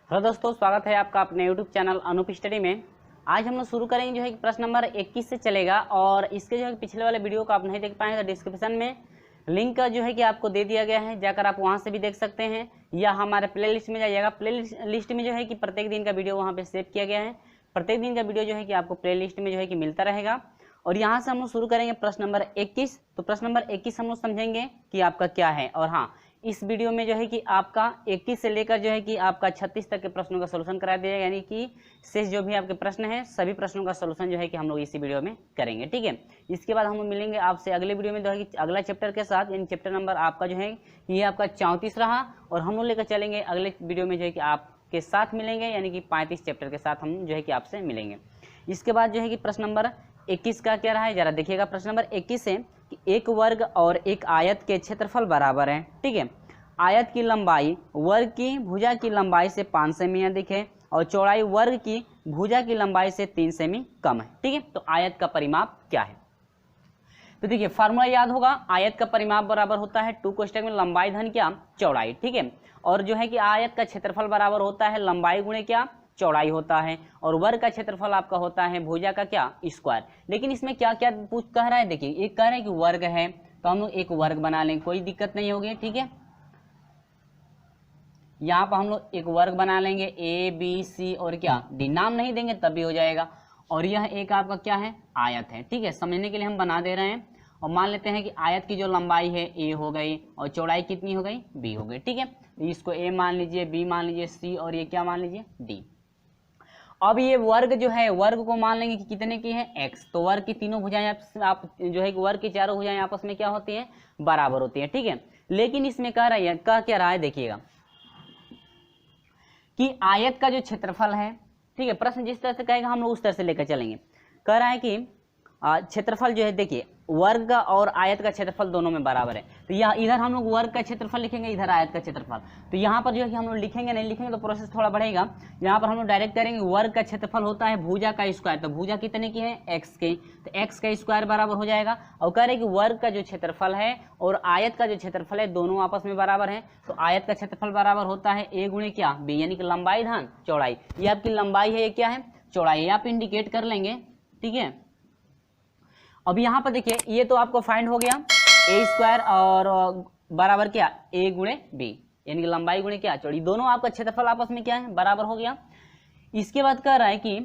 Hello दोस्तों, स्वागत है आपका अपने यूट्यूब चैनल अनूप स्टडी में। आज हम लोग शुरू करेंगे जो है कि प्रश्न नंबर 21 से चलेगा। और इसके जो है पिछले वाले वीडियो को आप नहीं देख पाए तो डिस्क्रिप्शन में लिंक जो है कि आपको दे दिया गया है, जाकर आप वहां से भी देख सकते हैं, या हमारे प्ले लिस्ट में जाइएगा। प्ले लिस्ट में जो है कि प्रत्येक दिन का वीडियो वहाँ पे सेव किया गया है। प्रत्येक दिन का वीडियो जो है कि आपको प्ले लिस्ट में जो है कि मिलता रहेगा। और यहाँ से हम लोग शुरू करेंगे प्रश्न नंबर 21। तो प्रश्न नंबर 21 हम लोग समझेंगे कि आपका क्या है। और हाँ, इस वीडियो में जो है कि आपका 21 से लेकर जो है कि आपका 36 तक के प्रश्नों का सोल्यूशन करा दिया जाएगा, यानी कि शेष जो भी आपके प्रश्न हैं सभी प्रश्नों का सोल्यूशन जो है कि हम लोग इसी वीडियो में करेंगे। ठीक है, इसके बाद हम लोग मिलेंगे आपसे अगले वीडियो में जो है कि अगला चैप्टर के साथ, यानी चैप्टर नंबर आपका जो है ये आपका 34 रहा। और हम लोग लेकर चलेंगे अगले वीडियो में जो है कि आपके साथ मिलेंगे, यानी कि 35 चैप्टर के साथ हम जो है कि आपसे मिलेंगे। इसके बाद जो है कि प्रश्न नंबर 21 का क्या रहा है, जरा देखिएगा। प्रश्न नंबर 21 है कि एक वर्ग और एक आयत के क्षेत्रफल बराबर है। ठीक है, आयत की लंबाई वर्ग की भुजा की लंबाई से 5 सेमी अधिक है और चौड़ाई वर्ग की भुजा की लंबाई से 3 सेमी कम है। ठीक है, तो आयत का परिमाप क्या है? तो देखिए, फार्मूला याद होगा। आयत का परिमाप बराबर होता है 2 कोष्ठक में लंबाई धन क्या चौड़ाई। ठीक है, और जो है कि आयत का क्षेत्रफल बराबर होता है लंबाई गुणे क्या चौड़ाई होता है, और वर्ग का क्षेत्रफल आपका होता है भुजा का क्या स्क्वायर। लेकिन इसमें क्या क्या कह रहा है, देखिए एक कह रहा है कि वर्ग है, तो हम लोग एक वर्ग बना लेंगे, कोई दिक्कत नहीं होगी। ठीक है, यहाँ पर हम लोग एक वर्ग बना लेंगे, ए बी सी और क्या डी, नाम नहीं देंगे तब भी हो जाएगा। और यह एक आपका क्या है आयत है। ठीक है, समझने के लिए हम बना दे रहे हैं। और मान लेते हैं कि आयत की जो लंबाई है ए हो गई और चौड़ाई कितनी हो गई बी हो गई। ठीक है, तो इसको ए मान लीजिए, बी मान लीजिए, सी और ये क्या मान लीजिए डी। अब ये वर्ग जो है, वर्ग को मान लेंगे कि कितने की है एक्स। तो वर्ग की तीनों भुजाएं आप जो है वर्ग की चारों भुजाएं आपस में क्या होती हैं बराबर होती है। ठीक है, लेकिन इसमें कह रहा है क्या रहा है, देखिएगा कि आयत का जो क्षेत्रफल है, ठीक है, प्रश्न जिस तरह से कहेगा हम लोग उस तरह से लेकर चलेंगे। कह रहा है कि क्षेत्रफल जो है, देखिए वर्ग और आयत का क्षेत्रफल दोनों में बराबर है। तो यहाँ इधर हम लोग वर्ग का क्षेत्रफल लिखेंगे, इधर आयत का क्षेत्रफल। तो यहाँ पर जो है कि हम लोग लिखेंगे नहीं लिखेंगे तो प्रोसेस थोड़ा बढ़ेगा। यहाँ पर हम लोग डायरेक्ट करेंगे, वर्ग का क्षेत्रफल होता है भुजा का स्क्वायर। तो भुजा कितने की है एक्स की, तो एक्स का स्क्वायर बराबर हो जाएगा। और कह रहे कि वर्ग का जो क्षेत्रफल है और आयत का जो क्षेत्रफल है दोनों आपस में बराबर है। तो आयत का क्षेत्रफल बराबर होता है ए गुणे क्या बी, यानी कि लंबाई धन चौड़ाई। ये आपकी लंबाई है, ये क्या है चौड़ाई, आप इंडिकेट कर लेंगे। ठीक है, अब यहाँ पर देखिए ये तो आपको फाइंड हो गया ए स्क्वायर और बराबर क्या ए गुणे बी, यानी कि लंबाई गुणे क्या चौड़ाई, दोनों आपका क्षेत्रफल आपस में क्या है बराबर हो गया। इसके बाद कह रहा है कि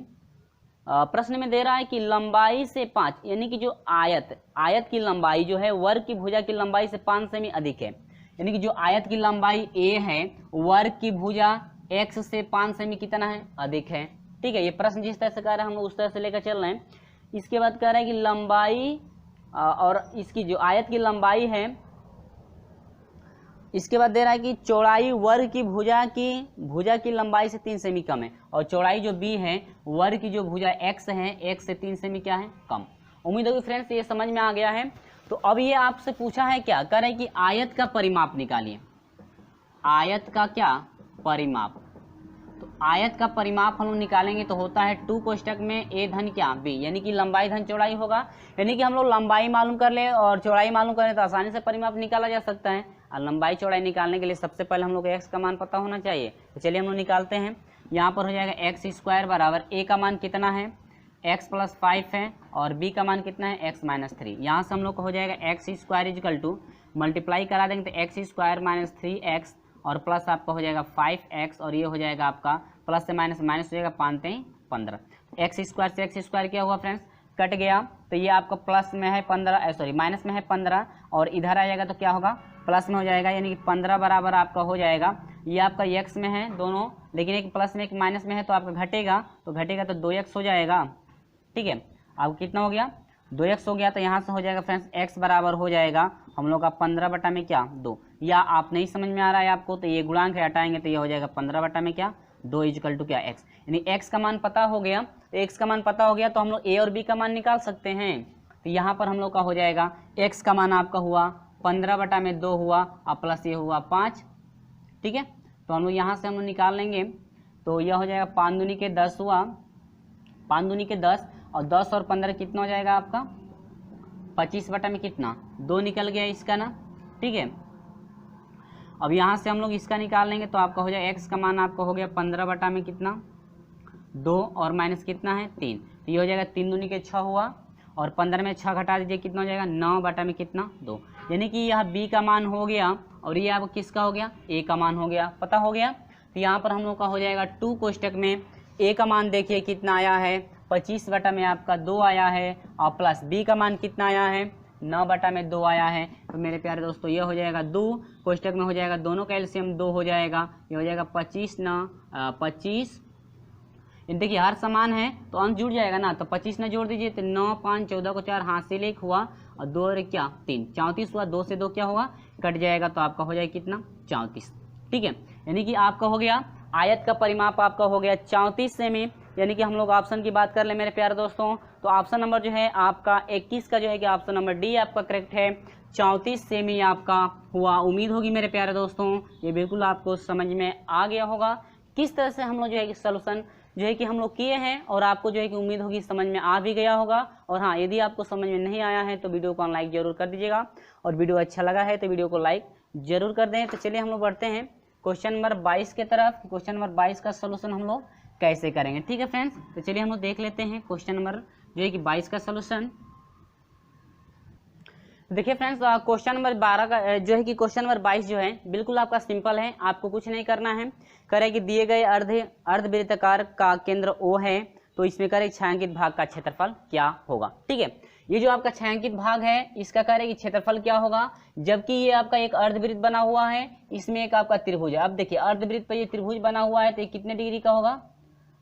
प्रश्न में दे रहा है कि लंबाई से 5, यानी कि जो आयत की लंबाई जो है वर्ग की भुजा की लंबाई से 5 सेमी अधिक है। यानी कि जो आयत की लंबाई ए है वर्ग की भुजा एक्स से 5 सेमी कितना है अधिक है। ठीक है, ये प्रश्न जिस तरह से कह रहा है हम लोग उस तरह से लेकर चल रहे हैं। इसके बाद कह रहा है कि लंबाई और इसकी जो आयत की लंबाई है, इसके बाद दे रहा है कि चौड़ाई वर्ग की भुजा की लंबाई से 3 सेमी कम है, और चौड़ाई जो बी है वर्ग की जो भुजा एक्स है एक्स से 3 सेमी क्या है कम। उम्मीद होगी फ्रेंड्स ये समझ में आ गया है। तो अब ये आपसे पूछा है क्या, कह रहे हैं कि आयत का परिमाप निकालिए। आयत का क्या परिमाप, तो आयत का परिमाप हम लोग निकालेंगे तो होता है 2 कोष्ठक में ए धन क्या बी, यानी कि लंबाई धन चौड़ाई होगा। यानी कि हम लोग लंबाई मालूम कर ले और चौड़ाई मालूम करें तो आसानी से परिमाप निकाला जा सकता है। और लंबाई चौड़ाई निकालने के लिए सबसे पहले हम लोग को एक्स का मान पता होना चाहिए। तो चलिए हम लोग निकालते हैं। यहाँ पर हो जाएगा एक्स स्क्वायर बराबर ए का मान कितना है एक्स प्लस 5 है, और बी का मान कितना है एक्स माइनस 3। यहाँ से हम लोग को हो जाएगा x square is equal to multiply करा देंगे तो एक्स स्क्वायर माइनस 3x और प्लस आपका हो जाएगा 5x, और ये हो जाएगा आपका प्लस से माइनस माइनस हो जाएगा 5 3 15। एक्स स्क्वायर से एक्स स्क्वायर क्या हुआ फ्रेंड्स कट गया, तो ये आपका प्लस में है 15 सॉरी माइनस में है 15, और इधर आ जाएगा तो क्या होगा प्लस में हो जाएगा, यानी कि 15 बराबर आपका हो जाएगा। ये आपका एक्स में है दोनों, लेकिन एक प्लस में एक माइनस में है तो आपका घटेगा, तो घटेगा तो 2x हो जाएगा। ठीक है, अब कितना हो गया 2x हो गया। तो यहाँ से हो जाएगा फ्रेंड्स x बराबर हो जाएगा हम लोग का 15 बटा में क्या 2। या आप नहीं समझ में आ रहा है आपको तो ये गुणांक है हटाएंगे तो ये हो जाएगा 15 बटा में क्या 2 इजकल टू क्या x, यानी x का मान पता हो गया। तो x का मान पता हो गया तो हम लोग a और b का मान निकाल सकते हैं। तो यहाँ पर हम लोग का हो जाएगा x का मान आपका हुआ 15 बटा में 2 हुआ और प्लस ये हुआ 5। ठीक है, तो हम लोग यहाँ से हम लोग निकाल लेंगे तो यह हो जाएगा 5 दूनी के 10 हुआ, 5 दूनी के 10 और 10 और 15 कितना हो जाएगा आपका 25 बटा में कितना 2 निकल गया इसका ना। ठीक है, अब यहाँ से हम लोग इसका निकाल लेंगे तो आपका हो जाएगा x का मान आपका हो गया 15 बटा में कितना 2 और माइनस कितना है 3, तो ये हो जाएगा 3 दूनी के 6 हुआ और 15 में 6 घटा दीजिए कितना हो जाएगा 9 बटा में कितना 2, यानी कि यह b का मान हो गया और ये आपको किसका हो गया a का मान हो गया, पता हो गया। तो यहाँ पर हम लोग का हो जाएगा 2 कोष्टक में a का मान देखिए कितना आया है 25 बटा में आपका 2 आया है और प्लस b का मान कितना आया है 9 बटा में 2 आया है। तो मेरे प्यारे दोस्तों ये हो जाएगा 2 कोष्टक में हो जाएगा दोनों का एलसीएम 2 हो जाएगा, ये हो जाएगा 25 ना 25, देखिए हर समान है तो अंक जुड़ जाएगा ना, तो 25 ना जोड़ दीजिए तो 9 5 14 को 4 हासिल 1 हुआ और 2 और क्या 3 34 हुआ, 2 से 2 क्या हुआ कट जाएगा तो आपका हो जाएगा कितना 34। ठीक है, यानी कि आपका हो गया आयत का परिमाप आपका हो गया 34 सेमी। यानी कि हम लोग ऑप्शन की बात कर ले मेरे प्यारे दोस्तों, तो ऑप्शन नंबर जो है आपका 21 का जो है कि ऑप्शन नंबर डी आपका करेक्ट है, 34 सेमी आपका हुआ। उम्मीद होगी मेरे प्यारे दोस्तों ये बिल्कुल आपको समझ में आ गया होगा किस तरह से हम लोग जो है कि सोल्यूशन जो है कि हम लोग किए हैं, और आपको जो है कि उम्मीद होगी समझ में आ भी गया होगा। और हाँ, यदि आपको समझ में नहीं आया है तो वीडियो को लाइक जरूर कर दीजिएगा, और वीडियो अच्छा लगा है तो वीडियो को लाइक जरूर कर दें। तो चलिए हम लोग बढ़ते हैं क्वेश्चन नंबर 22 के तरफ। क्वेश्चन नंबर 22 का सोल्यूशन हम लोग कैसे करेंगे, ठीक है फ्रेंड्स। तो चलिए हम लोग देख लेते हैं क्वेश्चन नंबर जो है कि 22 का सोल्यूशन। देखिए फ्रेंड्स, क्वेश्चन नंबर 12 का जो है कि क्वेश्चन नंबर 22 जो है बिल्कुल आपका सिंपल है, आपको कुछ नहीं करना है। करे कि दिए गए अर्धवृत्ताकार का केंद्र O है, तो इसमें करे छायांकित भाग का क्षेत्रफल क्या होगा। ठीक है, ये जो आपका छायांकित भाग है इसका करे कि क्षेत्रफल क्या होगा, जबकि ये आपका एक अर्धवृत्त बना हुआ है, इसमें एक आपका त्रिभुज है। अब देखिए अर्धवृत्त पर ये त्रिभुज बना हुआ है तो ये कितने डिग्री का होगा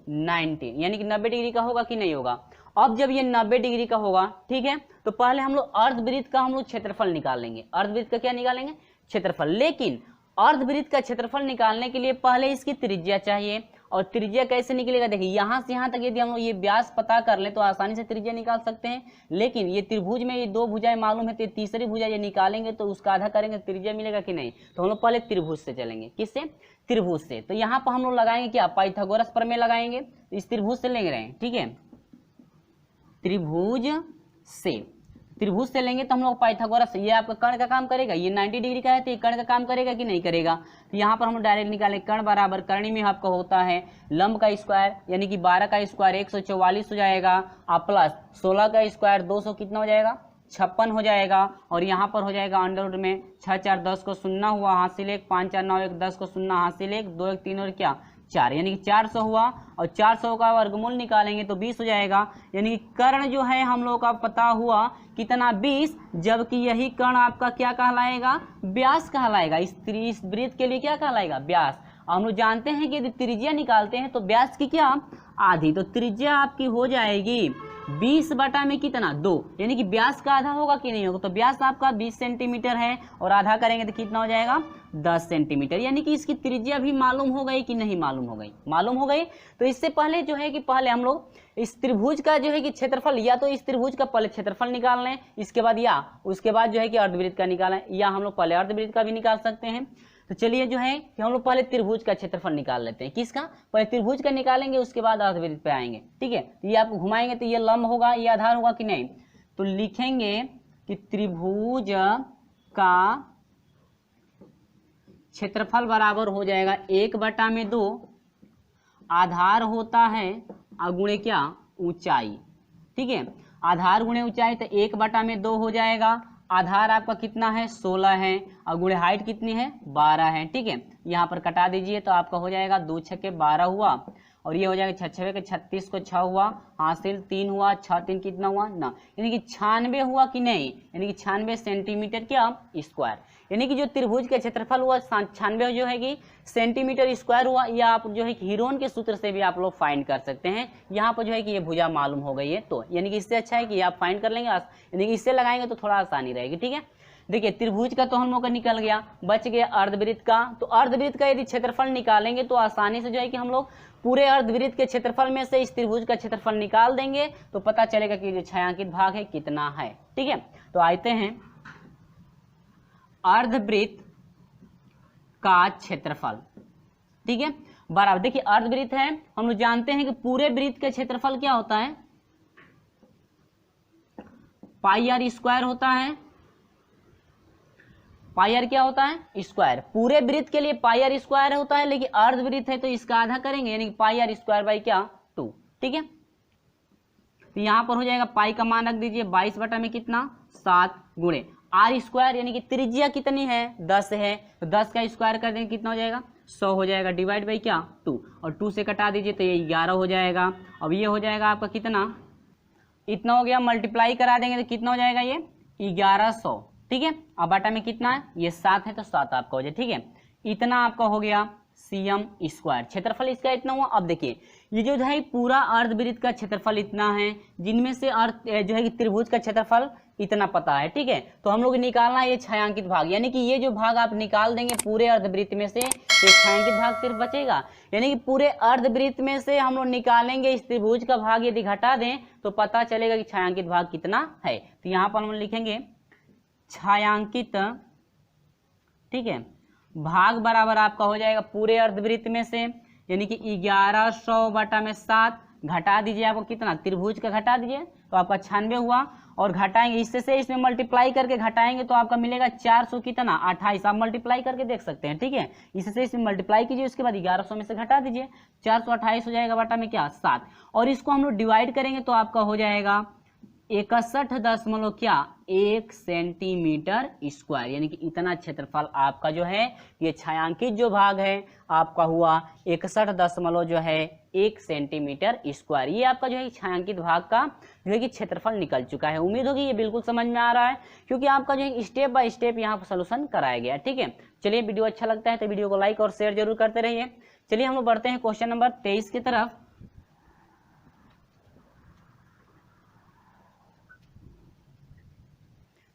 90, यानी कि 90 डिग्री का होगा कि नहीं होगा। अब जब ये 90 डिग्री का होगा, ठीक है, तो पहले हम लोग अर्धवृत्त का हम लोग क्षेत्रफल निकाल लेंगे। अर्धवृत्त का क्या निकालेंगे क्षेत्रफल, लेकिन अर्धवृत्त का क्षेत्रफल निकालने के लिए पहले इसकी त्रिज्या चाहिए। और त्रिज्या कैसे निकलेगा, देखिए यहाँ से यहाँ तक यदि हम लोग ये व्यास पता कर ले तो आसानी से त्रिज्या निकाल सकते हैं। लेकिन ये त्रिभुज में ये 2 भुजाएं मालूम है तो तीसरी भुजा ये निकालेंगे तो उसका आधा करेंगे, त्रिज्या मिलेगा कि नहीं। तो हम लोग पहले त्रिभुज से चलेंगे, किससे त्रिभुज से। तो यहाँ पर हम लोग लगाएंगे क्या पाइथागोरस प्रमेय लगाएंगे, इस त्रिभुज से लेंगे रहे, ठीक है, त्रिभुज से लेंगे तो हम लोग पाइथागोरस, ये आपका कर्ण का काम करेगा, ये 90 डिग्री का है तो ये कर्ण का काम करेगा कि नहीं करेगा। तो यहाँ पर हम लोग डायरेक्ट निकाले कर्ण बराबर करणी में आपका होता है लंब का स्क्वायर, यानी कि 12 का स्क्वायर 144 हो जाएगा, और प्लस 16 का स्क्वायर 200 कितना हो जाएगा 56 हो जाएगा। और यहाँ पर हो जाएगा अंडर रूट में 6 4 10 को 0 हुआ हासिल 1, 5 4 9 1 10 को 0 हासिल 1, 2 1 3 और क्या 4, यानी कि 400 हुआ। और 400 का वर्गमूल निकालेंगे तो 20 हो जाएगा, यानी कि कर्ण जो है हम लोग का पता हुआ कितना 20, जबकि यही कर्ण आपका क्या कहलाएगा व्यास कहलाएगा। इस वृत्त के लिए क्या कहलाएगा व्यास। हम लोग जानते हैं कि यदि त्रिज्या निकालते हैं तो व्यास की क्या आधी, तो त्रिज्या आपकी हो जाएगी 20 बटा में कितना 2, यानी कि व्यास का आधा होगा कि नहीं होगा। तो व्यास आपका 20 सेंटीमीटर है और आधा करेंगे तो कितना हो जाएगा 10 सेंटीमीटर, यानी कि इसकी त्रिज्या भी मालूम हो गई कि नहीं मालूम हो गई, मालूम हो गई। तो इससे पहले जो है कि पहले हम लोग इस त्रिभुज का जो है कि क्षेत्रफल, या तो इस त्रिभुज का पहले क्षेत्रफल निकाल लें, इसके बाद या उसके बाद जो है कि अर्धवृत्त का निकालें, या हम लोग पहले अर्धवृत्त का भी निकाल सकते हैं। तो चलिए जो है कि हम लोग पहले त्रिभुज का क्षेत्रफल निकाल लेते हैं। किसका, पहले त्रिभुज का निकालेंगे उसके बाद अर्धवृत्त पे आएंगे, ठीक है। तो ये आपको घुमाएंगे तो ये लंब होगा, ये आधार होगा कि नहीं, तो लिखेंगे कि त्रिभुज का क्षेत्रफल बराबर हो जाएगा 1 बटा में 2, आधार होता है गुणे क्या ऊंचाई, ठीक है, आधार गुणे ऊंचाई, तो 1 बटा में 2 हो जाएगा। आधार आपका कितना है 16 है और गुणे हाइट कितनी है 12 है, ठीक है। यहाँ पर कटा दीजिए तो आपका हो जाएगा 2 छक्के 12 हुआ, और ये हो जाएगा 6 6 के 36 को 6 हुआ हासिल 3 हुआ, 6 3 कितना हुआ ना, यानी कि 96 हुआ कि नहीं, यानी कि 96 सेंटीमीटर क्या स्क्वायर, यानी कि जो त्रिभुज का क्षेत्रफल हुआ 96 जो है कि सेंटीमीटर स्क्वायर हुआ। या आप जो है कि हीरोन के सूत्र से भी आप लोग फाइंड कर सकते हैं। यहाँ पर जो है कि ये भुजा मालूम हो गई है, तो यानी कि इससे अच्छा है कि आप फाइंड कर लेंगे, यानी कि इससे लगाएंगे तो थोड़ा आसानी रहेगी, ठीक है। देखिए त्रिभुज का तो हम लोग का निकल गया, बच गया अर्धवृत्त का। तो अर्धवृत्त का यदि क्षेत्रफल निकालेंगे तो आसानी से जो है कि हम लोग पूरे अर्धवृत्त के क्षेत्रफल में से इस त्रिभुज का क्षेत्रफल निकाल देंगे तो पता चलेगा कि जो छायांकित भाग है कितना है, ठीक है। तो आते हैं अर्धवृत्त का क्षेत्रफल, ठीक है, बराबर। देखिए अर्धवृत्त है, हम लोग जानते हैं कि पूरे वृत्त का क्षेत्रफल क्या होता है पाई r स्क्वायर होता है, पाई आर क्या होता है स्क्वायर, पूरे वृत्त के लिए पाई आर स्क्वायर होता है, लेकिन अर्ध वृत्त है तो इसका आधा करेंगे यानी कि पाई आर स्क्वायर बाई क्या 2। ठीक है, तो यहाँ पर हो जाएगा पाई का मान रख दीजिए 22 बटा में कितना 7 गुणे आर स्क्वायर यानी कि त्रिज्या कितनी है 10 है, तो 10 का स्क्वायर कर देंगे कितना हो जाएगा 100 हो जाएगा, डिवाइड बाई क्या 2, और 2 से कटा दीजिए तो ये 11 हो जाएगा। अब ये हो जाएगा आपका कितना, इतना हो गया, मल्टीप्लाई करा देंगे तो कितना हो जाएगा ये 1100। ठीक है, अब बटा में कितना है ये 7 है तो 7 आपका हो जाए। ठीक है, इतना आपका हो गया सीएम स्क्वायर, क्षेत्रफल इसका इतना हुआ। अब देखिए ये जो है पूरा अर्धवृत्त का क्षेत्रफल इतना है, जिनमें से जो है कि त्रिभुज का क्षेत्रफल इतना पता है। ठीक है, तो हम लोग निकालना है ये छायांकित भाग, यानी कि ये जो भाग आप निकाल देंगे पूरे अर्धवृत्त में से, तो छायांकित भाग सिर्फ बचेगा, यानी कि पूरे अर्धवृत्त में से हम लोग निकालेंगे इस त्रिभुज का भाग, यदि घटा दें तो पता चलेगा कि छायांकित भाग कितना है। तो यहाँ पर हम लिखेंगे छायांकित, ठीक है, भाग बराबर आपका हो जाएगा पूरे अर्धवृत्त में से, यानी कि 1100 बटा में 7, घटा दीजिए आपको कितना, त्रिभुज का घटा दीजिए तो आपका 96 हुआ, और घटाएंगे इससे से इसमें मल्टीप्लाई करके घटाएंगे तो आपका मिलेगा 400 कितना 28, आप मल्टीप्लाई करके देख सकते हैं। ठीक है, इससे से इसमें मल्टीप्लाई कीजिए, उसके बाद 1100 में से घटा दीजिए 428 हो जाएगा बटा में क्या 7, और इसको हम लोग डिवाइड करेंगे तो आपका हो जाएगा 61.1 सेंटीमीटर स्क्वायर, यानी कि इतना क्षेत्रफल आपका जो है ये छायांकित जो भाग है आपका हुआ 61.1 सेंटीमीटर स्क्वायर। ये आपका जो है छायांकित भाग का जो है कि क्षेत्रफल निकल चुका है। उम्मीद होगी ये बिल्कुल समझ में आ रहा है, क्योंकि आपका जो है स्टेप बाय स्टेप यहाँ पर सोल्यूशन कराया गया है। ठीक है, चलिए वीडियो अच्छा लगता है तो वीडियो को लाइक और शेयर जरूर करते रहिए। चलिए हम लोग बढ़ते हैं क्वेश्चन नंबर 23 की तरफ।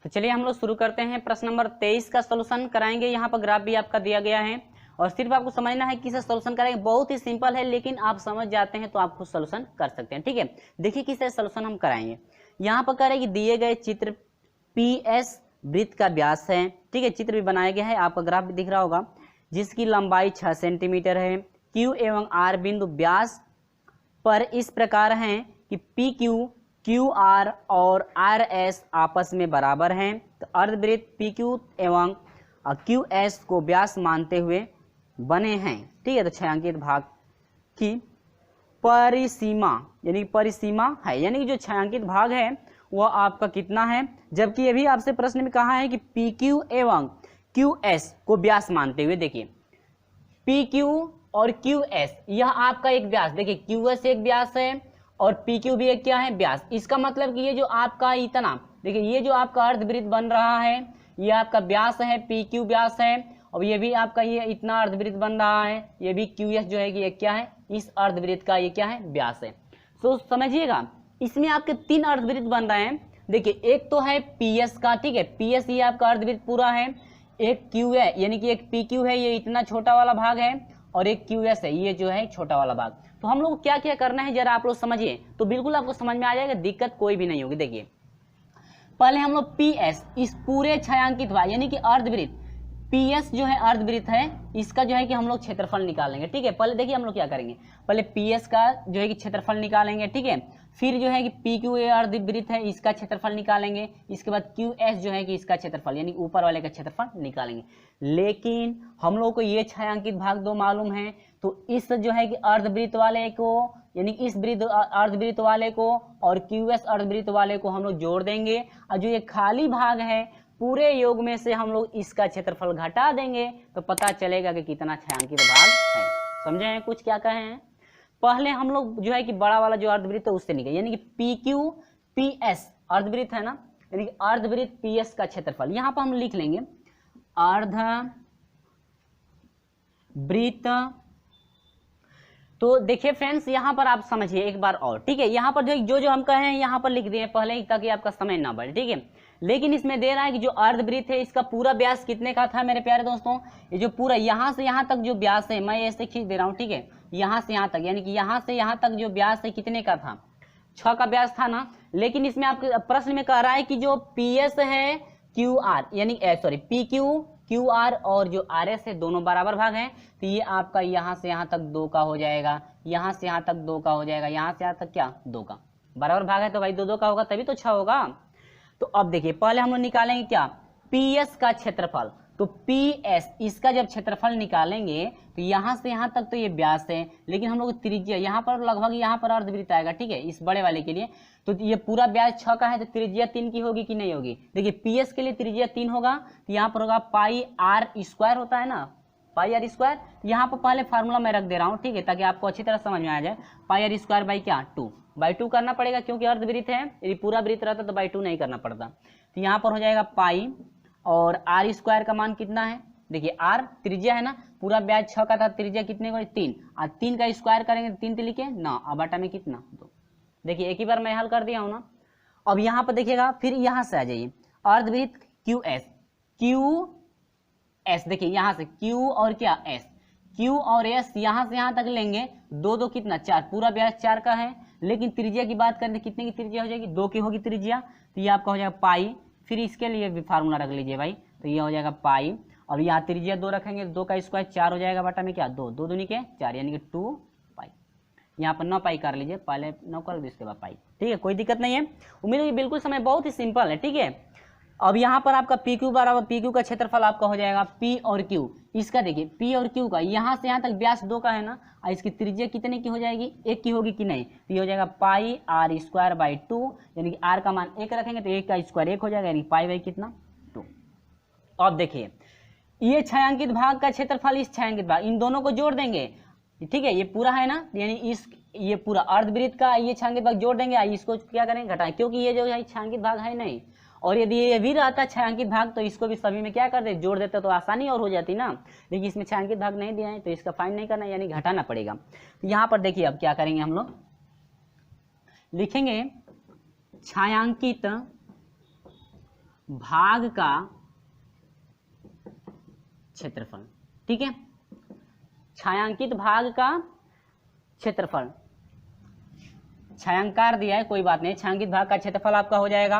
तो चलिए हम लोग शुरू करते हैं, प्रश्न नंबर 23 का सॉल्यूशन कराएंगे। यहाँ पर ग्राफ भी आपका दिया गया है और सिर्फ आपको समझना है किसे सॉल्यूशन करेंगे, बहुत ही सिंपल है, लेकिन आप समझ जाते हैं तो आप खुद सॉल्यूशन कर सकते हैं। ठीक है, देखिए किसे सॉल्यूशन हम कराएंगे। यहाँ पर कह रहे कि दिए गए चित्र PS वृत्त का व्यास है, ठीक है, चित्र भी बनाया गया है, आपका ग्राफ भी दिख रहा होगा, जिसकी लंबाई 6 सेंटीमीटर है। Q एवं R बिंदु व्यास पर इस प्रकार हैं कि PQ QR और RS आपस में बराबर हैं, तो अर्धवृत्त PQ एवं QS को व्यास मानते हुए बने हैं। ठीक है, तो छायांकित भाग की परिसीमा यानी परिसीमा है, यानी कि जो छायांकित भाग है वह आपका कितना है, जबकि ये भी आपसे प्रश्न में कहा है कि PQ एवं QS को व्यास मानते हुए। देखिए PQ और QS यह आपका एक व्यास, देखिए QS एक व्यास है और PQ भी एक क्या है व्यास। इसका मतलब कि ये जो आपका इतना, देखिए ये जो आपका अर्धवृत्त बन रहा है ये आपका व्यास है, PQ व्यास है, और ये भी आपका ये इतना अर्धवृत्त बन रहा है, ये भी QS जो है कि ये क्या है, इस अर्धवृत्त का ये क्या है व्यास है। तो समझिएगा इसमें आपके 3 अर्धवृत्त बन रहे हैं। देखिए एक तो है PS का, ठीक है, PS ये आपका अर्धवृत्त पूरा है, एक Q है यानी कि एक PQ है, ये इतना छोटा वाला भाग है, और एक QS है ये जो है छोटा वाला भाग। तो हम लोग क्या क्या करना है जरा आप लोग समझिए, तो बिल्कुल आपको समझ में आ जाएगा, दिक्कत कोई भी नहीं होगी। देखिए पहले हम लोग PS इस पूरे छायांकित भाग यानी कि अर्धवृत्त PS जो है अर्धवृत्त है, इसका जो है कि हम लोग क्षेत्रफल निकालेंगे। ठीक है, पहले देखिए हम लोग क्या करेंगे, पहले PS का जो है कि क्षेत्रफल निकालेंगे। ठीक है, फिर जो है कि PQ ये अर्धवृत्त है इसका क्षेत्रफल निकालेंगे, इसके बाद QS जो है कि इसका क्षेत्रफल यानी ऊपर वाले का क्षेत्रफल निकालेंगे। लेकिन हम लोग को ये छायांकित भाग 2 मालूम है, तो इस जो है कि अर्धवृत्त वाले को यानी कि इस अर्धवृत्त वाले को और QS अर्धवृत्त वाले को हम लोग जोड़ देंगे, और जो ये खाली भाग है पूरे योग में से हम लोग इसका क्षेत्रफल घटा देंगे, तो पता चलेगा कि कितना छायांकित भाग है। समझे हैं कुछ क्या कहे हैं। पहले हम लोग जो है कि बड़ा वाला जो अर्धवृत्त है उससे निकले, यानी कि PQ PS अर्धवृत्त है ना, यानी कि अर्धवृत्त PS का क्षेत्रफल यहाँ पर हम लिख लेंगे अर्धवृत्त। तो देखिए फ्रेंड्स यहाँ पर आप समझिए एक बार और, ठीक है, यहाँ पर जो हम कहे हैं यहाँ पर लिख दिए पहले ताकि आपका समय ना बढ़े। ठीक है, लेकिन इसमें दे रहा है कि जो अर्धवृत्त है इसका पूरा व्यास कितने का था मेरे प्यारे दोस्तों, ये जो पूरा यहाँ से यहाँ तक जो व्यास है मैं ऐसे खींच दे रहा हूँ। ठीक है, यहाँ से यहाँ तक यानी कि यहाँ से यहाँ तक जो व्यास है कितने का था, 6 का व्यास था ना। लेकिन इसमें आपके प्रश्न में कह रहा है कि जो PS है QR यानी PQ QR और जो RS है दोनों बराबर भाग हैं, तो ये आपका यहाँ से यहाँ तक 2 का हो जाएगा, यहाँ से यहाँ तक 2 का हो जाएगा, यहाँ से यहाँ तक क्या 2 का बराबर भाग है, तो भाई 2 का होगा तभी तो 6 होगा। तो अब देखिए पहले हम लोग निकालेंगे क्या PS का क्षेत्रफल, तो PS इसका जब क्षेत्रफल निकालेंगे तो यहाँ से यहाँ तक तो ये व्यास है, लेकिन हम लोग त्रिज्या यहाँ पर लगभग यहाँ पर अर्धवृत्त आएगा, ठीक है, इस बड़े वाले के लिए। तो ये पूरा व्यास 6 का है, तो त्रिज्या 3 की होगी कि नहीं होगी? देखिए PS के लिए त्रिज्या 3 होगा, तो यहाँ पर होगा पाई आर स्क्वायर होता है ना, पाई आर स्क्वायर। यहाँ पर पहले फार्मूला मैं रख दे रहा हूँ, ठीक है, ताकि आपको अच्छी तरह समझ में आ जाए। पाई आर स्क्वायर बाई क्या 2/2 करना पड़ेगा, क्योंकि अर्धवृत्त है, यदि पूरा वृत्त रहता तो बाई 2 नहीं करना पड़ता। तो यहाँ पर हो जाएगा पाई और आर स्क्वायर का मान कितना है, देखिए आर त्रिज्या है ना, पूरा व्यास 6 का था, त्रिज्या कितने को 3, और 3 का स्क्वायर करेंगे 3 3 लिखे 9, अब बटा में कितना 2। देखिए एक ही बार मैं हल कर दिया हूँ ना। अब यहाँ पर देखिएगा, फिर यहाँ से आ जाइए अर्धवृत्त QS, देखिए यहाँ से Q और क्या S, Q और S यहाँ से यहाँ तक लेंगे, 2 2 कितना 4, पूरा व्यास 4 का है, लेकिन त्रिज्या की बात करें तो कितने की त्रिज्या हो जाएगी, 2 की होगी त्रिज्या, तो ये आपका हो जाएगा पाई। फिर इसके लिए भी फार्मूला रख लीजिए भाई, तो ये हो जाएगा पाई, और यहाँ त्रिज्या 2 रखेंगे, 2 का स्क्वायर 4 हो जाएगा, बटा में क्या 2, 2 दूनी के 4, यानी कि 2 पाई। यहाँ पर 9 पाई कर लीजिए, पहले 9 कर दो, इसके बाद पाई, ठीक है, कोई दिक्कत नहीं है। उम्मीद है बिल्कुल समय बहुत ही सिंपल है, ठीक है। अब यहाँ पर आपका PQ बराबर PQ का क्षेत्रफल आपका हो जाएगा P और Q, इसका देखिए P और Q का यहाँ से यहाँ तक व्यास 2 का है ना, और इसकी त्रिज्या कितने की हो जाएगी, 1 की होगी कि नहीं, तो ये हो जाएगा पाई आर स्क्वायर बाई 2, यानी कि आर का मान 1 रखेंगे तो 1 का स्क्वायर 1 हो जाएगा, यानी पाई बाई कितना 2। अब देखिए ये छायांकित भाग का क्षेत्रफल इस छायांकित भाग, इन दोनों को जोड़ देंगे, ठीक है, ये पूरा है ना, यानी इस ये पूरा अर्धवृत्त का ये छायांकित भाग जोड़ देंगे, इसको क्या करेंगे घटाएं, क्योंकि ये जो है छायांकित भाग है नहीं, और यदि ये भी रहता छायांकित भाग तो इसको भी सभी में क्या कर दे जोड़ देते तो आसानी और हो जाती ना, लेकिन इसमें छायांकित भाग नहीं दिया है तो इसका फाइंड नहीं करना, यानी घटाना पड़ेगा। तो यहाँ पर देखिए अब क्या करेंगे हम लोग, लिखेंगे छायांकित भाग का क्षेत्रफल, ठीक है, छायांकित भाग का क्षेत्रफल, छायांकार दिया है कोई बात नहीं, छायांकित भाग का क्षेत्रफल आपका हो जाएगा,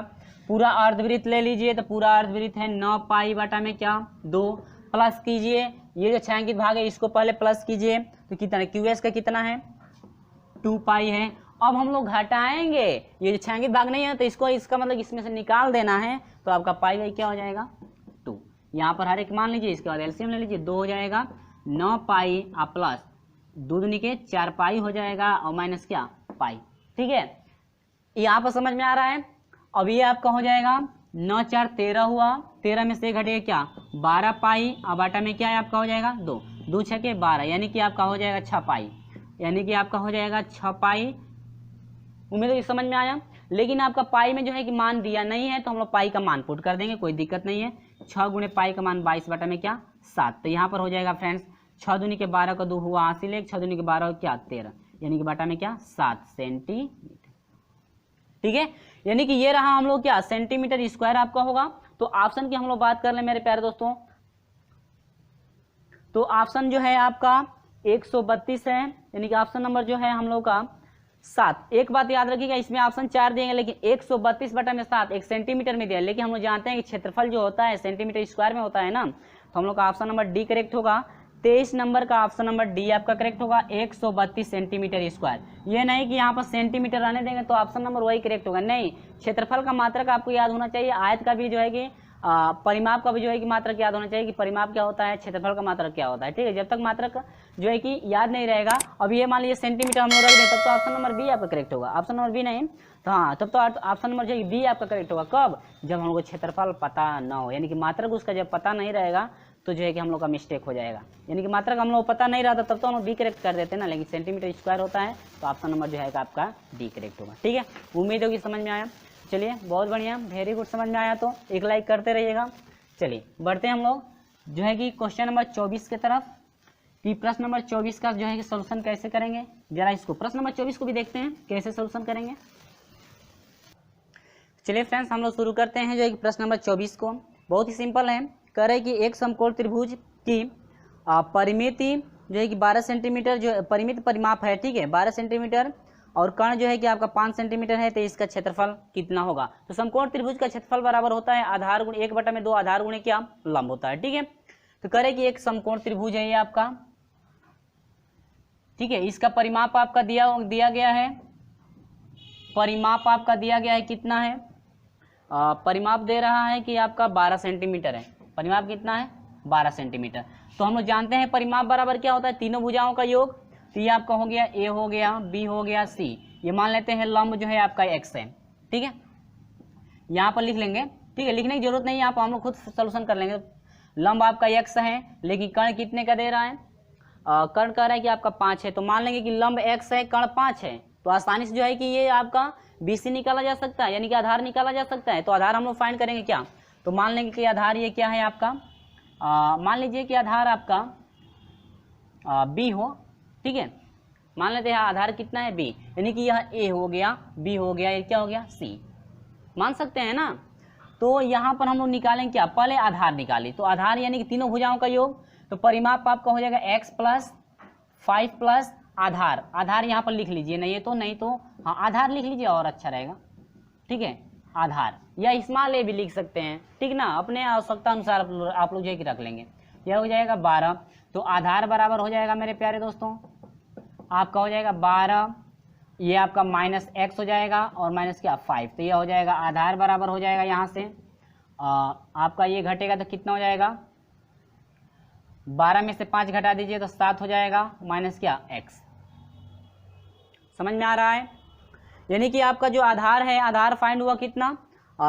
पूरा अर्धवृत्त ले लीजिए, तो पूरा अर्धवृत्त है 9 पाई बटा में क्या 2, प्लस कीजिए ये जो छायांकित भाग है इसको पहले प्लस कीजिए, तो कितना है QS का कितना है 2 पाई है। अब हम लोग घटाएंगे, ये जो छायांकित भाग नहीं है तो इसको इसका मतलब इसमें से निकाल देना है, तो आपका पाई बाई क्या हो जाएगा 2, यहाँ पर हर एक मान लीजिए, इसके बाद एलसीएम ले लीजिए, 2 हो जाएगा 9 पाई और प्लस 2 दूनी के 4 पाई हो जाएगा, और माइनस क्या पाई, ठीक है, यहाँ पर समझ में आ रहा है। अब ये आपका हो जाएगा 9 4 13 हुआ, 13 में से घटेगा क्या 12 पाई, अब बाटा में क्या है आपका हो जाएगा 2, 2 6 के 12, यानी कि आपका हो जाएगा 6 पाई, यानी कि आपका हो जाएगा 6 पाई। उम्मीद है समझ में आया, लेकिन आपका पाई में जो है कि मान दिया नहीं है, तो हम लोग पाई का मान पुट कर देंगे, कोई दिक्कत नहीं है। 6 गुणे पाई का मान 22 बटा में क्या 7, तो यहाँ पर हो जाएगा फ्रेंड्स 6 दूनी के 12 का 2 हुआ हासिल, 1 6 दूनी के 12 क्या 13, यानी कि बटा में क्या 7 सेंटीमीटर, ठीक है, यानी कि ये रहा हम लोग क्या सेंटीमीटर स्क्वायर आपका होगा। तो ऑप्शन की हम लोग बात कर ले मेरे प्यारे दोस्तों, तो ऑप्शन जो है आपका 132 है, यानी कि ऑप्शन नंबर जो है हम लोग का 7। एक बात याद रखिएगा, इसमें ऑप्शन 4 देंगे, लेकिन 132 बटा में 7 एक सेंटीमीटर में दिया, लेकिन हम लोग जानते हैं कि क्षेत्रफल जो होता है सेंटीमीटर स्क्वायर में होता है ना, तो हम लोग का ऑप्शन नंबर डी करेक्ट होगा। 23 नंबर का ऑप्शन नंबर डी आपका करेक्ट होगा, 132 सेंटीमीटर स्क्वायर। ये नहीं कि यहाँ पर सेंटीमीटर रहने देंगे तो ऑप्शन नंबर वही करेक्ट होगा, नहीं, क्षेत्रफल का मात्रक आपको याद होना चाहिए, आयत का भी जो है कि परिमाप का भी जो है कि मात्रक याद होना चाहिए कि परिमाप क्या होता है, क्षेत्रफल का मात्रक क्या होता है, ठीक है। जब तक मात्रक जो है कि याद नहीं रहेगा, अब ये मान लीजिए सेंटीमीटर हम लोग रख दें, तब तो ऑप्शन नंबर बी आपका करेक्ट होगा, ऑप्शन नंबर बी नहीं तो हाँ, तब तो ऑप्शन नंबर जो है बी आपका करेक्ट होगा। कब? जब हम लोग को क्षेत्रफल पता ना हो, यानी कि मात्रक उसका जब पता नहीं रहेगा तो जो है कि हम लोग का मिस्टेक हो जाएगा, यानी कि मात्रक हम लोग पता नहीं रहता तब तो हम लोग बी करेक्ट कर देते हैं ना, लेकिन सेंटीमीटर स्क्वायर होता है तो ऑप्शन नंबर जो है आपका डी करेक्ट होगा, ठीक है। उम्मीद होगी समझ में आया, चलिए बहुत बढ़िया, वेरी गुड, समझ में आया तो एक लाइक करते रहिएगा। चलिए बढ़ते हैं हम लोग जो है कि क्वेश्चन नंबर 24 की तरफ, कि प्रश्न नंबर 24 का जो है कि सोल्यूशन कैसे करेंगे, जरा इसको प्रश्न नंबर 24 को भी देखते हैं कैसे सोल्यूशन करेंगे। चलिए फ्रेंड्स हम लोग शुरू करते हैं जो है कि प्रश्न नंबर 24 को, बहुत ही सिंपल है। कह रहे कि एक समकोण त्रिभुज की परिमिति जो है कि 12 सेंटीमीटर जो परिमित परिमाप है, ठीक है, 12 सेंटीमीटर, और कर्ण जो है कि आपका 5 सेंटीमीटर है, तो इसका क्षेत्रफल कितना होगा। तो समकोण त्रिभुज का क्षेत्रफल बराबर होता है आधार गुणे 1/2 आधार गुणे क्या लंब होता है, ठीक है। तो कह रहे कि एक समकोण त्रिभुज है ये आपका, ठीक है, इसका परिमाप आपका दिया गया है, परिमाप आपका दिया गया है कितना है, परिमाप दे रहा है कि आपका 12 सेंटीमीटर है, परिमाप कितना है 12 सेंटीमीटर। तो हम लोग जानते हैं परिमाप बराबर क्या होता है, तीनों भुजाओं का योग। तो ये आपका हो गया ए हो गया, बी हो गया, सी। ये मान लेते हैं लंब जो है आपका एक्स है, ठीक है, यहाँ पर लिख लेंगे, ठीक है, लिखने की जरूरत नहीं है, यहाँ पर हम लोग खुद सोल्यूशन कर लेंगे। लंब आपका एक्स है, लेकिन कर्ण कितने का दे रहा है, कर्ण कह रहा है कि आपका 5 है, तो मान लेंगे कि लंब एक्स है, कर्ण 5 है, तो आसानी से जो है कि ये आपका BC निकाला जा सकता है, यानी कि आधार निकाला जा सकता है। तो आधार हम लोग फाइंड करेंगे क्या, तो मान लेंगे कि आधार ये क्या है आपका, मान लीजिए कि आधार आपका B हो, ठीक है, मान लेते हैं आधार कितना है B, यानी कि यह A हो गया, B हो गया, ये क्या हो गया C, मान सकते हैं ना। तो यहाँ पर हम लोग निकालेंगे क्या, पहले आधार निकालें, तो आधार यानी कि तीनों भुजाओं का योग, तो परिमाप आपका हो जाएगा x + 5 + आधार। आधार यहाँ पर लिख लीजिए, नहीं तो हाँ आधार लिख लीजिए और अच्छा रहेगा, ठीक है, आधार, या स्मॉल ए भी लिख सकते हैं, ठीक ना, अपने आवश्यकता अनुसार आप लोग जो है कि रख लेंगे। यह हो जाएगा 12, तो आधार बराबर हो जाएगा मेरे प्यारे दोस्तों आपका हो जाएगा 12, ये आपका -x हो जाएगा और माइनस क्या 5, तो ये हो जाएगा आधार बराबर हो जाएगा यहाँ से आपका ये घटेगा तो कितना हो जाएगा, 12 में से 5 घटा दीजिए तो 7 हो जाएगा, माइनस क्या x। समझ में आ रहा है, यानी कि आपका जो आधार है, आधार फाइंड हुआ कितना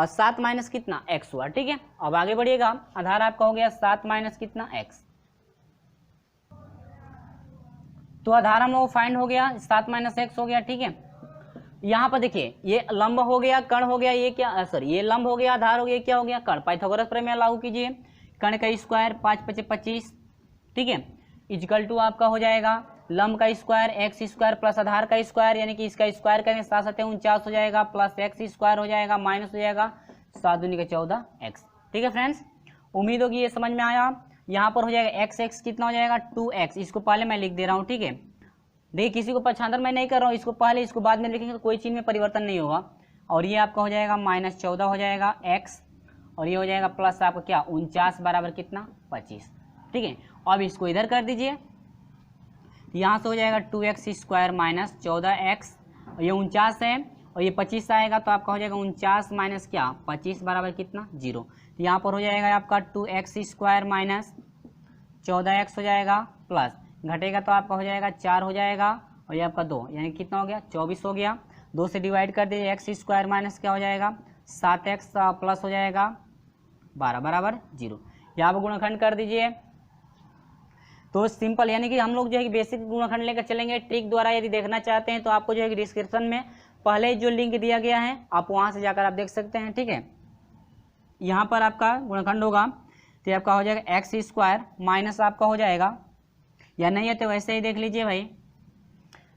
7 माइनस कितना x हुआ, ठीक है। अब आगे बढ़िएगा, आधार आपका हो गया 7 माइनस कितना x, तो आधार हम लोग फाइंड हो गया 7 माइनस x हो गया, ठीक है। यहाँ पर देखिए ये लंब हो गया, कर्ण हो गया, ये क्या सॉरी ये लंब हो गया, आधार हो गया, क्या हो गया कर्ण। पाइथागोरस प्रमेय लागू कीजिए, कर्ण का स्क्वायर 5 × 5 = 25, ठीक है, इक्वल टू आपका हो जाएगा लंब का स्क्वायर x² प्लस आधार का स्क्वायर, यानी कि इसका स्क्वायर करेंगे 7 × 7 = 49 हो जाएगा, प्लस x² हो जाएगा, माइनस हो जाएगा 7 × 2 = 14x, ठीक है फ्रेंड्स। उम्मीद होगी ये समझ में आया। यहाँ पर हो जाएगा x कितना हो जाएगा 2x, इसको पहले मैं लिख दे रहा हूँ, ठीक है, देखिए किसी को पक्षांतर मैं नहीं कर रहा हूँ, इसको पहले इसको बाद में लिखेंगे तो कोई चीज़ में परिवर्तन नहीं होगा। और ये आपका हो जाएगा -14 हो जाएगा x, और ये हो जाएगा प्लस आपका क्या 49 बराबर कितना 25, ठीक है। अब इसको इधर कर दीजिए, यहाँ से हो जाएगा 2x² - 14x, और ये 49 है और ये 25 आएगा तो आपका हो जाएगा 49 माइनस क्या 25 बराबर कितना 0। तो यहाँ पर हो जाएगा आपका 2x² - 14x हो जाएगा, प्लस घटेगा तो आपका हो जाएगा 4 हो जाएगा, और ये आपका 2, यानी कितना हो गया 24 हो गया। 2 से डिवाइड कर दीजिए, x² माइनस क्या हो जाएगा 7x प्लस हो जाएगा 12 बराबर 0। यहाँ पर गुणनखंड कर दीजिए, तो सिंपल, यानी कि हम लोग जो है बेसिक गुणनखंड लेकर चलेंगे ट्रिक द्वारा। यदि देखना चाहते हैं तो आपको जो है डिस्क्रिप्शन में पहले जो लिंक दिया गया है आप वहाँ से जाकर आप देख सकते हैं, ठीक है। यहाँ पर आपका गुणनखंड होगा तो आपका हो जाएगा x² माइनस आपका हो जाएगा, या नहीं है तो वैसे ही देख लीजिए भाई,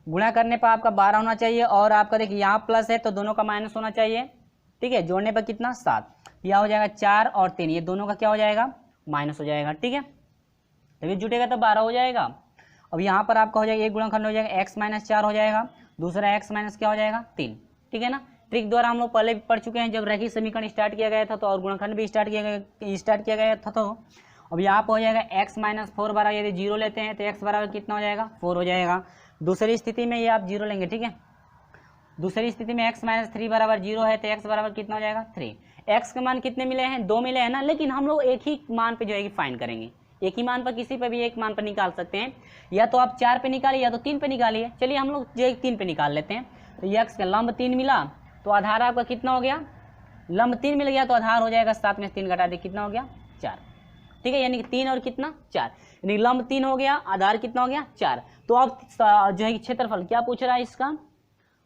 गुणा करने पर आपका 12 होना चाहिए, और आपका देखिए यहाँ प्लस है तो दोनों का माइनस होना चाहिए, ठीक है, जोड़ने पर कितना 7, यह हो जाएगा 4 और 3, ये दोनों का क्या हो जाएगा माइनस हो जाएगा, ठीक है, तभी जुटेगा तो 12 हो जाएगा। अब यहाँ पर आपका हो जाएगा एक गुणनखंड हो जाएगा x - 4 हो जाएगा, दूसरा x माइनस क्या हो जाएगा 3, ठीक है ना। ट्रिक द्वारा हम लोग पहले भी पढ़ चुके हैं, जब रैखिक समीकरण स्टार्ट किया गया था तो, और गुणनखंड भी स्टार्ट किया गया था तो। अब यहाँ पर हो जाएगा x - 4 बराबर, यदि 0 लेते हैं तो x बराबर कितना हो जाएगा 4 हो जाएगा। दूसरी स्थिति में ये आप 0 लेंगे, ठीक है, दूसरी स्थिति में x - 3 बराबर 0 है तो x बराबर कितना हो जाएगा 3। x के मान कितने मिले हैं 2 मिले हैं ना, लेकिन हम लोग एक ही मान पे जो है फाइंड करेंगे, एक ही मान पर किसी पे भी एक मान पर निकाल सकते हैं, या तो आप 4 पे निकालिए या तो 3 पे निकालिए। चलिए हम लोग जो 3 पे निकाल लेते हैं। तो ये x का लंब 3 मिला तो आधार आपका कितना हो गया, लंब 3 मिल गया तो आधार हो जाएगा 7 में 3 घटा दे कितना हो गया 4, ठीक है, यानी कि 3 और कितना 4, यानी लंब 3 हो गया, आधार कितना हो गया 4। तो अब जो है क्षेत्रफल क्या पूछ रहा है इसका,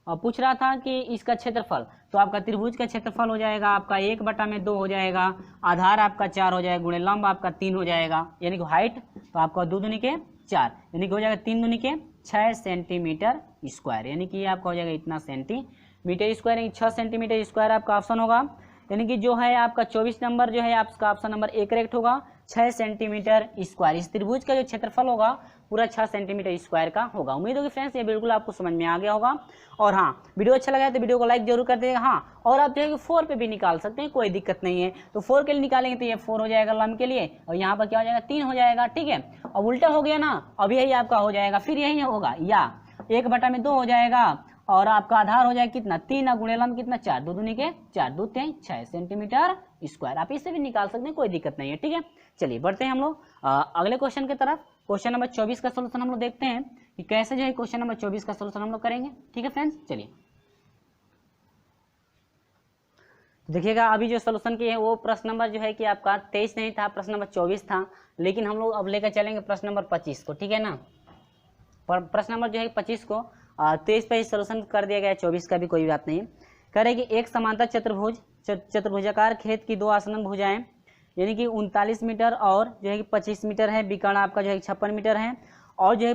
पूछ रहा था कि इसका क्षेत्रफल, तो आपका त्रिभुज का क्षेत्रफल हो जाएगा आपका 1/2 हो जाएगा, आधार आपका 4 हो जाएगा, गुणे लंब आपका 3 हो जाएगा, यानी कि हाइट तो आपका 2 दूनी के 4, यानी कि हो जाएगा 3 दूनी के 6 सेंटीमीटर स्क्वायर, यानी कि आपका हो जाएगा इतना सेंटीमीटर स्क्वायर, यानी 6 सेंटीमीटर स्क्वायर आपका ऑप्शन होगा, यानी कि जो है आपका 24 नंबर जो है आपका ऑप्शन नंबर 1 करेक्ट होगा। 6 सेंटीमीटर स्क्वायर इस त्रिभुज का जो क्षेत्रफल होगा पूरा 6 सेंटीमीटर स्क्वायर का होगा। उम्मीद होगी फ्रेंड्स ये बिल्कुल आपको समझ में आ गया होगा। और हाँ, वीडियो अच्छा लगा है तो वीडियो को लाइक जरूर कर दीजिएगा। हाँ, और आप जो है 4 पे भी निकाल सकते हैं, कोई दिक्कत नहीं है। तो 4 के लिए निकालेंगे तो ये 4 हो जाएगा लंब के लिए, और यहाँ पर क्या हो जाएगा 3 हो जाएगा, ठीक है। अब उल्टा हो गया ना, अब यही आपका हो जाएगा, फिर यही होगा, या 1/2 हो जाएगा, और आपका आधार हो जाएगा कितना 3 गुणे लंब कितना 4, 2 दूनी के 4, 2 3 6 सेंटीमीटर स्क्वायर। आप इससे भी निकाल सकते हैं, कोई दिक्कत नहीं है। ठीक है, चलिए बढ़ते हैं हम लोग अगले क्वेश्चन की तरफ। क्वेश्चन नंबर 24 का सोल्यूशन हम लोग देखते हैं कि कैसे जो है क्वेश्चन नंबर 24 का सोल्यूशन हम लोग करेंगे। ठीक है फ्रेंड्स, चलिए देखिएगा अभी जो सोल्यूशन किए हैं वो प्रश्न नंबर जो है कि आपका 23 नहीं था, प्रश्न नंबर 24 था, लेकिन हम लोग अब लेकर चलेंगे प्रश्न नंबर 25 को। ठीक है ना, प्रश्न नंबर जो है 25 को 23 पे सोल्यूशन कर दिया गया है, 24 का भी कोई बात नहीं। कह रहे कि एक समांतर चतुर्भुजाकार खेत की दो आसन्न भुजाएं यानी कि 39 मीटर और जो है कि 25 मीटर है, विकर्ण आपका जो है 56 मीटर है, और जो है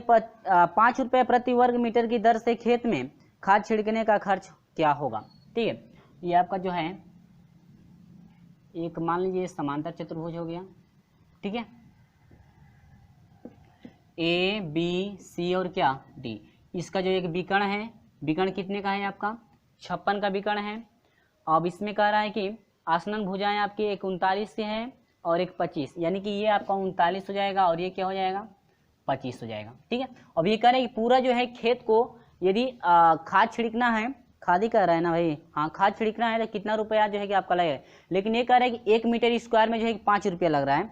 5 रुपये प्रति वर्ग मीटर की दर से खेत में खाद छिड़कने का खर्च क्या होगा। ठीक है, ये आपका जो है एक मान लीजिए समांतर चतुर्भुज हो गया। ठीक है, ए बी सी और क्या डी, इसका जो एक विकर्ण है, विकर्ण कितने का है आपका 56 का विकर्ण है। अब इसमें कह रहा है कि आसन्न भुजाएं आपकी एक 39 से है और एक 25, यानी कि ये आपका 39 हो जाएगा और ये क्या हो जाएगा 25 हो जाएगा। ठीक है, अब ये कह रहे हैं कि पूरा जो है खेत को यदि खाद छिड़कना है, खाद ही कह रहा है ना भाई, हाँ खाद छिड़कना है तो कितना रुपया जो है कि आपका लगेगा, लेकिन ये कह रहा है कि 1 मीटर स्क्वायर में जो है 5 रुपया लग रहा है,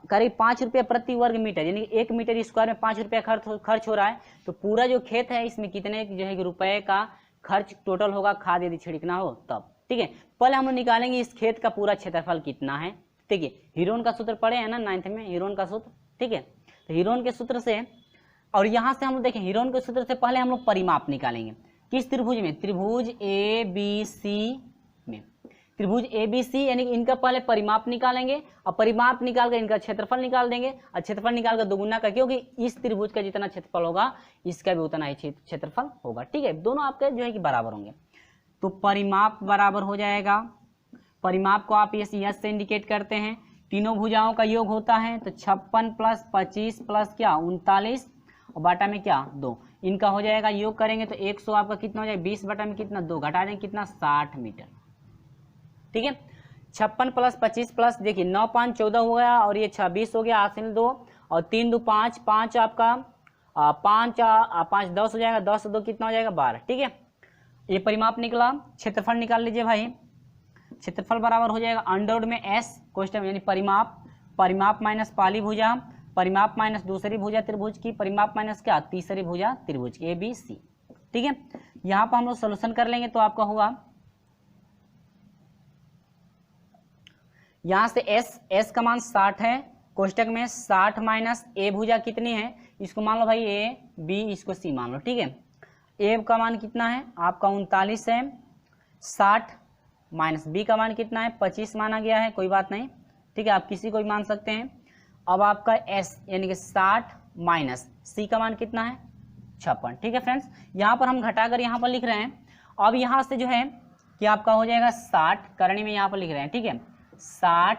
करीब 5 रुपये प्रति वर्ग मीटर, यानी 1 मीटर स्क्वायर में 5 रुपया खर्च हो रहा है। तो पूरा जो खेत है इसमें कितने जो है कि रुपए का खर्च टोटल होगा खाद यदि छिड़कना हो तब। ठीक है, पहले हम लोग निकालेंगे इस खेत का पूरा क्षेत्रफल कितना है। ठीक है, हीरोन का सूत्र पढ़े हैं ना 9th में, हीरोन का सूत्र। ठीक है, तो हीरोन के सूत्र से, और यहाँ से हम लोग देखें हीरोन के सूत्र से पहले हम लोग परिमाप निकालेंगे। किस त्रिभुज में, त्रिभुज ए बी सी में, त्रिभुज ए बी सी यानी कि इनका पहले परिमाप निकालेंगे और परिमाप निकाल कर इनका क्षेत्रफल निकाल देंगे और क्षेत्रफल निकाल कर दोगुना का, क्योंकि इस त्रिभुज का जितना क्षेत्रफल होगा इसका भी उतना ही क्षेत्रफल होगा। ठीक है, दोनों आपके जो है कि बराबर होंगे, तो परिमाप बराबर हो जाएगा, परिमाप को आप यस से इंडिकेट करते हैं, तीनों भुजाओं का योग होता है तो 56 प्लस 25 प्लस क्या 39 और बाटा में क्या 2, इनका हो जाएगा योग करेंगे तो 100 आपका कितना हो जाएगा 20 बटा में कितना 2, घटा देंगे कितना 60 मीटर। ठीक है, 56 प्लस 25 प्लस देखिए 9 5 14 हो गया और ये 26 हो गया, हासिल 2 और 3 2 5 5 आपका 5 5 10 हो जाएगा, 10 2 कितना हो जाएगा 12। ठीक है, ये परिमाप निकला, क्षेत्रफल निकाल लीजिए भाई, क्षेत्रफल बराबर हो जाएगा अंडर में एस कोष्टक यानी परिमाप, परिमाप माइनस पहली भुजा, परिमाप माइनस दूसरी भुजा त्रिभुज की, परिमाप माइनस क्या तीसरी भुजा त्रिभुज की ए बी सी। ठीक है, यहाँ पर हम लोग सोल्यूशन कर लेंगे तो आपका होगा यहाँ से एस का मान 60 है, कोष्टक में 60 माइनस ए भुजा कितनी है, इसको मान लो भाई ए बी, इसको सी मान लो। ठीक है, ए का मान कितना है आपका 39 है, 60 माइनस बी का मान कितना है 25 माना गया है, कोई बात नहीं। ठीक है, आप किसी को भी मान सकते हैं। अब आपका एस यानी कि 60 माइनस सी का मान कितना है 56। ठीक है फ्रेंड्स, यहाँ पर हम घटाकर यहाँ पर लिख रहे हैं। अब यहाँ से जो है कि आपका हो जाएगा 60 करणी में यहाँ पर लिख रहे हैं। ठीक है, 60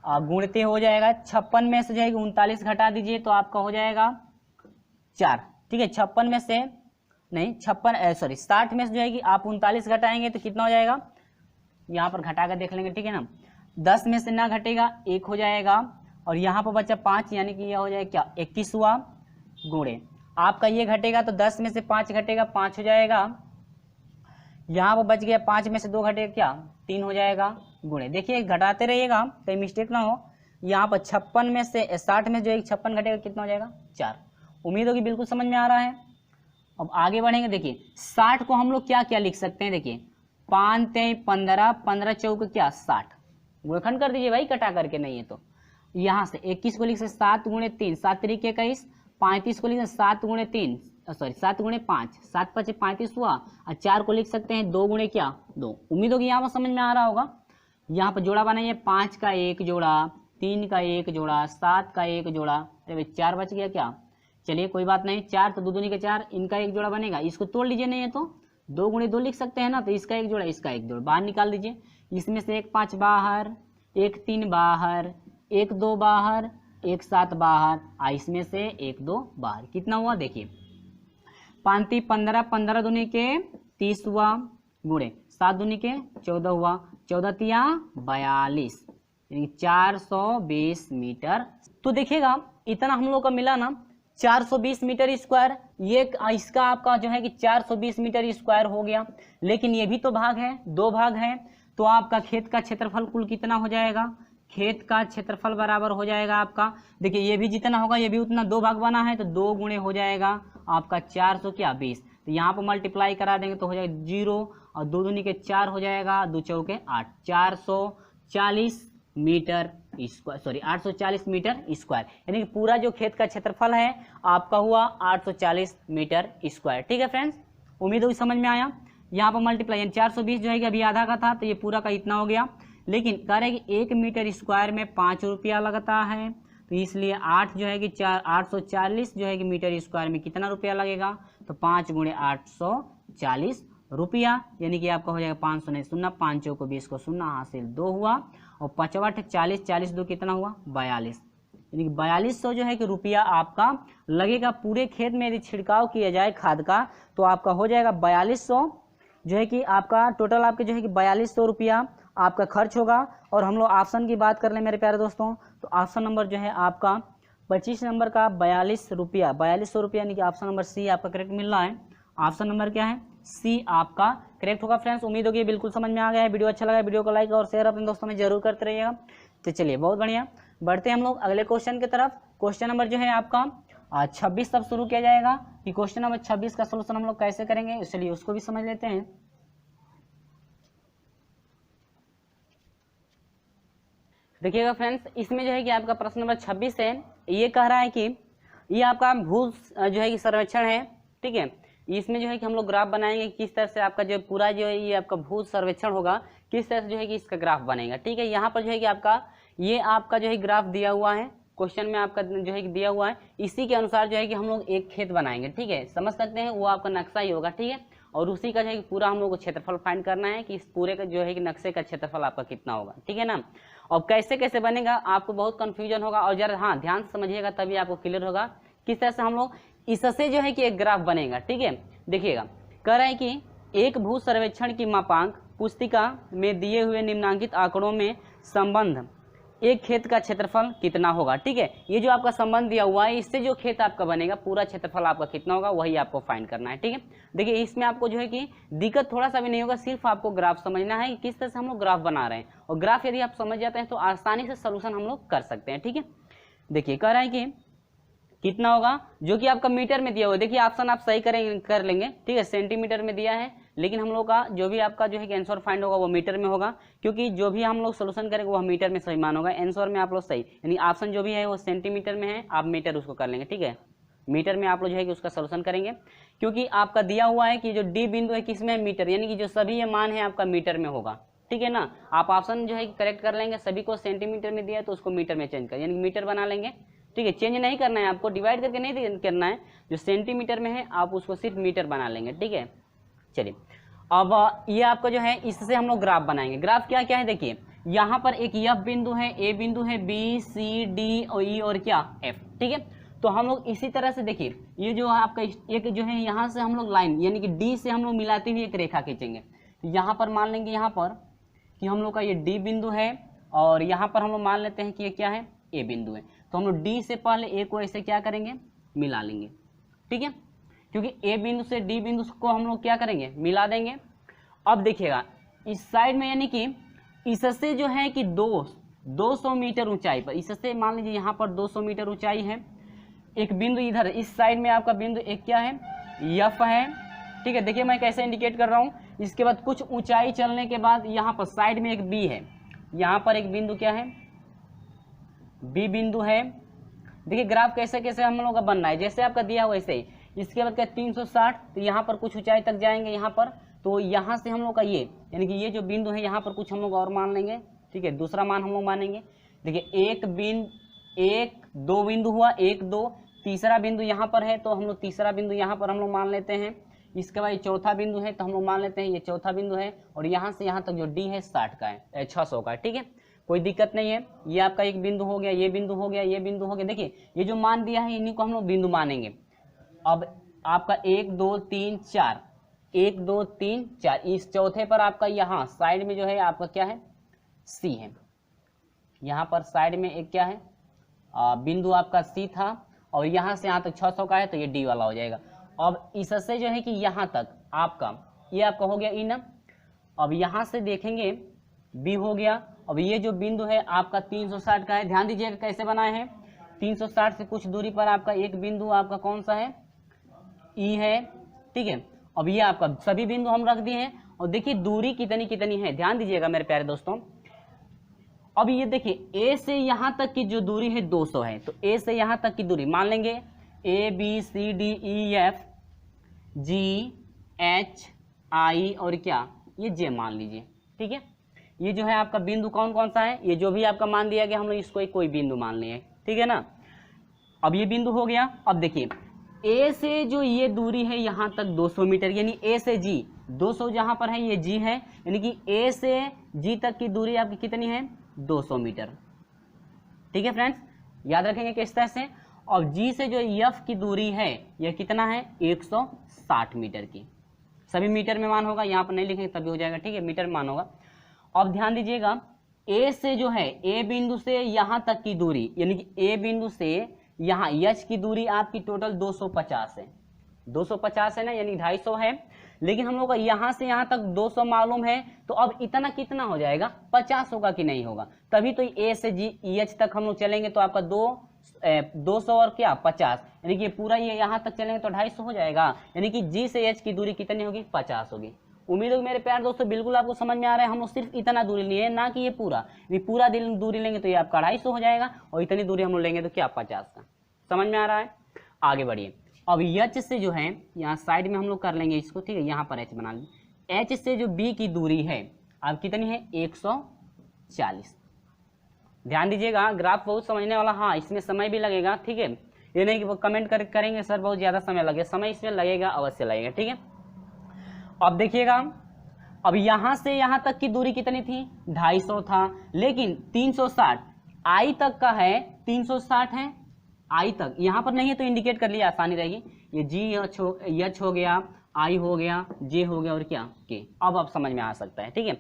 गुणते हो जाएगा 56 में से जो है 39 घटा दीजिए तो आपका हो जाएगा 4। ठीक है, 56 में से नहीं 60 में से जो है कि आप 39 घटाएंगे तो कितना हो जाएगा, यहाँ पर घटा कर देख लेंगे। ठीक है ना, 10 में से ना घटेगा 1 हो जाएगा और यहाँ पर बचा 5 यानी कि यह हो जाएगा क्या 21वां गुणे, आपका ये घटेगा तो 10 में से 5 घटेगा 5 हो जाएगा, यहाँ पर बच गया 5 में से 2 घटेगा क्या 3 हो जाएगा गुणे। देखिए घटाते रहिएगा कहीं मिस्टेक ना हो, यहाँ पर 56 में से 60 में जो है 56 घटेगा कितना हो जाएगा 4। उम्मीद होगी बिल्कुल समझ में आ रहा है। अब आगे बढ़ेंगे, देखिए 60 को हम लोग क्या क्या लिख सकते हैं, देखिए 5 3 15 15 चौक क्या 60, गुणनखंड कर दीजिए भाई कटा करके, नहीं है तो यहाँ से 21 को लिख सकते 7 गुणे 3 7 3 21, 35 को लिख सकते 7 गुणे 3 7 गुणे 5 7 5 35 हुआ और 4 को लिख सकते हैं 2 गुणे क्या 2। उम्मीद होगी यहाँ पर समझ में आ रहा होगा। यहाँ पर जोड़ा बनाइए 5 का 1 जोड़ा, 3 का 1 जोड़ा, 7 का 1 जोड़ा, अरे 4 बच गया क्या, चलिए कोई बात नहीं, 4 तो 2 दूनी के 4, इनका 1 जोड़ा बनेगा, इसको तोड़ लीजिए, नहीं है तो 2 गुणे 2 लिख सकते हैं ना, तो इसका 1 जोड़ा इसका 1 जोड़ा बाहर निकाल दीजिए, इसमें से 1 5 बाहर, 1 3 बाहर, 1 2 बाहर, 1 7 बाहर, इसमें से 1 2 बाहर, कितना हुआ देखिए 5 15 15 दूनी के 30 हुआ गुणे 7 दूनी के 14 हुआ, 14 तिया 42 यानी 420 मीटर। तो देखिएगा इतना हम लोग का मिला ना 420 मीटर स्क्वायर, ये इसका आपका जो है कि 420 मीटर स्क्वायर हो गया। लेकिन ये भी तो भाग है, दो भाग है, तो आपका खेत का क्षेत्रफल कुल कितना हो जाएगा, खेत का क्षेत्रफल बराबर हो जाएगा आपका, देखिए ये भी जितना होगा ये भी उतना, दो भाग बना है तो 2 गुणे हो जाएगा आपका 420, तो यहाँ पर मल्टीप्लाई करा देंगे तो हो जाएगा 0 और 2 दूनी के 4 हो जाएगा, 2 चौके 8, 440 meter square, sorry 840 meter square, यानी कि पूरा जो खेत का क्षेत्रफल है आपका हुआ 840 मीटर स्क्वायर। ठीक है फ्रेंड्स, उम्मीद है समझ में आया। यहाँ पर मल्टीप्लाई यानी 420 जो है कि अभी आधा का था तो ये पूरा का इतना हो गया, लेकिन कह रहे हैं कि 1 मीटर स्क्वायर में 5 रुपया लगता है, तो इसलिए 8 जो है कि 840 जो है कि मीटर स्क्वायर में कितना रुपया लगेगा, तो 5 गुणे 840 रुपया, यानी कि आपका हो जाएगा 500 नहीं शून्य, 5 चौको 20 को शून्य, हासिल 2 हुआ, और 5 8 40, 40 2 कितना हुआ 42, यानी कि 4200 जो है कि रुपया आपका लगेगा पूरे खेत में। यदि छिड़काव किया जाए खाद का तो आपका हो जाएगा 4200 जो है कि आपका टोटल आपके जो है कि 4200 रुपया आपका खर्च होगा। और हम लोग ऑप्शन की बात कर ले मेरे प्यारे दोस्तों, तो ऑप्शन नंबर जो है आपका 25 नंबर का 42 रुपया, 4200 रुपया, यानी कि ऑप्शन नंबर सी आपका करेक्ट मिल रहा है। ऑप्शन नंबर क्या है, सी आपका करेक्ट होगा। फ्रेंड्स उम्मीद होगी बिल्कुल समझ में आ गया है। वीडियो अच्छा लगा वीडियो को लाइक और शेयर अपने दोस्तों में जरूर करते रहिएगा। तो चलिए बहुत बढ़िया, बढ़ते हैं हम लोग अगले क्वेश्चन की तरफ। क्वेश्चन नंबर जो है आपका 26 तब शुरू किया जाएगा कि क्वेश्चन नंबर 26 का सोल्यूशन हम लोग कैसे करेंगे, चलिए उसको भी समझ लेते हैं। देखिएगा फ्रेंड्स, इसमें जो है कि आपका प्रश्न नंबर 26 है, ये कह रहा है कि ये आपका भू जो है कि सर्वेक्षण है, ठीक है। इसमें जो है कि हम लोग ग्राफ बनाएंगे, किस तरह से आपका जो पूरा जो है ये आपका भू सर्वेक्षण होगा, किस तरह से जो है कि इसका ग्राफ बनेगा, ठीक है। यहाँ पर जो है कि आपका ये आपका जो है ग्राफ दिया हुआ है, क्वेश्चन में आपका जो है कि दिया हुआ है, इसी के अनुसार जो है कि हम लोग एक खेत बनाएंगे, ठीक है। समझ सकते हैं, वो आपका नक्शा ही होगा, ठीक है। और उसी का जो है कि पूरा हम लोग को क्षेत्रफल फाइंड करना है कि इस पूरे का जो है कि नक्शे का क्षेत्रफल आपका कितना होगा, ठीक है ना। और कैसे कैसे बनेगा आपको बहुत कंफ्यूजन होगा, और जरा हाँ ध्यान से समझिएगा तभी आपको क्लियर होगा किस तरह से हम लोग इससे जो है कि एक ग्राफ बनेगा, ठीक है। देखिएगा, कह रहा है कि एक भू सर्वेक्षण की मापांक पुस्तिका में दिए हुए निम्नांकित आंकड़ों में संबंध एक खेत का क्षेत्रफल कितना होगा, ठीक है। ये जो आपका संबंध दिया हुआ है, इससे जो खेत आपका बनेगा पूरा क्षेत्रफल आपका कितना होगा वही आपको फाइंड करना है, ठीक है। देखिए इसमें आपको जो है कि दिक्कत थोड़ा सा भी नहीं होगा, सिर्फ आपको ग्राफ समझना है कि किस तरह से हम लोग ग्राफ बना रहे हैं, और ग्राफ यदि आप समझ जाते हैं तो आसानी से सोल्यूशन हम लोग कर सकते हैं, ठीक है। देखिए कह रहा है कि कितना होगा, जो कि आपका मीटर में दिया हुआ है। देखिए ऑप्शन आप सही कर लेंगे, ठीक है। सेंटीमीटर में दिया है, लेकिन हम लोग का जो भी आपका जो है कि आंसर फाइंड होगा वो मीटर में होगा, क्योंकि जो भी हम लोग सोल्यूशन करेंगे वो मीटर में सही मान होगा। आंसर में आप लोग सही, यानी ऑप्शन जो भी है वो सेंटीमीटर में है, आप मीटर उसको कर लेंगे, ठीक है। मीटर में आप लोग जो है कि उसका सोल्यूशन करेंगे, क्योंकि आपका दिया हुआ है कि जो डी बिंदु है किसमें है, मीटर, यानी कि जो सभी ये मान है आपका मीटर में होगा, ठीक है ना। आप ऑप्शन जो है कि करेक्ट कर लेंगे, सभी को सेंटीमीटर में दिया है तो उसको मीटर में चेंज कर, यानी मीटर बना लेंगे, ठीक है। चेंज नहीं करना है आपको, डिवाइड करके नहीं करना है, जो सेंटीमीटर में है आप उसको सिर्फ मीटर बना लेंगे, ठीक है। चलिए अब ये आपका जो है इससे हम लोग ग्राफ बनाएंगे। ग्राफ क्या क्या है, देखिए यहाँ पर एक एफ बिंदु है, ए बिंदु है, बी सी डी और ई और क्या एफ, ठीक है। तो हम लोग इसी तरह से देखिए ये जो आपका एक जो है यहाँ से हम लोग लाइन यानी कि डी से हम लोग मिलाते हुए एक रेखा खींचेंगे। तो यहाँ पर मान लेंगे यहाँ पर कि हम लोग का ये डी बिंदु है, और यहाँ पर हम लोग मान लेते हैं कि ये क्या है, ए बिंदु है। तो हम लोग डी से पहले ए को ऐसे क्या करेंगे, मिला लेंगे, ठीक है, क्योंकि ए बिंदु से डी बिंदु को हम लोग क्या करेंगे, मिला देंगे। अब देखिएगा इस साइड में, यानी कि इससे जो है कि 200 मीटर ऊंचाई पर, इससे मान लीजिए यहाँ पर 200 मीटर ऊंचाई है, एक बिंदु इधर इस साइड में आपका बिंदु एक क्या है, एफ है, ठीक है। देखिए मैं कैसे इंडिकेट कर रहा हूँ। इसके बाद कुछ ऊंचाई चलने के बाद यहाँ पर साइड में एक बी है, यहाँ पर एक बिंदु क्या है, बी बिंदु है। देखिए ग्राफ कैसे कैसे हम लोग का बन रहा है, जैसे आपका दिया हुआ वैसे ही। इसके बाद क्या 360, तो यहाँ पर कुछ ऊंचाई तक जाएंगे यहाँ पर, तो यहाँ से हम लोग का ये यानी कि ये जो बिंदु है यहाँ पर कुछ हम लोग और मान लेंगे, ठीक है। दूसरा मान हम लोग मानेंगे, देखिए एक दो बिंदु हुआ, 1 2, तीसरा बिंदु यहाँ पर है तो हम लोग तीसरा बिंदु यहाँ पर हम लोग मान लेते हैं। इसके बाद ये चौथा बिंदु है तो हम लोग मान लेते हैं ये चौथा बिंदु है, और यहाँ से यहाँ तक जो डी है 60 का है, 600 का है, ठीक है। कोई दिक्कत नहीं है। ये आपका एक बिंदु हो गया, ये बिंदु हो गया, ये बिंदु हो गया। देखिए ये जो मान दिया है इन्हीं को हम लोग बिंदु मानेंगे। अब आपका 1 2 3 4, 1 2 3 4, इस चौथे पर आपका यहाँ साइड में जो है आपका क्या है, सी है। यहाँ पर साइड में एक क्या है, बिंदु आपका सी था, और यहाँ से यहाँ तक 600 का है तो ये डी वाला हो जाएगा। अब इससे जो है कि यहाँ तक आपका ये आपका हो गया ई ना। अब यहाँ से देखेंगे बी हो गया। अब ये जो बिंदु है आपका 360 का है, ध्यान दीजिएगा कैसे बनाए हैं। 360 से कुछ दूरी पर आपका एक बिंदु आपका कौन सा है, ई है, ठीक है। अब ये आपका सभी बिंदु हम रख दिए हैं और देखिए दूरी कितनी कितनी है, ध्यान दीजिएगा मेरे प्यारे दोस्तों। अब ये देखिए ए से यहाँ तक की जो दूरी है 200 है, तो ए से यहाँ तक की दूरी मान लेंगे A B C D E F G H I और क्या ये जे मान लीजिए, ठीक है। ये जो है आपका बिंदु कौन कौन सा है, ये जो भी आपका मान दिया गया हम लोग इसको कोई बिंदु मान लिए, ठीक है ना। अब ये बिंदु हो गया। अब देखिए ए से जो ये दूरी है यहाँ तक 200 मीटर, यानी ए से जी 200 जहाँ पर है ये जी है, यानी कि ए से जी तक की दूरी आपकी कितनी है 200 मीटर, ठीक है फ्रेंड्स, याद रखेंगे किस तरह से। और जी से जो एफ की दूरी है यह कितना है 160 मीटर की, सभी मीटर में मान होगा, यहाँ पर नहीं लिखेंगे तभी हो जाएगा, ठीक है, मीटर में मान होगा। अब ध्यान दीजिएगा ए से जो है ए बिंदु से यहाँ तक की दूरी, यानी कि ए बिंदु से यहाँ एच की दूरी आपकी टोटल 250 है, 250 है ना, यानी 250 है। लेकिन हम लोग का यहाँ से यहाँ तक 200 मालूम है, तो अब इतना कितना हो जाएगा 50 होगा कि नहीं होगा, तभी तो ए से जी एच तक हम लोग चलेंगे तो आपका 200 और क्या 50, यानी कि पूरा ये यहाँ तक चलेंगे तो 250 हो जाएगा, यानी कि जी से एच की दूरी कितनी होगी 50 होगी। उम्मीद है मेरे प्यारे दोस्तों बिल्कुल आपको समझ में आ रहा है। हम लोग सिर्फ इतना दूरी लिए ना कि ये पूरा, यदि पूरा दूरी लेंगे तो ये आपका 250 हो जाएगा और इतनी दूरी हम लोग लेंगे तो क्या 50 का। समझ में आ रहा है, आगे बढ़िए। अब एच से जो है यहाँ साइड में हम लोग कर लेंगे इसको, ठीक है, यहाँ पर एच बना लेंगे। एच से जो बी की दूरी है अब कितनी है 140। ध्यान दीजिएगा ग्राफ बहुत समझने वाला, हाँ इसमें समय भी लगेगा, ठीक है, ये नहीं कि वो कमेंट करेंगे सर बहुत ज़्यादा समय लगे, समय इसमें लगेगा, अवश्य लगेगा, ठीक है। अब देखिएगा अब यहाँ से यहाँ तक की दूरी कितनी थी 250 था, लेकिन 360 आई तक का है, 360 है आई तक, यहाँ पर नहीं है तो इंडिकेट कर लिया आसानी रहेगी। ये जी एच हो गया, आई हो गया, जे हो गया और क्या के, अब आप समझ में आ सकता है, ठीक है।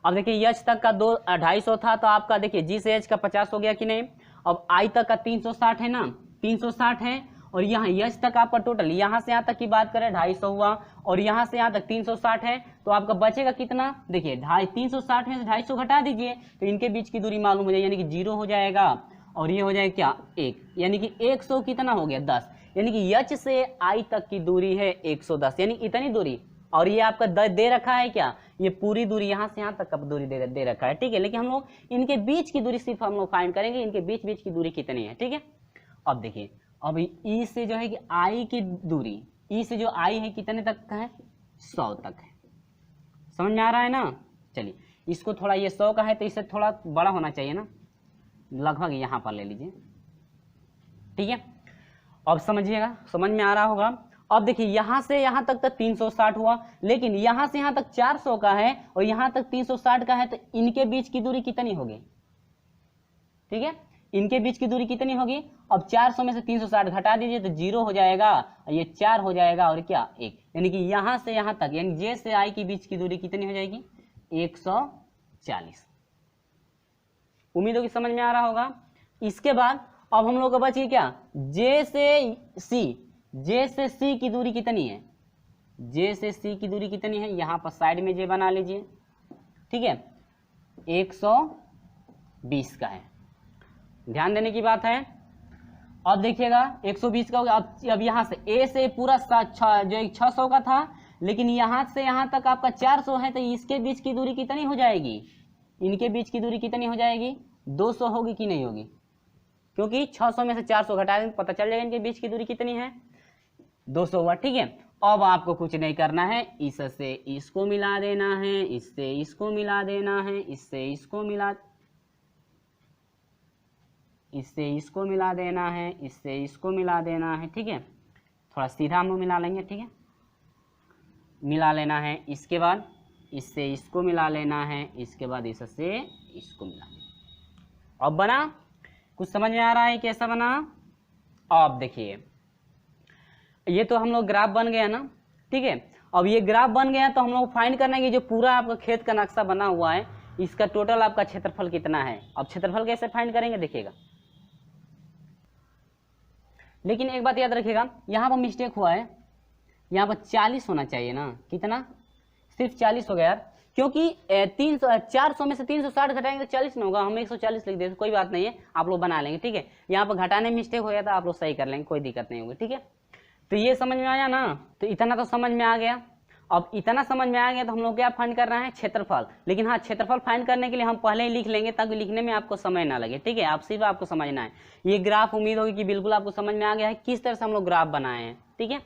अब देखिए एच तक का 250 था तो आपका देखिए जी से एच का 50 हो गया कि नहीं। अब आई तक का 360 है ना, 360 है, और यहाँ एच तक आपका टोटल यहाँ से यहाँ तक की बात करें 250 हुआ, और यहाँ से यहाँ तक 360 है, तो आपका बचेगा कितना, देखिए 360 में से 250 घटा दीजिए तो इनके बीच की दूरी मालूम हो जाएगी, यानी कि 0 हो जाएगा, और ये हो जाएगा क्या 1, यानी कि 100 कितना हो गया 10, यानी कि एच से आई तक की दूरी है 110, यानी इतनी दूरी। और ये आपका दे रखा है क्या, ये पूरी दूरी यहाँ से यहाँ तक का दूरी दे रखा है, ठीक है। लेकिन हम लोग इनके बीच की दूरी सिर्फ हम लोग फाइंड करेंगे, इनके बीच की दूरी कितनी है, ठीक है। अब देखिए अब ई से जो है कि आई की दूरी, ई से जो आई है कितने तक का है 100 तक है, समझ में आ रहा है ना। चलिए इसको थोड़ा, ये 100 का है तो इससे थोड़ा बड़ा होना चाहिए ना, लगभग यहाँ पर ले लीजिए, ठीक है। अब समझिएगा, समझ में आ रहा होगा। अब देखिए यहाँ से यहाँ तक 360 हुआ, लेकिन यहाँ से यहाँ तक 400 का है और यहाँ तक 360 का है, तो इनके बीच की दूरी कितनी होगी, ठीक है, इनके बीच की दूरी कितनी होगी। अब 400 में से 360 घटा दीजिए तो 0 हो जाएगा, ये 4 हो जाएगा और क्या 1, यानी कि यहाँ से यहाँ तक यानी जे से आई की बीच की दूरी कितनी हो जाएगी 140। उम्मीद होगी समझ में आ रहा होगा। इसके बाद अब हम लोग का बची क्या, जे से सी, जे से सी की दूरी कितनी है, जे से सी की दूरी कितनी है, यहाँ पर साइड में जे बना लीजिए, ठीक है, 120 का है, ध्यान देने की बात है। अब देखिएगा 120 का होगा। अब यहाँ से ए से पूरा जो 600 का था, लेकिन यहाँ से यहाँ तक आपका 400 है, तो इसके बीच की दूरी कितनी हो जाएगी, इनके बीच की दूरी कितनी हो जाएगी 200 होगी कि नहीं होगी, क्योंकि 600 में से 400 घटा देंगे पता चल जाएगा इनके बीच की दूरी कितनी है 200 हुआ, ठीक है। अब आपको कुछ नहीं करना है, इससे इसको मिला देना है, इससे इसको मिला देना है, इससे इसको मिला देना है, इससे इसको मिला देना है, ठीक है। थोड़ा सीधा हम मिला लेंगे, ठीक है, मिला लेना है। इसके बाद इससे इसको मिला लेना है, इसके बाद इससे इसको मिला लेना। अब बना, कुछ समझ में आ रहा है कैसा बना। अब देखिए ये तो हम लोग ग्राफ बन गया ना, ठीक है। अब ये ग्राफ बन गया तो हम लोग फाइंड करना है कि जो पूरा आपका खेत का नक्शा बना हुआ है इसका टोटल आपका क्षेत्रफल कितना है। अब क्षेत्रफल कैसे फाइंड करेंगे देखिएगा। लेकिन एक बात याद रखिएगा, यहाँ पर मिस्टेक हुआ है, यहाँ पर 40 होना चाहिए ना, कितना, सिर्फ 40 हो गया यार, क्योंकि 400 में से 360 घटाएंगे तो 40 में होगा, हम 140 लिख देते, कोई बात नहीं है, आप लोग बना लेंगे, ठीक है। यहाँ पर घटाने में मिस्टेक हो गया था, आप लोग सही कर लेंगे, कोई दिक्कत नहीं होगी, ठीक है। तो ये समझ में आया ना, तो इतना तो समझ में आ गया। अब इतना समझ में आ गया तो हम लोग क्या फाइंड कर रहे हैं, क्षेत्रफल। लेकिन हाँ, क्षेत्रफल फाइंड करने के लिए हम पहले ही लिख लेंगे ताकि लिखने में आपको समय ना लगे, ठीक है। आप सिर्फ आपको समझना है। ये ग्राफ उम्मीद होगी कि बिल्कुल आपको समझ में आ गया है किस तरह से हम लोग ग्राफ बनाए हैं, ठीक है।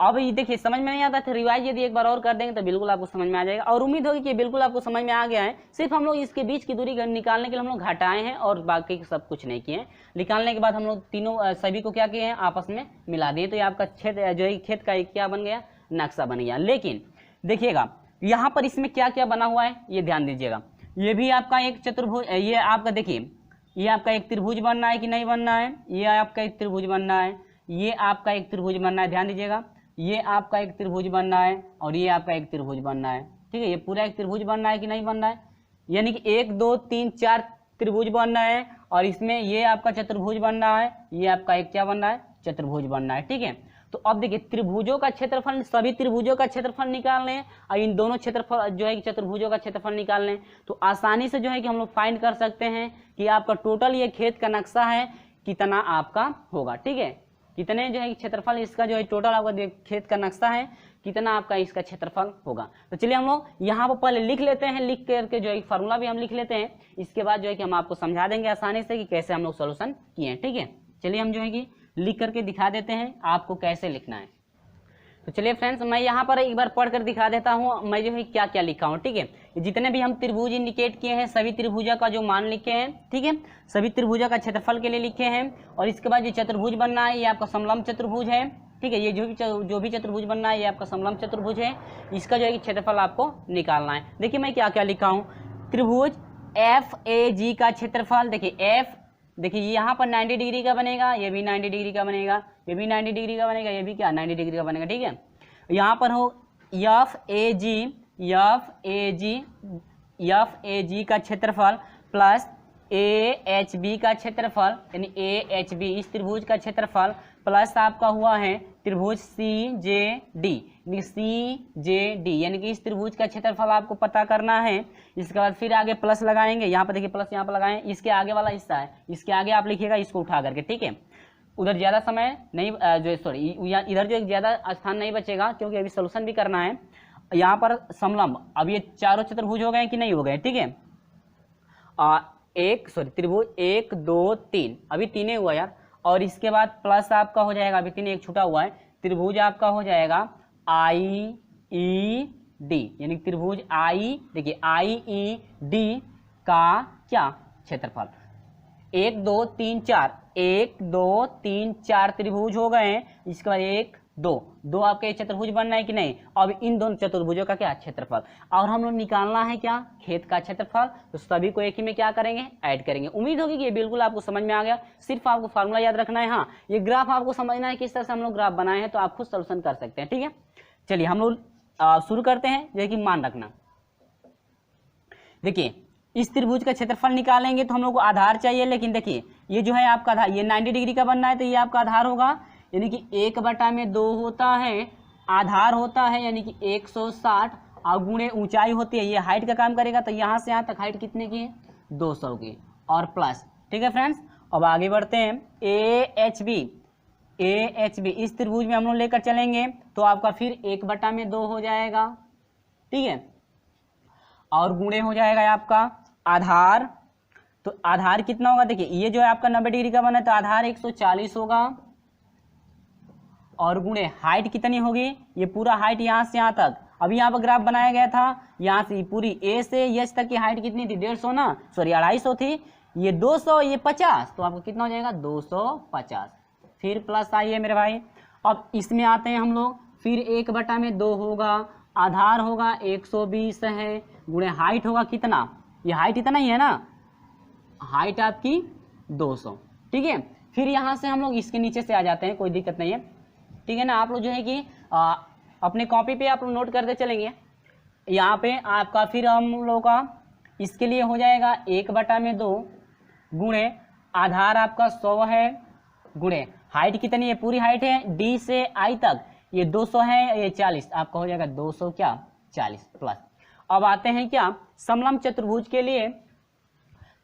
अब ये देखिए समझ में नहीं आता था, रिवाइज यदि एक बार और कर देंगे तो बिल्कुल आपको समझ में आ जाएगा, और उम्मीद होगी कि बिल्कुल आपको समझ में आ गया है। सिर्फ हम लोग इसके बीच की दूरी निकालने के लिए हम लोग घटाए हैं और बाकी सब कुछ नहीं किए हैं। निकालने के बाद हम लोग तीनों सभी को क्या किए हैं, आपस में मिला दिए, तो ये आपका क्षेत्र जो है खेत का क्या बन गया, नक्शा बन गया। लेकिन देखिएगा यहाँ पर इसमें क्या क्या बना हुआ है, ये ध्यान दीजिएगा। ये भी आपका एक चतुर्भुज, ये आपका देखिए, ये आपका एक त्रिभुज बनना है कि नहीं बनना है, ये आपका एक त्रिभुज बनना है, ये आपका एक त्रिभुज बनना है, ध्यान दीजिएगा, ये आपका एक त्रिभुज बनना है और ये आपका एक त्रिभुज बनना है, ठीक है। ये पूरा एक त्रिभुज बनना है कि नहीं बनना है, यानी कि 1 2 3 4 त्रिभुज बनना है, और इसमें ये आपका चतुर्भुज बनना है, ये आपका एक क्या बनना है, चतुर्भुज बनना है, ठीक है। तो अब देखिए त्रिभुजों का क्षेत्रफल, सभी त्रिभुजों का क्षेत्रफल निकाल लें और इन दोनों क्षेत्रफल जो है कि चतुर्भुजों का क्षेत्रफल निकाल लें, तो आसानी से जो है कि हम लोग फाइंड कर सकते हैं कि आपका टोटल ये खेत का नक्शा है कितना आपका होगा, ठीक है। कितने जो है क्षेत्रफल इसका जो है टोटल आपका खेत का नक्शा है कितना आपका इसका क्षेत्रफल होगा। तो चलिए हम लोग यहाँ पर पहले लिख लेते हैं, लिख करके जो है फार्मूला भी हम लिख लेते हैं, इसके बाद जो है कि हम आपको समझा देंगे आसानी से कि कैसे हम लोग सोल्यूशन किए हैं, ठीक है। चलिए हम जो है कि लिख करके दिखा देते हैं आपको कैसे लिखना है। तो चलिए फ्रेंड्स, मैं यहाँ पर एक बार पढ़ कर दिखा देता हूँ मैं जो है क्या क्या लिखा हूँ, ठीक है। जितने भी हम त्रिभुज इंडिकेट किए हैं सभी त्रिभुजा का जो मान लिखे हैं, ठीक है, सभी त्रिभुजा का क्षेत्रफल के लिए लिखे हैं। और इसके बाद ये चतुर्भुज बनना है, ये आपका समलंब चतुर्भुज है, ठीक है। ये जो भी चतुर्भुज बनना है ये आपका समलंब चतुर्भुज है, इसका जो है क्षेत्रफल आपको निकालना है। देखिए मैं क्या क्या लिखा हूँ, त्रिभुज FAG का क्षेत्रफल, देखिए देखिए यहाँ पर 90 डिग्री का बनेगा, ये भी 90 डिग्री का बनेगा, ये भी 90 डिग्री का बनेगा, ये भी क्या 90 डिग्री का बनेगा, ठीक है। यहाँ पर हो FAG का क्षेत्रफल प्लस AHB का क्षेत्रफल, यानी AHB इस त्रिभुज का क्षेत्रफल प्लस आपका हुआ है त्रिभुज CJD, यानी कि इस त्रिभुज का क्षेत्रफल आपको पता करना है। इसके बाद फिर आगे प्लस लगाएंगे, यहाँ पर देखिए प्लस यहाँ पर लगाएं, इसके आगे वाला हिस्सा है, इसके आगे आप लिखिएगा इसको उठा करके, ठीक है। उधर ज़्यादा समय नहीं इधर जो ज़्यादा स्थान नहीं बचेगा क्योंकि अभी सोल्यूशन भी करना है। यहाँ पर समलंब, अब ये चारों चतुर्भुज हो गए कि नहीं हो गए, ठीक है। त्रिभुज 1 2 3, अभी 3 हुआ यार, और इसके बाद प्लस आपका हो जाएगा, अभी 3 एक छूटा हुआ है, त्रिभुज आपका हो जाएगा IED, यानी त्रिभुज देखिए IED का क्या क्षेत्रफल, 1 2 3 4, 1 2 3 4 त्रिभुज हो गए। इसके बाद 1 2 आपके चतुर्भुज बनना है कि नहीं। अब इन दोनों चतुर्भुजों का क्या क्षेत्रफल, और हम लोग निकालना है क्या, खेत का क्षेत्रफल। तो सभी को एक ही में क्या करेंगे, ऐड करेंगे। उम्मीद होगी कि ये बिल्कुल आपको समझ में आ गया, सिर्फ आपको फार्मूला याद रखना है। हाँ, ये ग्राफ आपको समझना है किस तरह से हम लोग ग्राफ बनाए हैं, तो आप खुद सोल्यूशन कर सकते हैं, ठीक है। चलिए हम लोग शुरू करते हैं, जो है कि मान रखना। देखिए इस त्रिभुज का क्षेत्रफल निकालेंगे तो हम लोग को आधार चाहिए, लेकिन देखिए ये जो है आपका आधार, ये 90 डिग्री का बनना है तो ये आपका आधार होगा, यानी कि 1/2 होता है, आधार होता है यानी कि 160, और गुणे ऊंचाई होती है, ये हाइट का काम करेगा। तो यहाँ से यहाँ तक हाइट कितने की है, 200 की, और प्लस, ठीक है फ्रेंड्स। अब आगे बढ़ते हैं, AHB इस त्रिभुज में हम लोग लेकर चलेंगे तो आपका फिर 1/2 हो जाएगा, ठीक है, और गुणे हो जाएगा आपका आधार। तो आधार कितना होगा, देखिए ये जो है आपका 90 डिग्री का बना है तो आधार 140 होगा, और गुणे हाइट कितनी होगी, ये पूरा हाइट यहाँ से यहाँ तक, अभी यहाँ पर ग्राफ बनाया गया था, यहाँ से पूरी A से H तक की हाइट कितनी थी, 150 ना, सॉरी 250 थी, ये 200, ये 50, तो आपको कितना हो जाएगा 250। फिर प्लस आइए मेरे भाई, अब इसमें आते हैं हम लोग, फिर 1/2 होगा, आधार होगा 120 है, गुणे हाइट होगा कितना, ये हाइट इतना ही है ना, हाइट आपकी 200, ठीक है। फिर यहाँ से हम लोग इसके नीचे से आ जाते हैं, कोई दिक्कत नहीं है, ठीक है ना। आप लोग जो है कि अपने कॉपी पे आप लोग नोट करते चलेंगे। यहाँ पे आपका फिर हम लोग का इसके लिए हो जाएगा 1/2 गुणे आधार आपका 100 है, गुणे हाइट कितनी है, पूरी हाइट है डी से आई तक, ये 200 है, ये 40, आपका हो जाएगा 200 क्या 40 प्लस। अब आते हैं क्या समलंब चतुर्भुज के लिए,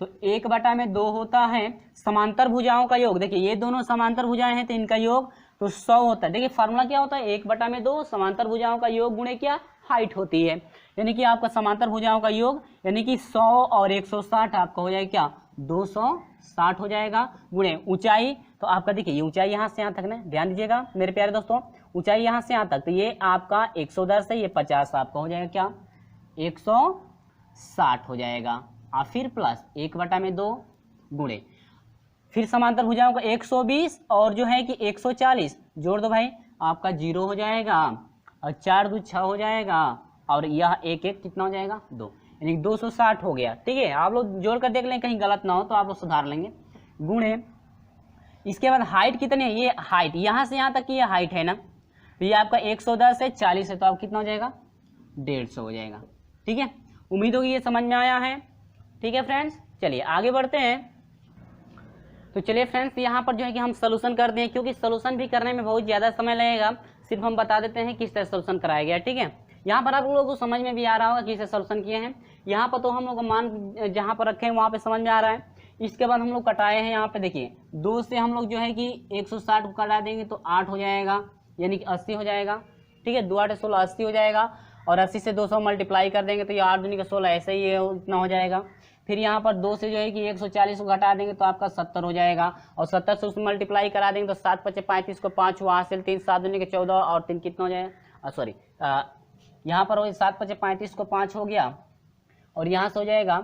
तो 1/2 होता है समांतर भुजाओं का योग। देखिए ये दोनों समांतर भुजाएं हैं तो इनका योग तो 100 होता है। देखिए फार्मूला क्या होता है, 1/2 समांतर भुजाओं का योग गुणे क्या हाइट होती है, यानी कि आपका समांतर भुजाओं का योग यानी कि 100 और 160 आपका हो जाएगा क्या 260 हो जाएगा, गुणे ऊंचाई, तो आपका देखिए ये ऊंचाई यहाँ से यहाँ तक ना, ध्यान दीजिएगा मेरे प्यारे दोस्तों, ऊंचाई यहाँ से यहाँ तक, तो ये आपका 110 है, ये 50 आपका हो जाएगा क्या 160 हो जाएगा, और फिर प्लस 1/2 गुणे फिर समांतर भुजाओं का 120 और जो है कि 140 जोड़ दो भाई, आपका 0 हो जाएगा, और 4 2 6 हो जाएगा, और यह 1 1 कितना हो जाएगा 2, यानी 260 हो गया। ठीक है, आप लोग जोड़ कर देख लें कहीं गलत ना हो तो आप लोग सुधार लेंगे, गुणे इसके बाद हाइट कितनी है, ये हाइट यहाँ से यहाँ तक की ये हाइट है ना, तो ये आपका 110 है 40 है, तो आप कितना हो जाएगा 150 हो जाएगा। ठीक है, उम्मीद होगी ये समझ में आया है। ठीक है फ्रेंड्स, चलिए आगे बढ़ते हैं। तो चलिए फ्रेंड्स यहाँ पर जो है कि हम सॉल्यूशन कर दें, क्योंकि सॉल्यूशन भी करने में बहुत ज़्यादा समय लगेगा, सिर्फ हम बता देते हैं किस तरह सॉल्यूशन कराया गया। ठीक है, यहाँ पर आप लोगों को समझ में भी आ रहा होगा किस तरह सॉल्यूशन किए हैं। यहाँ पर तो हम लोग मान जहाँ पर रखे हैं वहाँ पे समझ में आ रहा है। इसके बाद हम लोग कटाए हैं, यहाँ पे देखिए 2 से हम लोग जो है कि 160 को कटा देंगे तो 8 हो जाएगा, यानी कि 80 हो जाएगा। ठीक है, 2 8 16 80 हो जाएगा, और 80 से 200 मल्टीप्लाई कर देंगे तो ये 8 दूनी का 16 ऐसे ही है, इतना हो जाएगा। फिर यहाँ पर 2 से जो है कि 140 को घटा देंगे तो आपका 70 हो जाएगा, और 70 से उसमें मल्टीप्लाई करा देंगे तो 7 5 35 को 5 हुआ हासिल, 3 7 दूनी के 14 और 3 कितना हो जाएगा, सॉरी यहाँ पर 7 5 35 को 5 हो गया, और यहाँ से हो जाएगा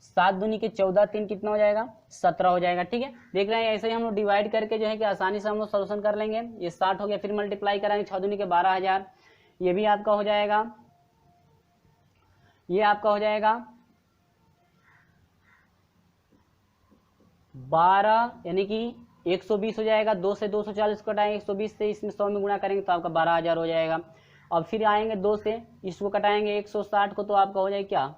7 दूनी के 14 3 कितना हो जाएगा 17 हो जाएगा। ठीक है, देख रहे हैं ऐसे ही हम लोग डिवाइड करके जो है कि आसानी से हम लोग सोल्यूशन कर लेंगे। ये 60 हो गया, फिर मल्टीप्लाई कराएंगे 6 दूनी के 12,000, ये भी आपका हो जाएगा, ये आपका हो जाएगा 12, यानी कि 120 हो जाएगा। 2 से 240 कटाएंगे, 120 से इसमें 100 में गुणा करेंगे तो आपका 12,000 हो जाएगा। अब फिर आएंगे 2 से इसको कटाएंगे 160 को तो आपका हो जाएगा क्या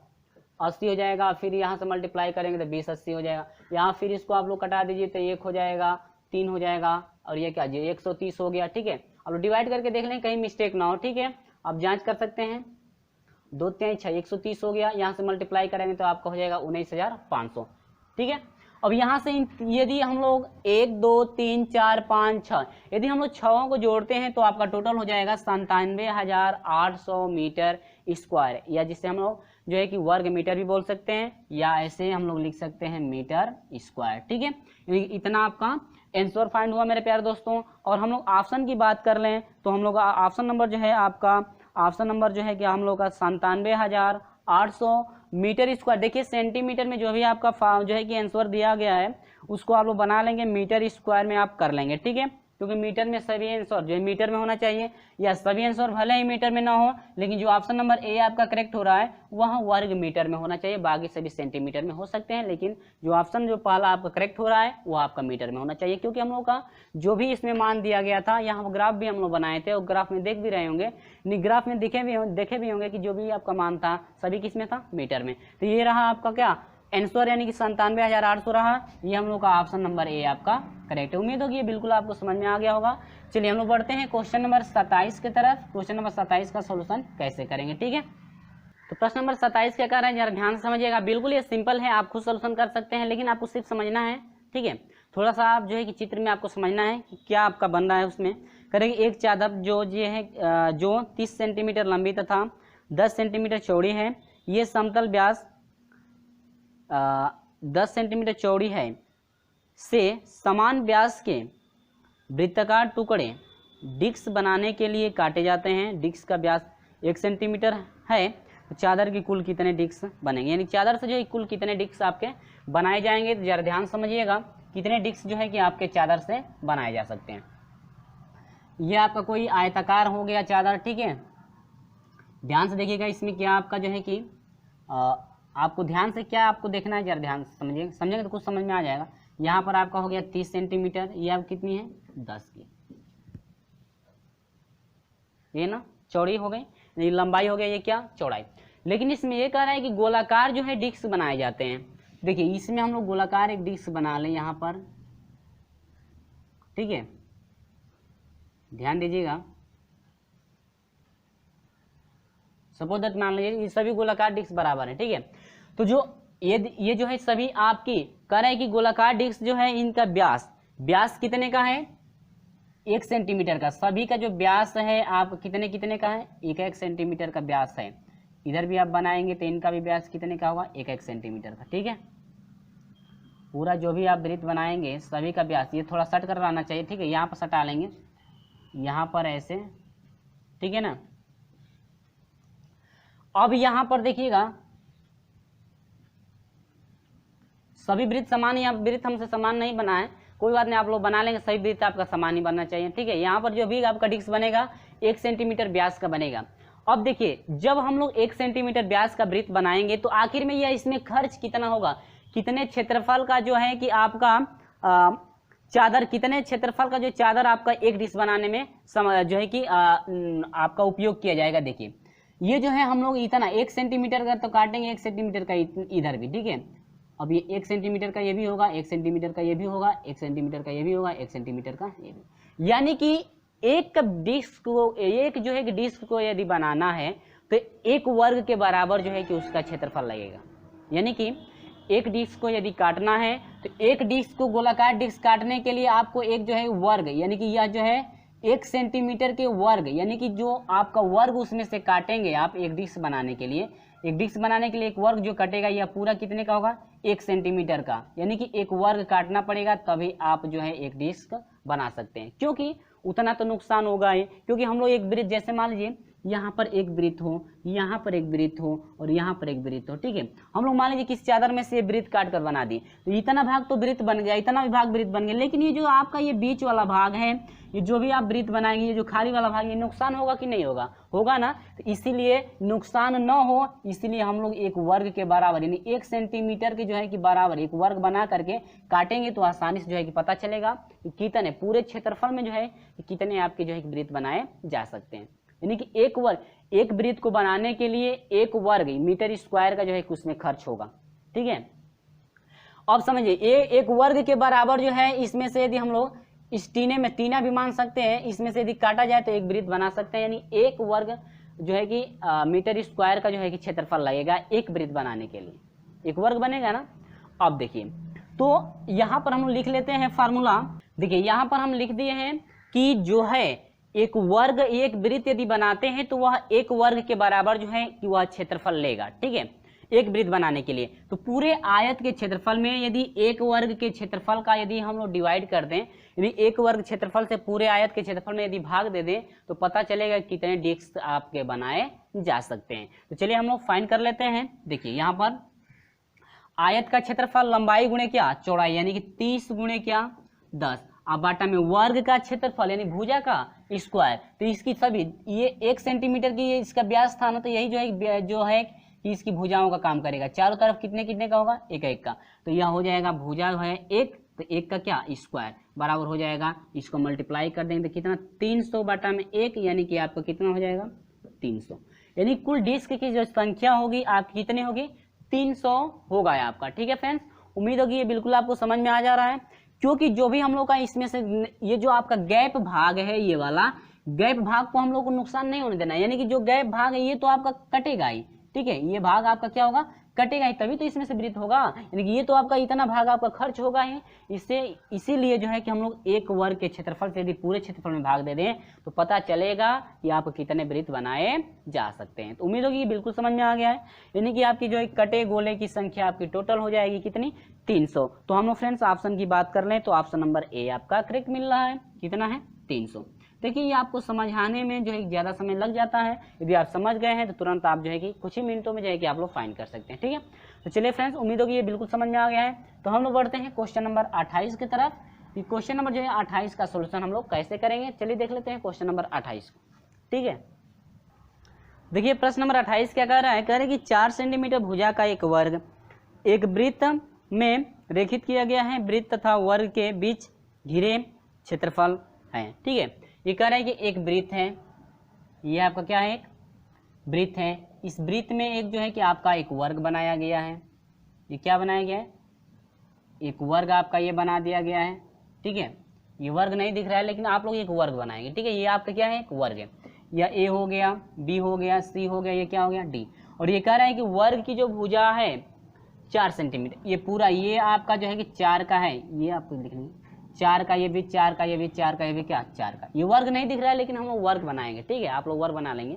80 हो जाएगा, फिर यहाँ से मल्टीप्लाई करेंगे तो 20 80 हो जाएगा। यहाँ फिर इसको आप लोग कटा दीजिए तो 1 हो जाएगा, 3 हो जाएगा, और ये क्या जी 130 हो गया। ठीक है, अब डिवाइड करके देख लें कहीं मिस्टेक ना हो। ठीक है, आप जांच कर सकते हैं, 2 3 6 130 हो गया, यहाँ से मल्टीप्लाई करेंगे तो आपका हो जाएगा 19,500। ठीक है, अब यहाँ से यदि हम लोग 1 2 3 4 5 6 यदि हम लोग 6 को जोड़ते हैं तो आपका टोटल हो जाएगा 97,800 मीटर स्क्वायर, या जिससे हम लोग जो है कि वर्ग मीटर भी बोल सकते हैं, या ऐसे हम लोग लिख सकते हैं मीटर स्क्वायर। ठीक है, इतना आपका आंसर फाइंड हुआ मेरे प्यारे दोस्तों। और हम लोग ऑप्शन की बात कर लें तो हम लोग ऑप्शन नंबर जो है आपका ऑप्शन नंबर जो है कि हम लोग का 97,800 मीटर स्क्वायर। देखिए सेंटीमीटर में जो भी आपका जो है कि आंसर दिया गया है उसको आप लोग बना लेंगे, मीटर स्क्वायर में आप कर लेंगे। ठीक है, क्योंकि मीटर में सभी आंसर जो है मीटर में होना चाहिए, या सभी आंसर भले ही मीटर में ना हो, लेकिन जो ऑप्शन नंबर ए आपका करेक्ट हो रहा है वह वर्ग मीटर में होना चाहिए, बाकी सभी सेंटीमीटर में हो सकते हैं, लेकिन जो ऑप्शन जो पहला आपका करेक्ट हो रहा है वो आपका मीटर में होना चाहिए। क्योंकि हम लोग का जो भी इसमें मान दिया गया था, यहाँ ग्राफ भी हम लोग बनाए थे और ग्राफ में देख भी रहे होंगे, ग्राफ में देखे भी होंगे कि जो भी आपका मान था सभी किस में था मीटर में। तो ये रहा आपका क्या आंसर, यानी कि 97,800 रहा, ये हम लोग का ऑप्शन नंबर ए आपका करेक्ट है। उम्मीद होगी ये बिल्कुल आपको समझ में आ गया होगा। चलिए हम लोग बढ़ते हैं क्वेश्चन नंबर 27 की तरफ। क्वेश्चन नंबर 27 का सॉल्यूशन कैसे करेंगे। ठीक है, तो प्रश्न नंबर 27 क्या कर रहे हैं जरा ध्यान से समझिएगा। बिल्कुल ये सिंपल है, आप खुद सॉल्यूशन कर सकते हैं, लेकिन आपको सिर्फ समझना है। ठीक है, थोड़ा सा आप जो है कि चित्र में आपको समझना है कि क्या आपका बन रहा है। उसमें करेंगे एक चादर जो ये है जो 30 सेंटीमीटर लंबी तथा 10 सेंटीमीटर चौड़ी है, ये समतल व्यास 10 सेंटीमीटर चौड़ी है से समान व्यास के वृत्ताकार टुकड़े डिस्क बनाने के लिए काटे जाते हैं। डिस्क का व्यास 1 सेंटीमीटर है, तो चादर की कुल कितने डिस्क बनेंगे, यानी चादर से जो है कुल कितने डिस्क आपके बनाए जाएंगे। तो जरा ध्यान समझिएगा कितने डिस्क जो है कि आपके चादर से बनाए जा सकते हैं। ये आपका कोई आयताकार हो गया चादर। ठीक है, ध्यान से देखिएगा इसमें क्या आपका जो है कि आपको ध्यान से क्या आपको देखना है, जरा ध्यान से समझेंगे तो कुछ समझ में आ जाएगा। यहाँ पर आपका हो गया 30 सेंटीमीटर, ये आप कितनी है 10 की, ये ना चौड़ी हो गई, ये लंबाई हो गया, ये क्या चौड़ाई। लेकिन इसमें ये कह रहा है कि गोलाकार जो है डिस्क बनाए जाते हैं। देखिए इसमें हम लोग गोलाकार एक डिस्क बना लें यहाँ पर, ठीक है, ध्यान दीजिएगा। सपोज दैट मान लीजिए ये सभी गोलाकार डिस्क बराबर है, ठीक है। तो जो ये जो है सभी आपकी कह रहे हैं कि गोलाकार डिस्क जो है इनका व्यास कितने का है, 1 सेंटीमीटर का। सभी का जो व्यास है आप कितने का है, 1 सेंटीमीटर का व्यास है। इधर भी आप बनाएंगे तो इनका भी व्यास कितने का होगा, 1 सेंटीमीटर का, ठीक है। पूरा जो भी आप वृत्त बनाएंगे सभी का व्यास, ये थोड़ा सट कर रहना चाहिए, ठीक है। यहाँ पर सटा लेंगे, यहाँ पर ऐसे, ठीक है ना। अब यहाँ पर देखिएगा सभी वृत्त समान, या वृत्त हमसे समान नहीं बना है, कोई बात नहीं, आप लोग बना लेंगे, सही वृत्त आपका समान ही बनना चाहिए, ठीक है। यहाँ पर जो भी आपका डिस्क बनेगा 1 सेंटीमीटर व्यास का बनेगा। अब देखिए जब हम लोग 1 सेंटीमीटर व्यास का वृत्त बनाएंगे तो आखिर में यह इसमें खर्च कितना होगा, कितने क्षेत्रफल का जो है कि आपका चादर, कितने क्षेत्रफल का जो चादर आपका एक डिस्क बनाने में जो है कि आपका उपयोग किया जाएगा। देखिए ये जो है हम लोग इतना 1 सेंटीमीटर का तो काटेंगे, 1 सेंटीमीटर का इधर भी, ठीक है। अब ये 1 सेंटीमीटर का ये भी होगा, 1 सेंटीमीटर का ये भी होगा, 1 सेंटीमीटर का ये भी होगा, 1 सेंटीमीटर का ये भी, यानी कि एक डिस्क को, एक जो है कि डिस्क को यदि बनाना है तो 1 वर्ग के बराबर जो है कि उसका क्षेत्रफल लगेगा। यानी कि एक डिस्क को यदि काटना है तो एक डिस्क को, गोलाकार डिस्क काटने के लिए आपको एक जो है वर्ग, यानी कि यह जो है 1 सेंटीमीटर के वर्ग, यानी कि जो आपका वर्ग उसमें से काटेंगे आप एक डिस्क बनाने के लिए, एक डिस्क बनाने के लिए एक वर्ग जो कटेगा यह पूरा कितने का होगा, 1 सेंटीमीटर का, यानी कि एक वर्ग काटना पड़ेगा तभी आप जो है एक डिस्क बना सकते हैं। क्योंकि उतना तो नुकसान होगा ही, क्योंकि हम लोग एक वृत्त, जैसे मान लीजिए यहाँ पर एक वृत्त हो, यहाँ पर एक वृत्त हो और यहाँ पर एक वृत्त हो, ठीक है। हम लोग मान लीजिए किस चादर में से ये वृत्त काट कर बना दिए तो इतना भाग तो वृत्त बन गया, इतना भाग वृत्त बन गया, लेकिन ये जो आपका ये बीच वाला भाग है, ये जो भी आप वृत्त बनाएंगे, ये जो खाली वाला भाग, ये नुकसान होगा कि नहीं होगा, होगा ना। तो इसीलिए नुकसान न हो, इसीलिए हम लोग एक वर्ग के बराबर, यानी 1 सेंटीमीटर के जो है कि बराबर एक वर्ग बना करके काटेंगे तो आसानी से जो है कि पता चलेगा कि कितने पूरे क्षेत्रफल में जो है कितने आपके जो है वृत्त बनाए जा सकते हैं। यानी कि एक वर्ग, एक वृत्त को बनाने के लिए 1 वर्ग मीटर स्क्वायर का जो है उसमें खर्च होगा, ठीक है। अब समझिए ये 1 वर्ग के बराबर जो है, इसमें से यदि हम लोग इस टीने में, टीना भी मान सकते हैं, इसमें से यदि काटा जाए तो एक वृत्त बना सकते हैं, यानी 1 वर्ग जो है कि मीटर स्क्वायर का जो है कि क्षेत्रफल लगेगा एक वृत्त बनाने के लिए, 1 वर्ग बनेगा ना। अब देखिए तो यहाँ पर हम लिख लेते हैं फार्मूला। देखिए यहाँ पर हम लिख दिए हैं कि जो है एक वर्ग, एक वृत्त यदि बनाते हैं तो वह 1 वर्ग के बराबर जो है कि वह क्षेत्रफल लेगा, ठीक है, एक वृत्त बनाने के लिए। तो पूरे आयत के क्षेत्रफल में यदि 1 वर्ग के क्षेत्रफल का यदि हम लोग डिवाइड कर दें, यानी 1 वर्ग क्षेत्रफल से पूरे आयत के क्षेत्रफल में यदि भाग दे दें तो पता चलेगा कितने डिस्क आपके बनाए जा सकते हैं। तो चलिए हम लोग फाइंड कर लेते हैं। देखिए यहाँ पर आयत का क्षेत्रफल लंबाई गुणे क्या, चौड़ाई, यानी कि 30 गुणे क्या 10, अब बाटा में वर्ग का क्षेत्रफल यानी भुजा का स्क्वायर, तो इसकी सभी, ये 1 सेंटीमीटर की इसका व्यास था ना, तो यही जो है कि इसकी भुजाओं का काम करेगा। चारों तरफ कितने कितने का होगा, 1 का, तो यह हो जाएगा भुजा है 1, तो 1 का क्या स्क्वायर बराबर हो जाएगा, इसको मल्टीप्लाई कर देंगे तो कितना 300 बाटा में 1, यानी कि आपको कितना हो जाएगा 300, यानी कुल डिस्क की जो संख्या होगी आपकी कितनी होगी 300 होगा आपका, ठीक है फ्रेंड्स। उम्मीद होगी ये बिल्कुल आपको समझ में आ जा रहा है, क्योंकि जो भी हम लोग का इसमें से ये जो आपका गैप भाग है, ये वाला गैप भाग को हम लोग को नुकसान नहीं होने देना, यानी कि जो गैप भाग है ये तो आपका कटेगा ही, ठीक है, ये भाग आपका क्या होगा, कटेगा ही, तभी तो इसमें से वृत्त होगा, यानी कि ये तो आपका इतना भाग आपका खर्च होगा ही। इससे इसीलिए जो है कि हम लोग 1 वर्ग के क्षेत्रफल से यदि पूरे क्षेत्रफल में भाग दे दें तो पता चलेगा कि आप कितने वृत्त बनाए जा सकते हैं। तो उम्मीद होगी ये बिल्कुल समझ में आ गया है, यानी कि आपकी जो है कटे गोले की संख्या आपकी टोटल हो जाएगी कितनी 300। तो हम लोग फ्रेंड्स ऑप्शन की बात कर लें तो ऑप्शन नंबर ए आपका करेक्ट मिल रहा है, कितना है 300। देखिए ये आपको समझाने में जो है ज़्यादा समय लग जाता है, यदि आप समझ गए हैं तो तुरंत आप जो है कि कुछ ही मिनटों में जो है कि आप लोग फाइंड कर सकते हैं, ठीक है। तो चलिए फ्रेंड्स उम्मीद होगी ये बिल्कुल समझ में आ गया है। तो हम लोग बढ़ते हैं क्वेश्चन नंबर 28 की तरफ। कि क्वेश्चन नंबर जो है 28 का सोल्यूशन हम लोग कैसे करेंगे, चलिए देख लेते हैं क्वेश्चन नंबर 28 को, ठीक है। देखिए प्रश्न नंबर 28 क्या कह रहा है, कह रहे हैं कि 4 सेंटीमीटर भुजा का एक वर्ग एक वृत्त में रेखित किया गया है, वृत्त तथा वर्ग के बीच घिरे क्षेत्रफल है, ठीक है। ये कह रहा है कि एक वृत्त है, ये आपका क्या है एक वृत्त है, इस वृत्त में एक जो है कि आपका एक वर्ग बनाया गया है, ये क्या बनाया गया है एक वर्ग आपका ये बना दिया गया है, ठीक है। ये वर्ग नहीं दिख रहा है लेकिन आप लोग एक वर्ग बनाएंगे, ठीक है। ये आपका क्या है, एक वर्ग है, या ए हो गया, बी हो गया, सी हो गया, ये क्या हो गया, डी। और ये कह रहा है कि वर्ग की जो भुजा है 4 सेंटीमीटर, ये पूरा ये आपका जो है कि 4 का है, ये आपको लिखनी 4 का, ये भी 4 का, ये भी 4 का, ये भी क्या 4 का। ये वर्ग नहीं दिख रहा है लेकिन हम लोग वर्ग बनाएंगे, ठीक है, आप लोग वर्ग बना लेंगे।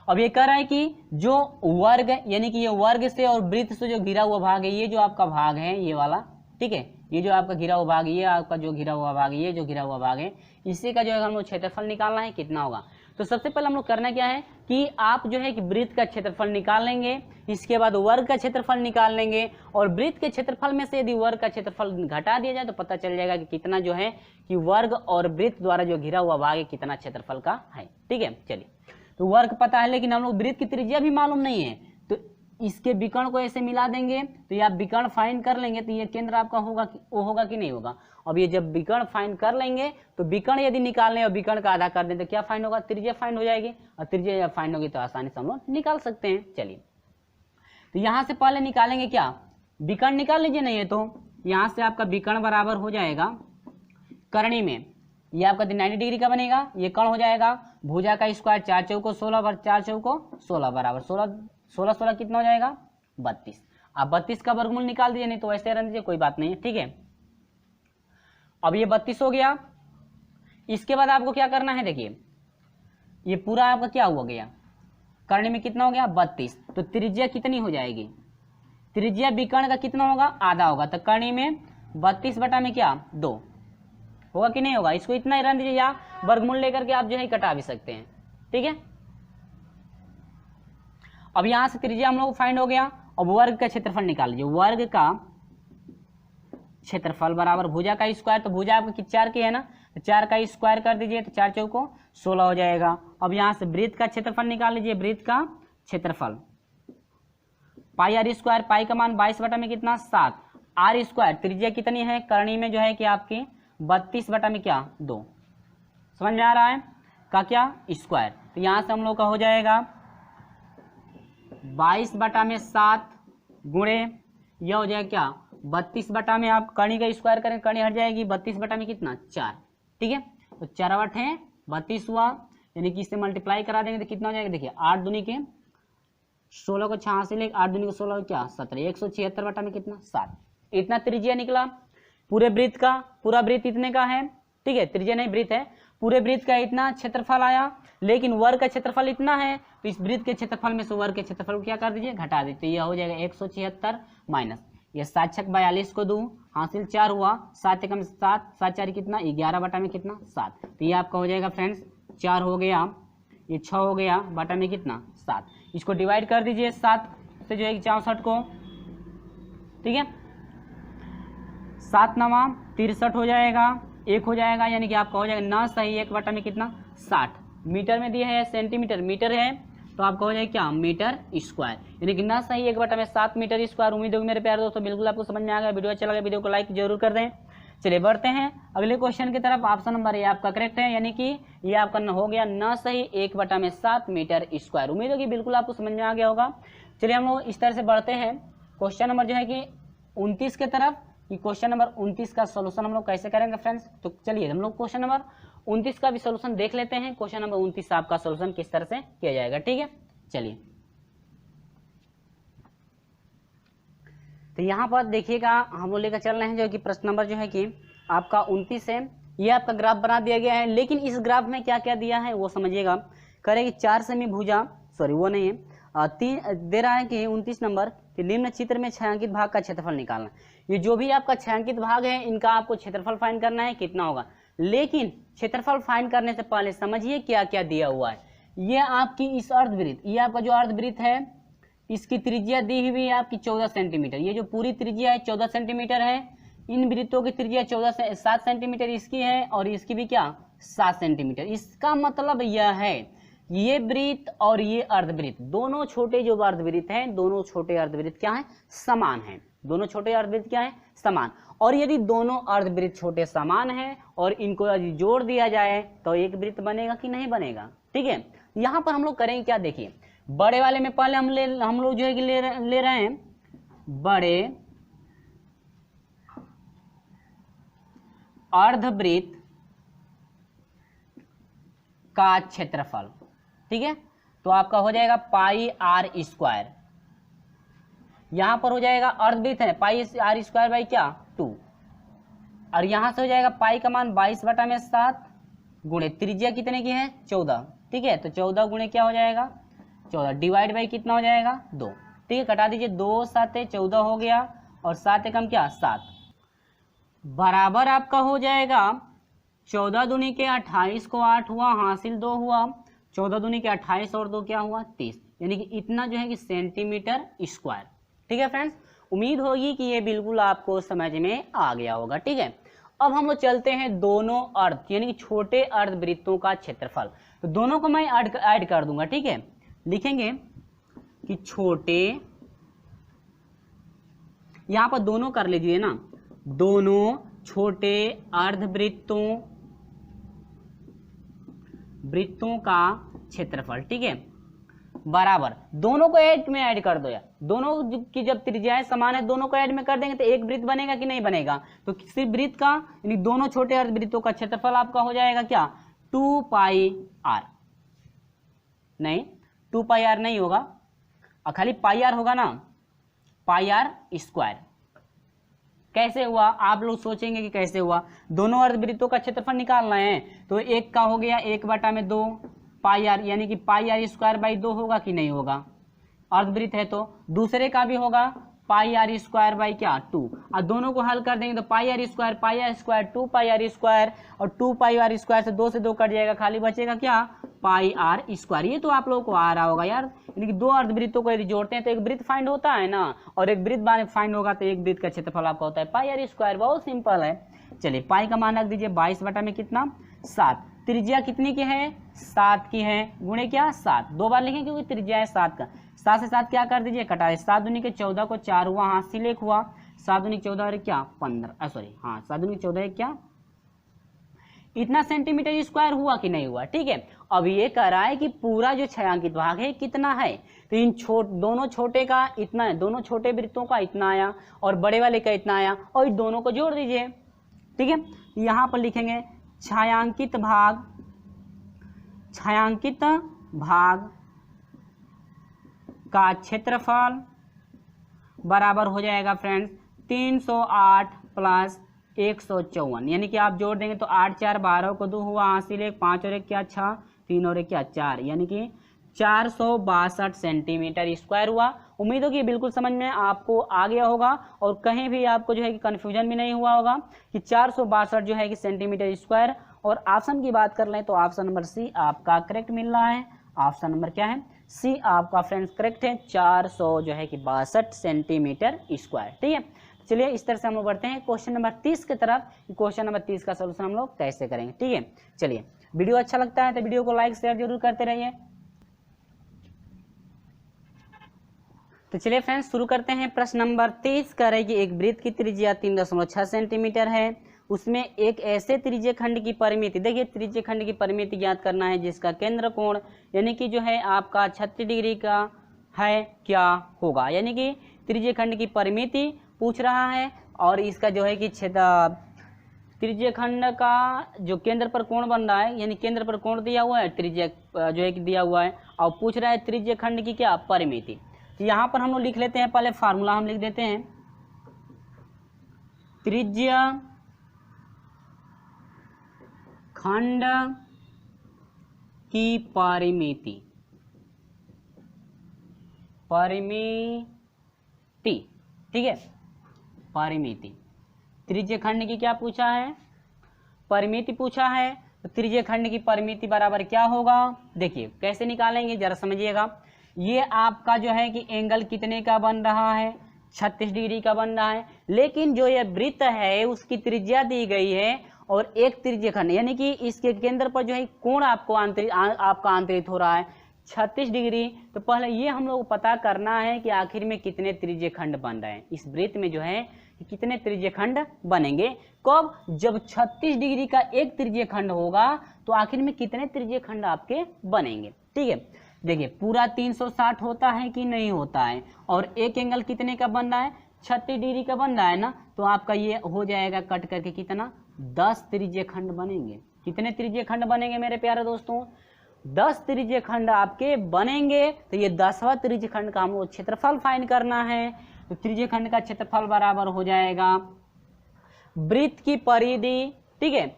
अब ये कह रहा है कि जो वर्ग यानी कि ये वर्ग से और वृत्त से जो घिरा हुआ भाग है, ये जो आपका भाग है ये वाला, ठीक है, ये जो आपका घिरा हुआ भाग, ये आपका जो घिरा हुआ भाग, ये जो घिरा हुआ भाग है, इसी का जो है हम लोग क्षेत्रफल निकालना है, कितना होगा। तो सबसे पहले हम लोग करना क्या है कि आप जो है कि वृत्त का क्षेत्रफल निकाल लेंगे, इसके बाद वर्ग का क्षेत्रफल निकाल लेंगे, और वृत्त के क्षेत्रफल में से यदि वर्ग का क्षेत्रफल घटा दिया जाए तो पता चल जाएगा कि कितना जो है कि वर्ग और वृत्त द्वारा जो घिरा हुआ भाग है कितना क्षेत्रफल का है, ठीक है। चलिए, तो वर्ग पता है लेकिन हम लोग वृत्त की त्रिज्या भी मालूम नहीं है, तो इसके विकर्ण को ऐसे मिला देंगे, तो ये आप विकर्ण फाइंड कर लेंगे, तो ये केंद्र आपका होगा वो होगा कि नहीं होगा। अब ये जब विकर्ण फाइंड कर लेंगे तो विकर्ण यदि निकाल लें और विकर्ण का आधा कर दें तो क्या फाइंड होगा, त्रिज्या फाइंड हो जाएगी, और त्रिज्या जब फाइंड होगी तो आसानी से हम लोग निकाल सकते हैं। चलिए, तो यहाँ से पहले निकालेंगे क्या, विकर्ण निकाल लीजिए, नहीं है तो यहाँ से आपका विकर्ण बराबर हो जाएगा करणी में, ये आपका 90 डिग्री का बनेगा, ये कर्ण हो जाएगा भुजा का स्क्वायर, 4 चौको 16 और 4 चौको 16 बराबर 16 कितना हो जाएगा 32। आप 32 का वर्गमूल निकाल दीजिए, नहीं तो ऐसे रहने दीजिए, कोई बात नहीं है, ठीक है। अब ये 32 हो गया, इसके बाद आपको क्या करना है, देखिए ये पूरा आपका क्या हुआ गया, कर्ण में कितना हो गया 32, तो त्रिज्या कितनी हो जाएगी, त्रिज्या विकर्ण का कितना होगा, आधा होगा, तो कर्ण में 32 बटा में क्या 2 होगा कि नहीं होगा। इसको इतना ही रहने दीजिए, या वर्गमूल लेकर के आप जो है कटा भी सकते हैं, ठीक है। अब यहां से त्रिज्या हम लोग फाइंड हो गया, अब वर्ग का क्षेत्रफल निकाल लीजिए, वर्ग का क्षेत्रफल बराबर भुजा का स्क्वायर, तो भुजा आपकी 4 की है ना, तो 4 का स्क्वायर कर दीजिए, तो 4 चौको 16 हो जाएगा। अब यहाँ से वृत्त का क्षेत्रफल निकाल लीजिए, वृत्त का क्षेत्रफल पाई आर स्क्वायर, पाई का मान 22 बटा में कितना 7, आर स्क्वायर त्रिज्या कितनी है करणी में जो है कि आपकी 32 बटा में क्या 2, समझ में आ रहा है का क्या स्क्वायर। तो यहाँ से हम लोग का हो जाएगा 22 बटा में 7 गुणे यह हो जाएगा क्या 32 बटा में, आप कर्ण का स्क्वायर करें कर्ण हट जाएगी, 32 बटा में कितना 4, ठीक है। तो 4 8 है 32 हुआ, यानी कि इससे मल्टीप्लाई करा देंगे तो कितना हो जाएगा, देखिए 8 दूनी के 16 को 6 से लेकर 8 दूनी को 16 क्या 17, 176 बटा में कितना 7, इतना त्रिज्या निकला पूरे वृत्त का, पूरा वृत्त इतने का है, ठीक है, त्रिज्या नहीं वृत्त है, पूरे वृत्त का इतना क्षेत्रफल आया, लेकिन वर्ग का क्षेत्रफल इतना है, तो इस वृत्त के क्षेत्रफल में से वर्ग के क्षेत्रफल को क्या कर दीजिए घटा दीजिए, यह हो जाएगा 176 माइनस ये 7 छक 42 को 2 हासिल 4 हुआ, 7 एकम 7, 7 4 कितना 11 बटा में कितना 7, तो ये आपका हो जाएगा फ्रेंड्स 4 हो गया, ये 6 हो गया बटा में कितना 7, इसको डिवाइड कर दीजिए 7 से जो है 64 को, ठीक है, 7 9 63 हो जाएगा, 1 हो जाएगा, यानी कि आपका हो जाएगा ना सही 1 बटा में कितना 60, मीटर में दिया है सेंटीमीटर मीटर है, तो आपका हो जाएगा क्या मीटर स्क्वायर, यानी कि ना सही 1 बटा में 7 मीटर स्क्वायर। उम्मीद होगी मेरे प्यारे दोस्तों बिल्कुल आपको समझ में आ गया, वीडियो अच्छा लगा वीडियो को लाइक जरूर कर दें। चलिए बढ़ते हैं अगले क्वेश्चन की तरफ, ऑप्शन नंबर ए आपका करेक्ट है, यानी कि ये आपका हो गया ना सही 1 बटा में 7 मीटर स्क्वायर। उम्मीद होगी बिल्कुल आपको समझ में आ गया होगा। चलिए हम लोग इस तरह से बढ़ते हैं क्वेश्चन नंबर जो है कि 29 के तरफ, कि क्वेश्चन नंबर 29 का सोल्यूशन हम लोग कैसे करेंगे फ्रेंड्स। तो चलिए हम लोग क्वेश्चन नंबर 29 का भी सोल्यूशन देख लेते हैं, क्वेश्चन नंबर 29 आपका सोल्यूशन किस तरह से किया जाएगा, ठीक है। चलिए तो यहाँ पर देखिएगा हम लोग लेकर चल रहे हैं जो कि प्रश्न नंबर जो है कि आपका 29 है, ये आपका ग्राफ बना दिया गया है, लेकिन इस ग्राफ में क्या क्या दिया है वो समझिएगा। करेगी 4 सेमी भुजा, सॉरी वो नहीं है, 3 दे रहा है कि 29 नंबर कि निम्न चित्र में छायांकित भाग का क्षेत्रफल निकालना। ये जो भी आपका छायांकित भाग है इनका आपको क्षेत्रफल फाइंड करना है कितना होगा, लेकिन क्षेत्रफल फाइंड करने से पहले समझिए क्या क्या दिया हुआ है। ये आपकी इस अर्धवृत्त, ये आपका जो अर्धवृत्त है इसकी त्रिज्या दी हुई है आपकी 14 सेंटीमीटर, ये जो पूरी त्रिज्या है 14 सेंटीमीटर है, इन वृत्तों की त्रिज्या 7 सेंटीमीटर इसकी है और इसकी भी क्या 7 सेंटीमीटर। इसका मतलब यह है ये वृत्त और ये अर्धवृत्त दोनों छोटे जो अर्धवृत्त हैं, दोनों छोटे अर्धवृत्त क्या है समान है, दोनों छोटे अर्धवृत्त क्या है समान। और यदि दोनों अर्धवृत्त छोटे समान है और इनको यदि जोड़ दिया जाए तो एक वृत्त बनेगा कि नहीं बनेगा, ठीक है। यहाँ पर हम लोग करेंगे क्या, देखिए बड़े वाले में पहले हम लोग जो है कि ले रहे हैं बड़े अर्धवृत्त का क्षेत्रफल, ठीक है। तो आपका हो जाएगा पाई आर स्क्वायर, यहां पर हो जाएगा अर्धवृत्त है पाई आर स्क्वायर बाई क्या 2, और यहां से हो जाएगा पाई का मान 22/7 गुणे त्रिज्या कितने की है 14, ठीक है। तो 14 गुणे क्या हो जाएगा 14 डिवाइड बाई कितना हो जाएगा 2, ठीक है। कटा दीजिए 2 7 14 हो गया और 7 एकम क्या 7, बराबर आपका हो जाएगा 14 दूनी के 28 को 8 हुआ, हासिल 2 हुआ, 14 दूनी के 28 और 2 क्या हुआ 30, यानी कि इतना जो है कि सेंटीमीटर स्क्वायर, ठीक है फ्रेंड्स। उम्मीद होगी कि ये बिल्कुल आपको समझ में आ गया होगा, ठीक है। अब हम लोग चलते हैं दोनों अर्ध यानी कि छोटे अर्धवृत्तों का क्षेत्रफल, तो दोनों को मैं ऐड कर दूंगा, ठीक है। लिखेंगे कि छोटे, यहां पर दोनों कर लीजिए ना, दोनों छोटे वृत्तों का क्षेत्रफल, ठीक है, बराबर दोनों को ऐड में ऐड कर दो यार, दोनों की जब त्रिज्याएं समान है दोनों को ऐड में कर देंगे तो एक वृत्त बनेगा कि नहीं बनेगा, तो सिर्फ वृत्त का यानी दोनों छोटे अर्धवृत्तों का क्षेत्रफल आपका हो जाएगा क्या 2 पाई आर, नहीं 2 पाई आर नहीं होगा, खाली पाई आर होगा ना, पाई आर स्क्वायर। कैसे हुआ आप लोग सोचेंगे कि कैसे हुआ, दोनों अर्धवृत्तों का क्षेत्रफल निकालना है, तो एक का हो गया 1/2 पाई आर, यानी कि पाई आर स्क्वायर बाई 2 होगा कि नहीं होगा, अर्धवृत्त है तो दूसरे का भी होगा पाई आर स्क्वायर बाई क्या 2, और दोनों को हल कर देंगे तो pi r square 2 pi r square, और 2 पाई आर स्क्वायर से 2 से 2 कट जाएगा, खाली बचेगा क्या पाई आर स्क्वायर। ये तो आप लोगों को आ रहा होगा यार, यानी कि दो अर्धवृत्तों को यदि जोड़ते हैं तो एक वृत्त फाइंड होता है ना, और एक वृत्त फाइंड होगा तो एक वृत्त का क्षेत्रफल आपका होता है पाई आर स्क्वायर, बहुत सिंपल है। चलिए पाई का मान रख दीजिए 22 में कितना 7, त्रिज्या कितनी की है 7 की है, गुणे क्या 7, 2 बार लिखें क्योंकि त्रिज्या है 7 का, 7 से 7 क्या कर दीजिए कटा, 7 दूनी के 14 को 4 हुआ, हासिल 1 हुआ, 7 दूनी 14 और क्या 15, सॉरी हाँ 7 दूनी 14 क्या इतना सेंटीमीटर स्क्वायर हुआ कि नहीं हुआ, ठीक है। अब ये कह रहा है कि पूरा जो छायांकित भाग है कितना है, तो इन दोनों छोटे का इतना है, दोनों छोटे वृत्तों का इतना आया और बड़े वाले का इतना आया, और इन दोनों को जोड़ दीजिए, ठीक है। यहां पर लिखेंगे छायांकित भाग का क्षेत्रफल बराबर हो जाएगा फ्रेंड्स 308 प्लस 154, यानी कि आप जोड़ देंगे तो 8 4 12 को 2 हुआ, हासिल 1 5 और 1 क्या 6 3 और 1 क्या 4, यानी कि 462 सेंटीमीटर स्क्वायर हुआ। उम्मीद होगी बिल्कुल समझ में आपको आ गया होगा और कहीं भी आपको जो है कि कन्फ्यूजन भी नहीं हुआ होगा कि 462 जो है कि सेंटीमीटर स्क्वायर। और ऑप्शन की बात कर लें तो ऑप्शन नंबर सी आपका करेक्ट मिल रहा है, ऑप्शन नंबर क्या है सी आपका फ्रेंड्स करेक्ट है, 400 जो है कि 62 सेंटीमीटर स्क्वायर, ठीक है। चलिए इस तरह से हम लोग बढ़ते हैं क्वेश्चन नंबर 30 की तरफ, क्वेश्चन नंबर 30 का सलूशन हम लोग कैसे करेंगे, ठीक है। चलिए वीडियो अच्छा लगता है तो वीडियो को लाइक शेयर जरूर करते रहिए। तो चलिए फ्रेंड्स शुरू करते हैं। प्रश्न नंबर 30 कह रहे हैं कि एक वृत्त की त्रिज्या 3.6 सेंटीमीटर है, उसमें एक ऐसे त्रिज्य खंड की परिमिति, देखिए त्रिज्य खंड की परिमिति ज्ञात करना है जिसका केंद्र कोण यानी कि जो है आपका 36 डिग्री का है, क्या होगा, यानी कि त्रिज्य खंड की परिमिति पूछ रहा है और इसका जो है कि त्रिज्य खंड का जो केंद्र पर कोण बन रहा है, यानी केंद्र पर कोण दिया हुआ है, त्रिज्या जो है कि दिया हुआ है और पूछ रहा है त्रिज्य खंड की क्या परिमिति। तो यहाँ पर हम लोग लिख लेते हैं, पहले फार्मूला हम लिख देते हैं, त्रिज्य खंड की परिमिति, ठीक है, परिमिति त्रिज्य खंड की क्या पूछा है, परिमिति पूछा है। तो त्रिज्य खंड की परिमिति बराबर क्या होगा, देखिए कैसे निकालेंगे जरा समझिएगा। ये आपका जो है कि एंगल कितने का बन रहा है, 36 डिग्री का बन रहा है, लेकिन जो ये वृत्त है उसकी त्रिज्या दी गई है और एक त्रिज्य खंड यानी कि इसके केंद्र पर जो है कोण आपको आपका आंतरित हो रहा है 36 डिग्री। तो पहले ये हम लोग पता करना है कि आखिर में कितने त्रिज्य खंड बन रहे हैं, इस वृत्त में जो है कितने त्रिज्य खंड बनेंगे, कब, जब 36 डिग्री का एक त्रिज्य खंड होगा तो आखिर में कितने त्रिज्य खंड आपके बनेंगे, ठीक है। देखिए पूरा 360 होता है कि नहीं होता है, और एक एंगल कितने का बन रहा है 36 डिग्री का बन रहा है ना, तो आपका ये हो जाएगा कट करके कितना 10 त्रिज्यीय खंड बनेंगे। कितने त्रिज्यीय खंड बनेंगे मेरे प्यारे दोस्तों? 10 त्रिज्यीय खंड आपके बनेंगे। तो ये 10वां त्रिज्यीय खंड का हमको क्षेत्रफल फाइंड करना है। तो त्रिज्यीय खंड का क्षेत्रफल बराबर हो जाएगा वृत्त की परिधि, ठीक है,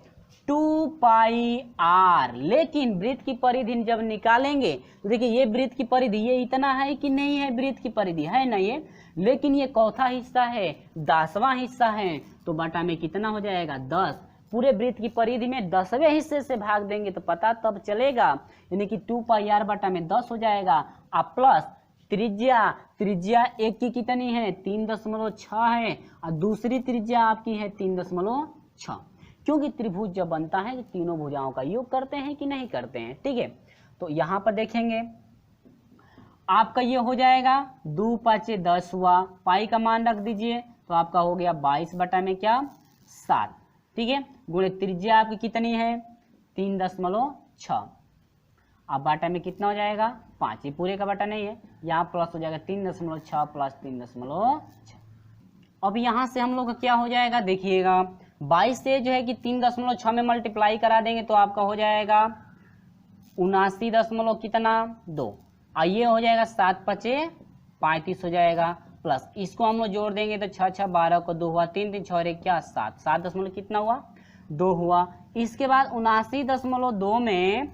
2πr। लेकिन वृत्त की परिधि जब निकालेंगे तो देखिए ये वृत्त की परिधि ये इतना है कि नहीं है, वृत्त की परिधि है ना ये, लेकिन ये चौथा हिस्सा है, 10वां हिस्सा है, तो बटा में कितना हो जाएगा 10। पूरे वृत्त की परिधि में 10वें हिस्से से भाग देंगे तो पता तब चलेगा, यानी कि 2πr बटा में 10 हो जाएगा। अब प्लस त्रिज्या एक की कितनी है 3.6 है और दूसरी त्रिज्या आपकी है 3.6, क्योंकि त्रिभुज जब बनता है तो तीनों भुजाओं का योग करते हैं कि नहीं करते हैं, ठीक है। तो यहाँ पर देखेंगे आपका ये हो जाएगा 2 5 10 हुआ, पाई का मान रख दीजिए तो आपका हो गया 22 बटा में क्या 7, ठीक है, गुणे त्रिज्या आपकी कितनी है 3.6, अब बाटा में कितना हो जाएगा 5, ये पूरे का बाटा नहीं है, यहाँ प्लस हो जाएगा 3.6 प्लस 3.6। अब यहाँ से हम लोग का क्या हो जाएगा देखिएगा 22 से जो है कि 3.6 में मल्टीप्लाई करा देंगे तो आपका हो जाएगा 79 कितना 2, और ये हो जाएगा 7 5 35 हो जाएगा, प्लस इसको हम लोग जोड़ देंगे तो 6 6 12 को 2 हुआ, 3 3 6 क्या 7, 7 कितना हुआ 2 हुआ। इसके बाद 79.2 में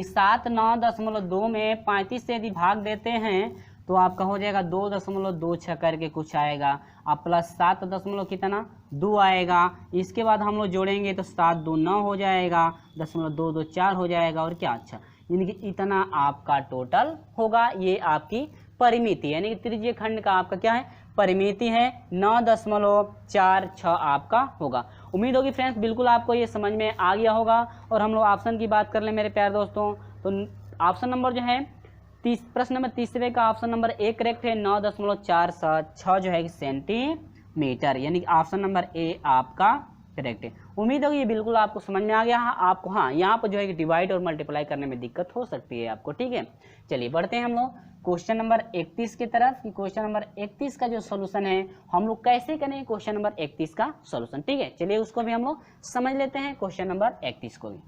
7 9.2 में 35 से यदि भाग देते हैं तो आपका हो जाएगा 2.26 करके कुछ आएगा, अब प्लस 7 कितना 2 आएगा। इसके बाद हम लोग जोड़ेंगे तो 7 2 9 हो जाएगा, 0.224 हो जाएगा, और क्या अच्छा, यानी कि इतना आपका टोटल होगा। ये आपकी परिमिति यानी कि त्रिज्यीय खंड का आपका क्या है परिमिति है 9.46 आपका होगा। उम्मीद होगी फ्रेंड्स बिल्कुल आपको ये समझ में आ गया होगा। और हम लोग ऑप्शन की बात कर लें मेरे प्यारे दोस्तों, तो ऑप्शन नंबर जो है प्रश्न नंबर तीसरे का ऑप्शन नंबर 1 करेक्ट है, 9.46 जो है सेंटीमीटर, यानी कि ऑप्शन नंबर ए आपका करेक्ट है। उम्मीद होगी ये बिल्कुल आपको समझ में आ गया। आपको हाँ यहाँ पर जो है डिवाइड और मल्टीप्लाई करने में दिक्कत हो सकती है आपको, ठीक है। चलिए बढ़ते हैं हम लोग क्वेश्चन नंबर 31 की तरफ कि क्वेश्चन नंबर 31 का जो सोल्यूशन है हम लोग कैसे करें क्वेश्चन नंबर 31 का सोल्यूशन, ठीक है। चलिए उसको भी हम लोग समझ लेते हैं क्वेश्चन नंबर 31 को भी।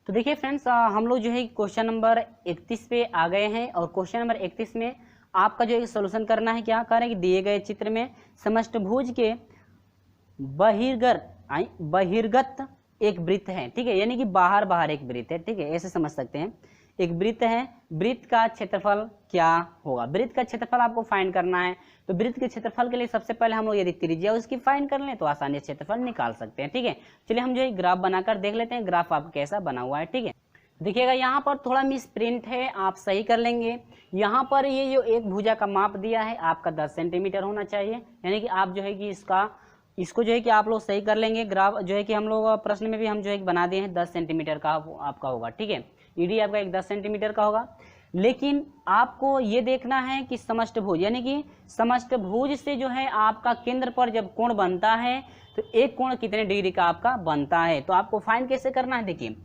तो देखिए फ्रेंड्स हम लोग जो है क्वेश्चन नंबर 31 पे आ गए हैं, और क्वेश्चन नंबर 31 में आपका जो है सोल्यूशन करना है, क्या करें कि दिए गए चित्र में समष्टभुज के बहिर्गत एक वृत्त है, ठीक है, यानी कि बाहर एक वृत्त है, ठीक है, ऐसे समझ सकते हैं। एक वृत्त है, वृत्त का क्षेत्रफल क्या होगा, वृत्त का क्षेत्रफल आपको फाइंड करना है। तो वृत्त के क्षेत्रफल के लिए सबसे पहले हम लोग यदि त्रिज्या उसकी फाइंड कर लें तो आसानी से क्षेत्रफल निकाल सकते हैं, ठीक है। चलिए हम जो है ग्राफ बनाकर देख लेते हैं, ग्राफ आपका कैसा बना हुआ है, ठीक है। देखिएगा यहाँ पर थोड़ा मिस प्रिंट है, आप सही कर लेंगे। यहाँ पर ये जो एक भुजा का माप दिया है आपका 10 सेंटीमीटर होना चाहिए, यानी कि आप जो है कि इसको जो है कि आप लोग सही कर लेंगे। ग्राफ जो है कि हम लोग प्रश्न में भी हम जो है बना दिए हैं 10 सेंटीमीटर का आपका होगा, ठीक है। ईडी आपका एक 10 सेंटीमीटर का होगा, लेकिन आपको ये देखना है कि समष्टभुज यानी कि समष्टभुज से जो है आपका केंद्र पर जब कोण बनता है तो एक कोण कितने डिग्री का आपका बनता है। तो आपको फाइंड कैसे करना है, देखिए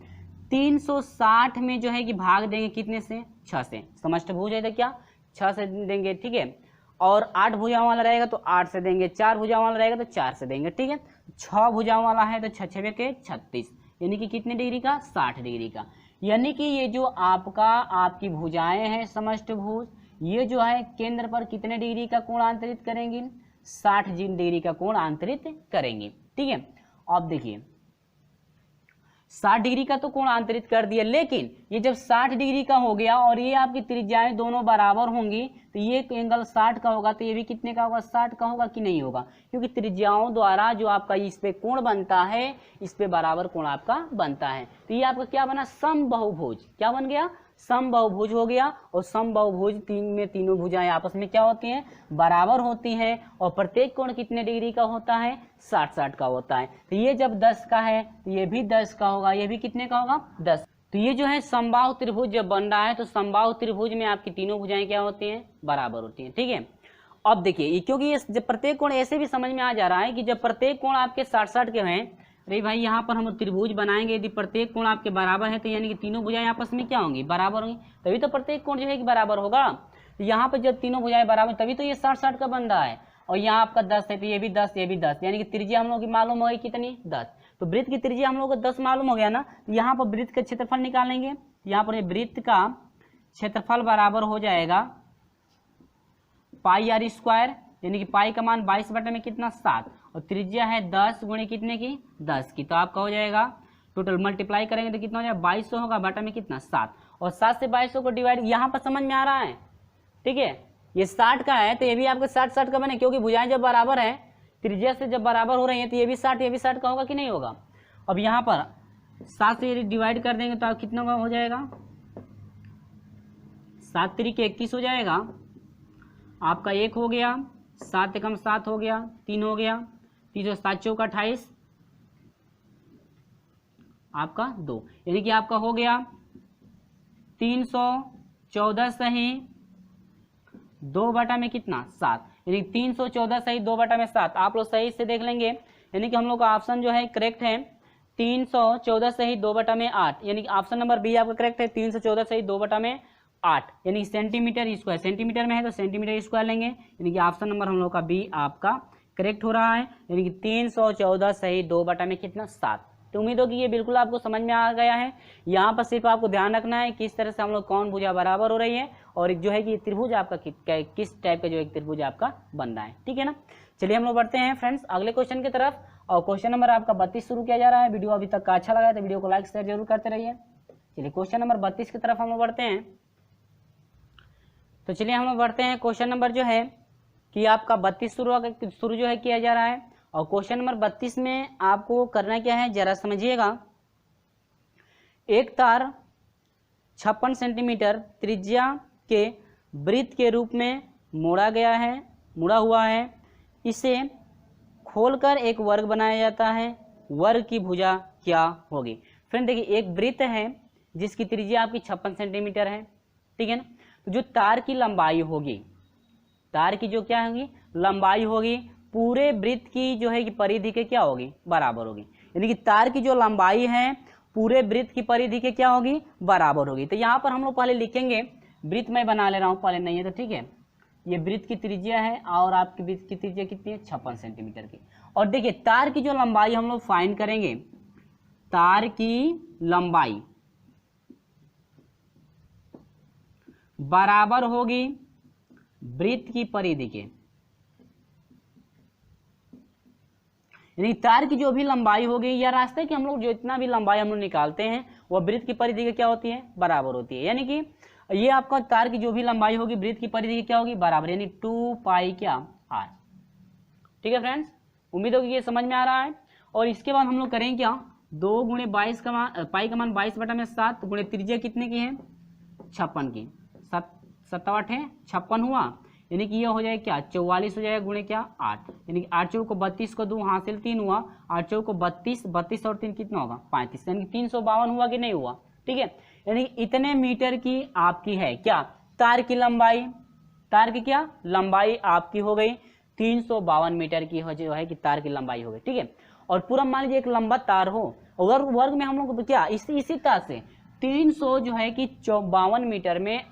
360 में जो है कि भाग देंगे कितने से 6 से, समष्टभुज है तो क्या 6 से देंगे, ठीक है। और 8 भुजाओं वाला रहेगा तो 8 से देंगे, 4 भुजाओं वाला रहेगा तो 4 से देंगे, ठीक है। 6 भुजाओं वाला है तो 6 6 के 36, यानी कि कितने डिग्री का 60 डिग्री का। यानी कि ये जो आपकी भुजाएं हैं समष्टभुज, ये जो है केंद्र पर कितने डिग्री का कोण आंतरित करेंगी 60 डिग्री का कोण आंतरित करेंगे, ठीक है। अब देखिए 60 डिग्री का तो कोण आंतरित कर दिया, लेकिन ये जब 60 डिग्री का हो गया और ये आपकी त्रिज्याएं दोनों बराबर होंगी तो ये एंगल 60 का होगा, तो ये भी कितने का होगा 60 का होगा कि नहीं होगा, क्योंकि त्रिज्याओं द्वारा जो आपका इस पे कोण बनता है इस पे बराबर कोण आपका बनता है। तो ये आपका क्या बना समबाहुभुज, क्या बन गया समबाहुभुज हो गया। और समबाहुभुज में तीनों भुजाएं आपस में क्या होती हैं बराबर होती हैं, और प्रत्येक कोण कितने डिग्री का होता है 60 का होता है। तो ये जब 10 का है तो ये भी 10 का होगा, ये भी कितने का होगा 10। तो ये जो है समबाहु त्रिभुज जब बन रहा है तो समबाहु त्रिभुज में आपकी तीनों भुजाएं क्या होती हैं बराबर होती हैं, ठीक है। अब देखिए क्योंकि ये जब प्रत्येक कोण ऐसे भी समझ में आ जा रहा है कि जब प्रत्येक कोण आपके 60 के हैं, अरे भाई यहाँ पर हम त्रिभुज बनाएंगे, यदि प्रत्येक कोण आपके बराबर है तो यानी कि तीनों भुजाएं आपस में क्या होंगी बराबर होंगी, तभी तो प्रत्येक कोण जो है कि बराबर होगा। तो यहाँ पर जब तीनों भुजाएं बराबर तभी तो ये 60 का बन रहा है। और यहाँ आपका 10 है, तो ये भी 10, ये भी 10, यानी कि त्रिज्या हम लोग की मालूम हो गई कितनी 10। तो वृत्त की त्रिज्या हम लोग को 10 मालूम हो गया ना। तो यहाँ पर वृत्त का क्षेत्रफल निकालेंगे। यहाँ पर वृत्त का क्षेत्रफल बराबर हो जाएगा पाई आर स्क्वायर, यानी कि पाई का मान 22 बटे में कितना 7, और त्रिज्या है 10 गुणे कितने की 10 की। तो आपका हो जाएगा टोटल मल्टीप्लाई करेंगे तो कितना हो जाएगा 2200 होगा, बटा में कितना 7, और 7 से 2200 को डिवाइड, यहाँ पर समझ में आ रहा है। ठीक है, ये 60 का है तो ये भी आपका 60 का बने, क्योंकि भुजाएं जब बराबर है, त्रिज्या से जब बराबर हो रही है तो ये भी 60 का होगा कि नहीं होगा। अब यहाँ पर 7 से यदि डिवाइड कर देंगे तो आप कितना का हो जाएगा, 7 तरीके 21 हो जाएगा आपका, 1 हो गया, 7 एकम 7 हो गया, 3 हो गया, 3 7 चौका 28 आपका 2, यानी कि आपका हो गया 314 सही 2 बटा में कितना 7, यानी 314 सही 2 बटा में 7। आप लोग सही से देख लेंगे, यानी कि हम लोग का ऑप्शन जो है करेक्ट है 314 सही 2 बटा में 8, यानी कि ऑप्शन नंबर बी आपका करेक्ट है 314 सही 2 बटा में 8, यानी सेंटीमीटर स्क्वायर, सेंटीमीटर में है तो सेंटीमीटर स्क्वायर लेंगे, यानी कि ऑप्शन नंबर हम लोग का बी आपका करेक्ट हो रहा है, यानी कि 314 सही 2 बटा में कितना 7। तो उम्मीद होगी ये बिल्कुल आपको समझ में आ गया है। यहाँ पर सिर्फ आपको ध्यान रखना है किस तरह से हम लोग कौन भुजा बराबर हो रही है, और जो है कि त्रिभुज आपका किस टाइप का जो एक त्रिभुज आपका बन रहा है। ठीक है ना, चलिए हम लोग बढ़ते हैं फ्रेंड्स अगले क्वेश्चन की तरफ, और क्वेश्चन नंबर आपका 32 शुरू किया जा रहा है। वीडियो अभी तक का अच्छा लगा है तो वीडियो को लाइक शेयर जरूर करते रहिए। चलिए क्वेश्चन नंबर 32 की तरफ हम लोग बढ़ते हैं। तो चलिए हम लोग बढ़ते हैं, क्वेश्चन नंबर जो है कि आपका 32 शुरू जो है किया जा रहा है, और क्वेश्चन नंबर 32 में आपको करना क्या है जरा समझिएगा। एक तार 56 सेंटीमीटर त्रिज्या के वृत्त के रूप में मुड़ा हुआ है, इसे खोलकर एक वर्ग बनाया जाता है, वर्ग की भुजा क्या होगी। फ्रेंड देखिए, एक वृत्त है जिसकी त्रिज्या आपकी 56 सेंटीमीटर है, ठीक है ना। तो जो तार की लंबाई होगी, तार की जो क्या होगी लंबाई होगी, पूरे वृत्त की जो है कि परिधि के क्या होगी बराबर होगी, यानी कि तार की जो लंबाई है पूरे वृत्त की परिधि के क्या होगी बराबर होगी। तो यहाँ पर हम लोग पहले लिखेंगे, वृत्त मैं बना ले रहा हूँ पहले, नहीं है तो ठीक है, ये वृत्त की त्रिज्या है और आपकी वृत्त की त्रिज्या कितनी है 56 सेंटीमीटर की। और देखिए तार की जो लंबाई हम लोग फाइंड करेंगे, तार की लंबाई बराबर होगी वृत्त की परिधि के, यानी तार की जो भी लंबाई होगी या रास्ते की हम लोग जो इतना भी लंबाई हम लोग निकालते हैं वह वृत्त की परिधि के क्या होती है बराबर होती है, यानी कि ये आपका तार की जो भी लंबाई होगी वृत्त की परिधि की क्या होगी बराबर, यानी 2 पाई क्या r। ठीक है फ्रेंड्स, उम्मीद होगी ये समझ में आ रहा है। और इसके बाद हम लोग करेंगे क्या, 2 गुणे 22 का मान, पाई का मान 22 बटा में 7 गुणे त्रिज्या कितने की है 56 की, 7 8 है 56 हुआ, यानी कि ये हो जाएगा क्या 44 हो जाएगा गुणे क्या 8, यानी कि 8 चौक को 32 को 2 हासिल 3 हुआ, 8 चौक को 32, 32 और 3 कितना होगा 35, यानी कि 352 हुआ कि नहीं हुआ। ठीक है, यानी इतने मीटर की आपकी है क्या तार की लंबाई, तार की क्या लंबाई आपकी हो गई 352 मीटर की हो जो है कि तार की लंबाई हो गई। ठीक है, और पूरा मान लीजिए एक लंबा तार हो, वर्ग में हम लोग क्या इसी तरह से 300 जो है कि 52 मीटर में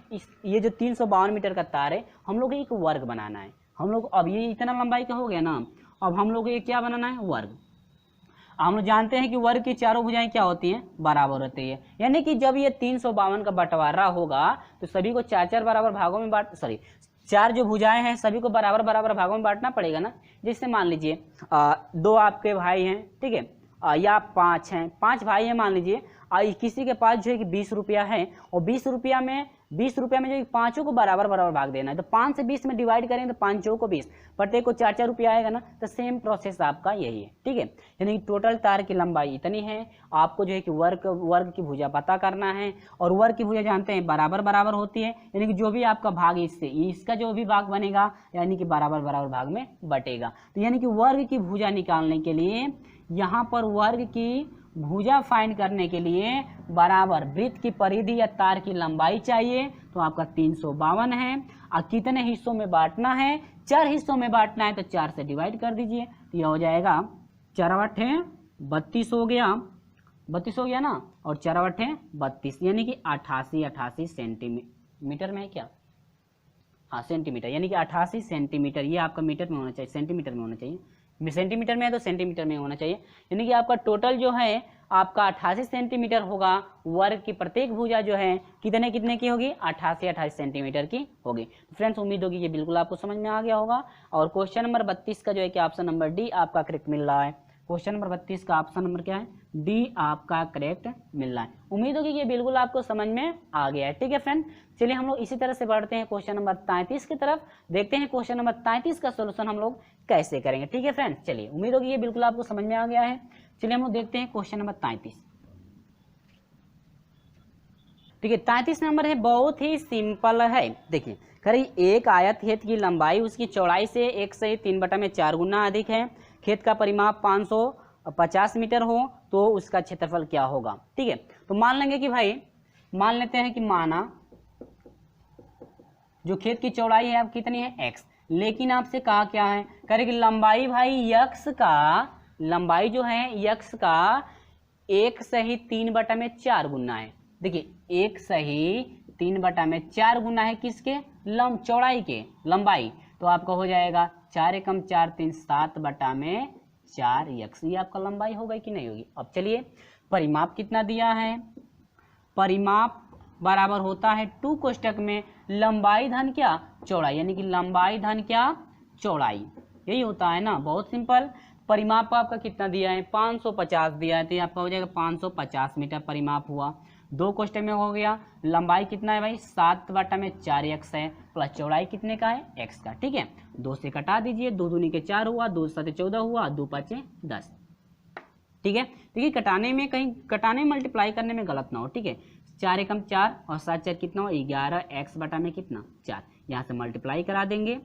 ये जो 352 मीटर का तार है हम लोग एक वर्ग बनाना है। हम लोग अब ये इतना लंबाई का हो गया ना, अब हम लोग ये क्या बनाना है वर्ग। हम लोग जानते हैं कि वर्ग की चारों भुजाएं क्या होती हैं बराबर होती है, यानी कि जब ये 352 का बंटवारा होगा तो सभी को 4 बराबर भागों में चार जो भुजाएं हैं सभी को बराबर भागों में बांटना पड़ेगा ना। जैसे मान लीजिए 2 आपके भाई हैं, ठीक है, या 5 हैं, 5 भाई हैं मान लीजिए, किसी के पास जो है कि 20 रुपया है, और 20 रुपया में जो पांचों को बराबर भाग देना है, तो 5 से 20 में डिवाइड करेंगे तो 5 को 20, प्रत्येक को 4 रुपया आएगा ना। तो सेम प्रोसेस आपका यही है। ठीक है, यानी टोटल तार की लंबाई इतनी है, आपको जो है कि वर्ग की भुजा पता करना है, और वर्ग की भुजा जानते हैं बराबर होती है, यानी कि जो भी आपका भाग इससे इसका जो भी भाग बनेगा यानी कि बराबर भाग में बटेगा। तो यानी कि वर्ग की भुजा निकालने के लिए यहाँ पर वर्ग की भुजा फाइंड करने के लिए बराबर वृत्त की परिधि या तार की लंबाई चाहिए, तो आपका 352 है। और कितने हिस्सों में बांटना है 4 हिस्सों में बांटना है, तो 4 से डिवाइड कर दीजिए, तो यह हो जाएगा 4 8 32 हो गया, 32 हो गया ना, और 4 8 32, यानी कि 88 सेंटीमीटर में है क्या हाँ सेंटीमीटर, यानी कि 88 सेंटीमीटर, ये आपका मीटर में होना चाहिए, सेंटीमीटर में होना चाहिए, सेंटीमीटर में है तो सेंटीमीटर में होना चाहिए। यानी कि आपका टोटल जो है आपका 88 सेंटीमीटर होगा। वर्ग की प्रत्येक भुजा जो है कितने कितने की होगी, 88 सेंटीमीटर की होगी। फ्रेंड्स उम्मीद होगी ये बिल्कुल आपको समझ में आ गया होगा। और क्वेश्चन नंबर 32 का जो है कि ऑप्शन नंबर डी आपका करेक्ट मिल रहा है। क्वेश्चन नंबर 32 का ऑप्शन नंबर क्या है, डी आपका करेक्ट मिल रहा है। उम्मीद होगी ये बिल्कुल आपको समझ में आ गया है। ठीक है फ्रेंड, चलिए हम लोग इसी तरह से बढ़ते हैं क्वेश्चन नंबर 33 की तरफ। देखते हैं क्वेश्चन नंबर 33 का सोल्यूशन हम लोग कैसे करेंगे। ठीक है फ्रेंड, चलिए उम्मीद होगी ये बिल्कुल आपको समझ में आ गया है। चलिए हम लोग देखते हैं क्वेश्चन नंबर 33। ठीक है, 33 नंबर है, बहुत ही सिंपल है। देखिए खरी एक आयत खेत की लंबाई उसकी चौड़ाई से 1 से 3/4 गुना अधिक है। खेत का परिमाप 550 मीटर हो तो उसका क्षेत्रफल क्या होगा। ठीक है, तो मान लेंगे कि भाई, मान लेते हैं कि माना जो खेत की चौड़ाई है अब कितनी है, x, लेकिन आपसे कहा क्या है, करें कि लंबाई भाई x का, लंबाई जो है x का 1 से ही 3/4 गुना है। देखिए 1 से ही 3/4 गुना है किसके, चौड़ाई के, लंबाई, तो आपका हो जाएगा 4 एकम 4 3 7/4 x, ये आपका लंबाई हो गई कि नहीं होगी। अब चलिए परिमाप कितना दिया है, परिमाप बराबर होता है 2 कोष्टक में लंबाई धन क्या, चौड़ाई, यानी कि लंबाई धन क्या, चौड़ाई, यही होता है ना, बहुत सिंपल। परिमाप आपका कितना दिया है, 550 दिया है, तो ये आपका हो जाएगा 550 मीटर परिमाप हुआ। 2 कोष्टक में हो गया, लंबाई कितना है भाई 7/4 x है, प्लस चौड़ाई कितने का है, x का। ठीक है, 2 से कटा दीजिए, 2 दूनी के 4 हुआ, 2 7 14 हुआ, 2 5 10। ठीक है, देखिए कटाने में कहीं, कटाने मल्टीप्लाई करने में गलत ना हो। ठीक है, 4 एकम 4 और 7 4 कितना हो, 11 x बटा में कितना 4, यहाँ से मल्टीप्लाई करा देंगे,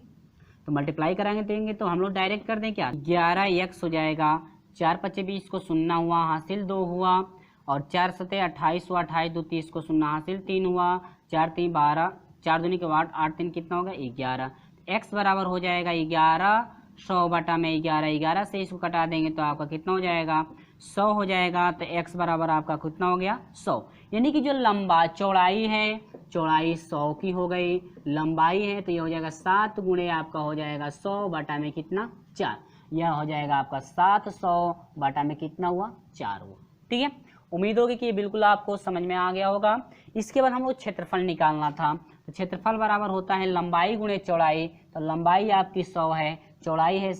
तो मल्टीप्लाई कराएंगे देंगे तो हम लोग डायरेक्ट कर दें क्या, 11x हो जाएगा, 4 5 20 को 0 हुआ, हासिल 2 हुआ, और 4 7 28 हुआ, 28 2 30 को 0 हासिल 3 हुआ, 4 3 12, 4 दूनी के 8 8 3 कितना होगा 11, x बराबर हो जाएगा 11 100 बटा में 11, 11 से इसको कटा देंगे तो आपका कितना हो जाएगा 100 हो जाएगा, तो x बराबर आपका कितना हो गया 100, यानी कि जो लंबा चौड़ाई है, चौड़ाई 100 की हो गई, लंबाई है तो ये हो जाएगा 7 गुणे आपका हो जाएगा 100 बटा में कितना 4, यह हो जाएगा आपका 700 बटा में कितना हुआ 4 हुआ। ठीक है, उम्मीद होगी कि ये बिल्कुल आपको समझ में आ गया होगा। इसके बाद हम लोग क्षेत्रफल निकालना था, तो क्षेत्रफल बराबर होता है लंबाई गुणे चौड़ाई, तो लंबाई आपकी 100 है, चौड़ाई है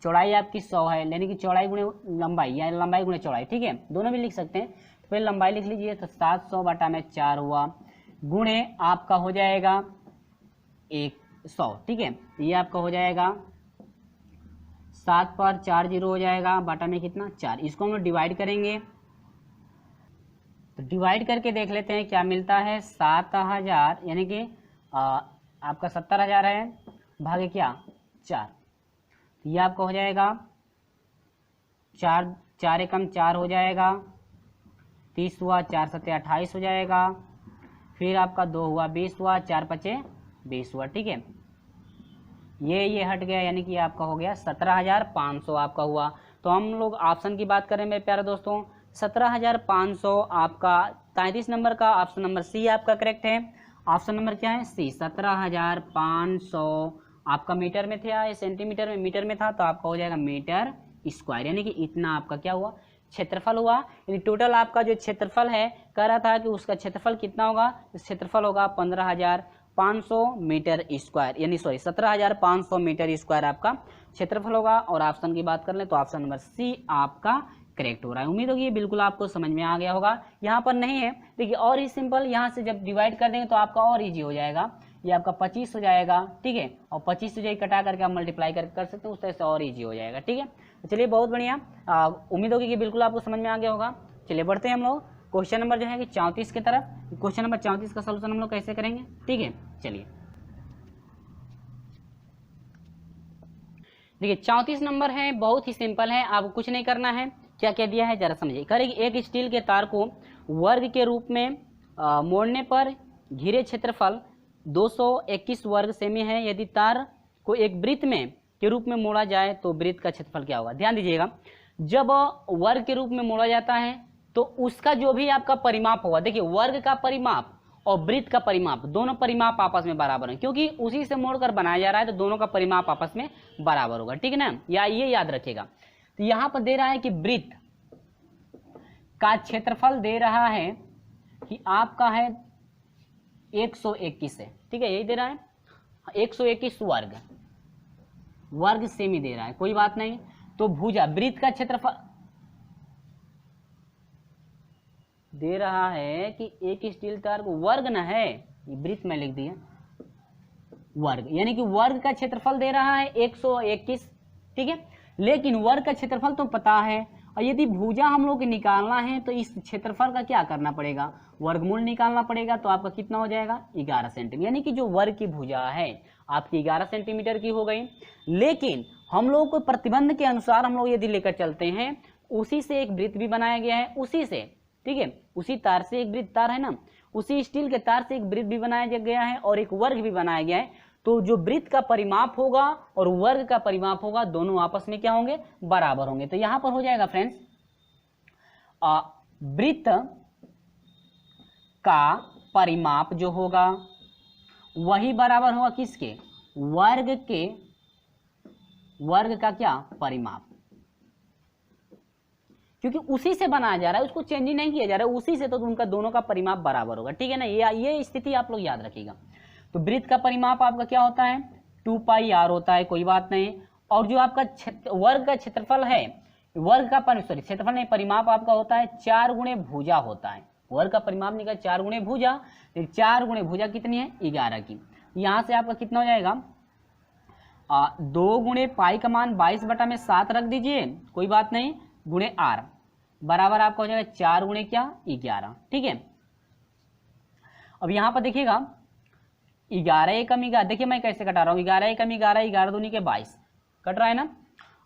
चौड़ाई आपकी 100 है, यानी कि चौड़ाई गुणे लंबाई या लंबाई गुणे चौड़ाई। ठीक है, दोनों भी लिख सकते हैं, तो पहले लंबाई लिख लीजिए, तो 700 बटा में 4 हुआ, गुणे आपका हो जाएगा 100। ठीक है, ये आपका हो जाएगा 7 पर 4 0 हो जाएगा, बटा में कितना 4, इसको हम लोग डिवाइड करेंगे, तो डिवाइड करके देख लेते हैं क्या मिलता है, 7000, यानी कि आपका 70,000 है, भागे क्या 4, ये आपका हो जाएगा 4 एकम 4 हो जाएगा, 30 हुआ, 4 7 28 हो जाएगा, फिर आपका 2 हुआ 20 हुआ, 4 5 20 हुआ। ठीक है, ये हट गया, यानी कि आपका हो गया 17,500 आपका हुआ। तो हम लोग ऑप्शन की बात करें मेरे प्यारे दोस्तों, 17,500 आपका 33 नंबर का ऑप्शन नंबर सी आपका करेक्ट है। ऑप्शन नंबर क्या है, सी, 17,500 आपका मीटर में थे या सेंटीमीटर में, मीटर में था, तो आपका हो जाएगा मीटर स्क्वायर, यानी कि इतना आपका क्या हुआ क्षेत्रफल हुआ। यानी टोटल आपका जो क्षेत्रफल है कह रहा था कि उसका क्षेत्रफल कितना होगा, क्षेत्रफल होगा 15,500 मीटर स्क्वायर, यानी सॉरी 17,500 मीटर स्क्वायर आपका क्षेत्रफल होगा। और ऑप्शन की बात कर लें तो ऑप्शन नंबर सी आपका करेक्ट हो रहा है। उम्मीद होगी ये बिल्कुल आपको समझ में आ गया होगा। यहाँ पर नहीं है, देखिए और ही सिंपल, यहाँ से जब डिवाइड कर देंगे तो आपका और इजी हो जाएगा, ये आपका 25 हो जाएगा। ठीक है, और 25 से जो कटा करके आप मल्टीप्लाई कर सकते हैं, उस तरह से और इजी हो जाएगा। ठीक है, तो चलिए बहुत बढ़िया, उम्मीद होगी कि बिल्कुल आपको समझ में आ गया होगा। चलिए बढ़ते हैं हम लोग क्वेश्चन नंबर जो है कि 34 की तरफ। क्वेश्चन नंबर 34 का सोल्यूशन हम लोग कैसे करेंगे। ठीक है, चलिए देखिए 34 नंबर है, बहुत ही सिंपल है, आपको कुछ नहीं करना है। क्या क्या दिया है जरा समझिए। करेगी एक स्टील के तार को वर्ग के रूप में मोड़ने पर घिरे क्षेत्रफल 221 वर्ग सेमी है। यदि तार को एक वृत्त में के रूप में मोड़ा जाए तो वृत्त का क्षेत्रफल क्या होगा। ध्यान दीजिएगा, जब वर्ग के रूप में मोड़ा जाता है तो उसका जो भी आपका परिमाप होगा, देखिए वर्ग का परिमाप और वृत्त का परिमाप, दोनों परिमाप आपस में बराबर हैं, क्योंकि उसी से मोड़कर बनाया जा रहा है तो दोनों का परिमाप आपस में बराबर होगा, ठीक है ना, या ये याद रखिएगा। तो यहां पर दे रहा है कि वृत्त का क्षेत्रफल दे रहा है कि आपका है 121 है, ठीक है, यही दे रहा है 121 वर्ग सेमी दे रहा है, कोई बात नहीं। तो भुजा वृत्त का क्षेत्रफल दे रहा है कि एक स्टील तार को वर्ग न है, ये वृत्त में लिख दिया वर्ग, यानी कि वर्ग का क्षेत्रफल दे रहा है 121, ठीक है, लेकिन वर्ग का क्षेत्रफल तो पता है, और यदि भुजा हम लोग को निकालना है तो इस क्षेत्रफल का क्या करना पड़ेगा, वर्गमूल निकालना पड़ेगा। तो आपका कितना हो जाएगा 11 सेंटीमीटर, यानी कि जो वर्ग की भुजा है आपकी 11 सेंटीमीटर की हो गई। लेकिन हम लोग को प्रतिबंध के अनुसार हम लोग यदि लेकर चलते हैं, उसी से एक वृत्त भी बनाया गया है, उसी से, ठीक है, उसी तार से एक वृत्त, तार है ना, उसी स्टील के तार से एक वृत्त भी बनाया गया है और एक वर्ग भी बनाया गया है। तो जो वृत्त का परिमाप होगा और वर्ग का परिमाप होगा, दोनों आपस में क्या होंगे, बराबर होंगे। तो यहां पर हो जाएगा फ्रेंड्स, वृत्त का परिमाप जो होगा वही बराबर होगा किसके, वर्ग के, वर्ग का क्या परिमाप, क्योंकि उसी से बनाया जा रहा है, उसको चेंज नहीं किया जा रहा है, उसी से, तो उनका दोनों का परिमाप बराबर होगा, ठीक है ना, ये स्थिति आप लोग याद रखिएगा। तो वृत्त का परिमाप आपका क्या होता है 2 पाई r होता है, कोई बात नहीं। और जो आपका वर्ग का क्षेत्रफल है, वर्ग का क्षेत्रफल नहीं, परिमाप आपका होता है 4 गुणे भुजा होता है, वर्ग का परिमाप निकला 4 गुणे भुजा, 4 गुणे भुजा कितनी है 11 की, यहां से आपका कितना हो जाएगा 2 गुणे पाई का मान 22/7 रख दीजिए, कोई बात नहीं, गुणे r बराबर आपका हो जाएगा 4 गुणे क्या 11, ठीक है। अब यहां पर देखिएगा 11 एकम 11, देखिए मैं कैसे कटा रहा हूँ, 11 एकम 11, 11 दूनी के 22 कट रहा है ना।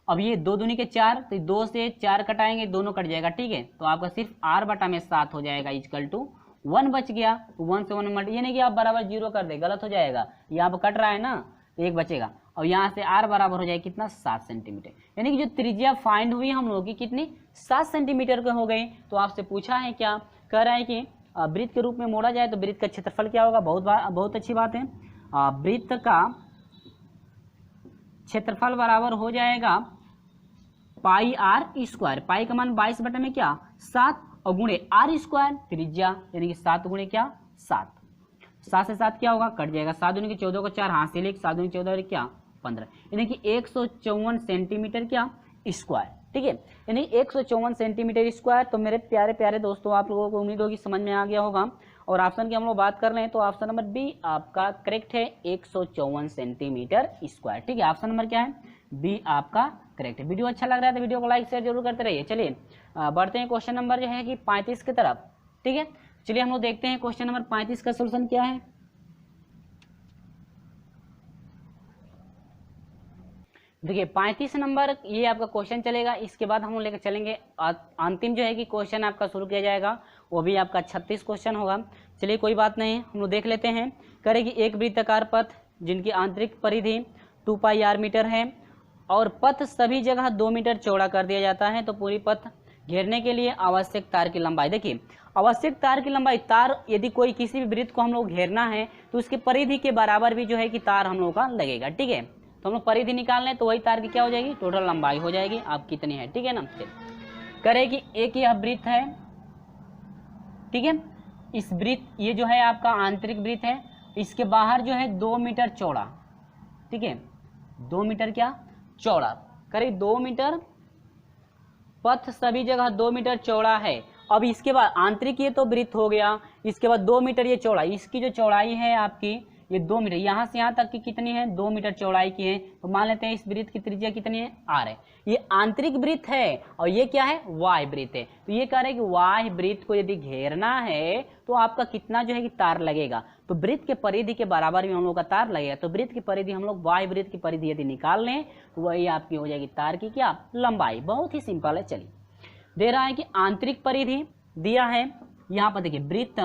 अब ये 2 दूनी के 4, तो 2 से 4 कटाएंगे, दोनों कट जाएगा, ठीक है। तो आपका सिर्फ r/7 हो जाएगा इक्वल टू 1 बच गया, 1 से 1 मल्टी, ये नहीं कि आप बराबर 0 कर दे, गलत हो जाएगा, यहाँ पर कट रहा है ना, तो 1 बचेगा। और यहाँ से r बराबर हो जाएगा कितना 7 सेंटीमीटर, यानी कि जो त्रिज्या फाइंड हुई हम लोगों की कितनी 7 सेंटीमीटर के हो गई। तो आपसे पूछा है क्या, कह रहा है कि वृत्त के रूप में मोड़ा जाए तो वृत्त का क्षेत्रफल क्या होगा, बहुत अच्छी बात है, वृत्त का क्षेत्रफल बराबर हो जाएगा पाई r स्क्वायर, पाई का मान 22 बटे में क्या 7 और गुणे r स्क्वायर त्रिज्या, यानी कि 7 गुणे क्या 7, 7 से 7 क्या होगा कट जाएगा, 7 दूनी के 14 को 4 हाथ से लेके 7 दूनी 14 क्या 15, यानी कि 154 सेंटीमीटर क्या स्क्वायर, ठीक है, यानी 154 सेंटीमीटर स्क्वायर। तो मेरे प्यारे प्यारे दोस्तों, आप लोगों को उम्मीद होगी समझ में आ गया होगा। और ऑप्शन की हम लोग बात कर रहे हैं तो ऑप्शन नंबर बी आपका करेक्ट है, 154 सेंटीमीटर स्क्वायर, ठीक है, ऑप्शन नंबर क्या है बी आपका करेक्ट है। वीडियो अच्छा लग रहा है तो वीडियो को लाइक शेयर जरूर करते रहिए। चलिए बढ़ते हैं क्वेश्चन नंबर जो है कि 35 की तरफ, ठीक है। चलिए हम लोग देखते हैं क्वेश्चन नंबर 35 का सोल्यूशन क्या है। देखिए 35 नंबर ये आपका क्वेश्चन चलेगा, इसके बाद हम लोग लेकर चलेंगे अंतिम जो है कि क्वेश्चन आपका शुरू किया जाएगा, वो भी आपका 36 क्वेश्चन होगा। चलिए कोई बात नहीं, हम लोग देख लेते हैं। करें कि एक वृत्ताकार पथ जिनकी आंतरिक परिधि 2 पाई r मीटर है और पथ सभी जगह 2 मीटर चौड़ा कर दिया जाता है, तो पूरी पथ घेरने के लिए आवश्यक तार की लंबाई, देखिए आवश्यक तार की लंबाई, तार यदि कोई किसी भी वृत्त को हम लोग घेरना है तो उसकी परिधि के बराबर भी जो है कि तार हम लोग का लगेगा, ठीक है। तो हम लोग परिधि निकाल लें तो वही तार की क्या हो जाएगी टोटल लंबाई हो जाएगी, आप कितनी है, ठीक है ना। करें कि एक यह वृत्त है, ठीक है, इस वृत्त ये जो है आपका आंतरिक वृत्त है, इसके बाहर जो है 2 मीटर चौड़ा, ठीक है, 2 मीटर क्या चौड़ा, करीब 2 मीटर, पथ सभी जगह 2 मीटर चौड़ा है। अब इसके बाद आंतरिक ये तो वृत्त हो गया, इसके बाद 2 मीटर ये चौड़ा, इसकी जो चौड़ाई है आपकी ये 2 मीटर, यहाँ से यहाँ तक की कितनी है 2 मीटर चौड़ाई की है। तो मान लेते हैं इस वृत्त की त्रिज्या कितनी है r है, ये आंतरिक वृत्त है और ये क्या है y वृत्त है। तो ये कह रहे हैं कि y वृत्त को यदि घेरना है तो आपका कितना जो है कि तार लगेगा, तो वृत्त के परिधि के बराबर भी हम लोग का तार लगेगा। तो वृत्त की परिधि हम लोग y वृत्त की परिधि यदि निकाल लें तो वही आपकी हो जाएगी तार की क्या लंबाई, बहुत ही सिंपल है। चलिए दे रहा है कि आंतरिक परिधि दिया है, यहाँ पर देखिए वृत्त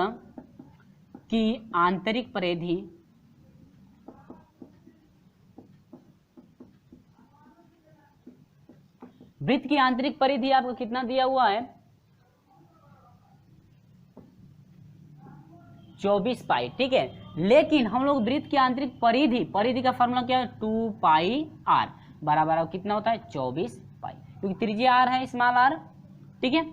की आंतरिक परिधि वृत्त की आंतरिक परिधि आपको कितना दिया हुआ है 24 पाई, ठीक है। लेकिन हम लोग वृत्त की आंतरिक परिधि का फॉर्मूला क्या है, 2 पाई आर बराबर कितना होता है 24 पाई, क्योंकि त्रिज्या आर है, स्मॉल आर, ठीक है।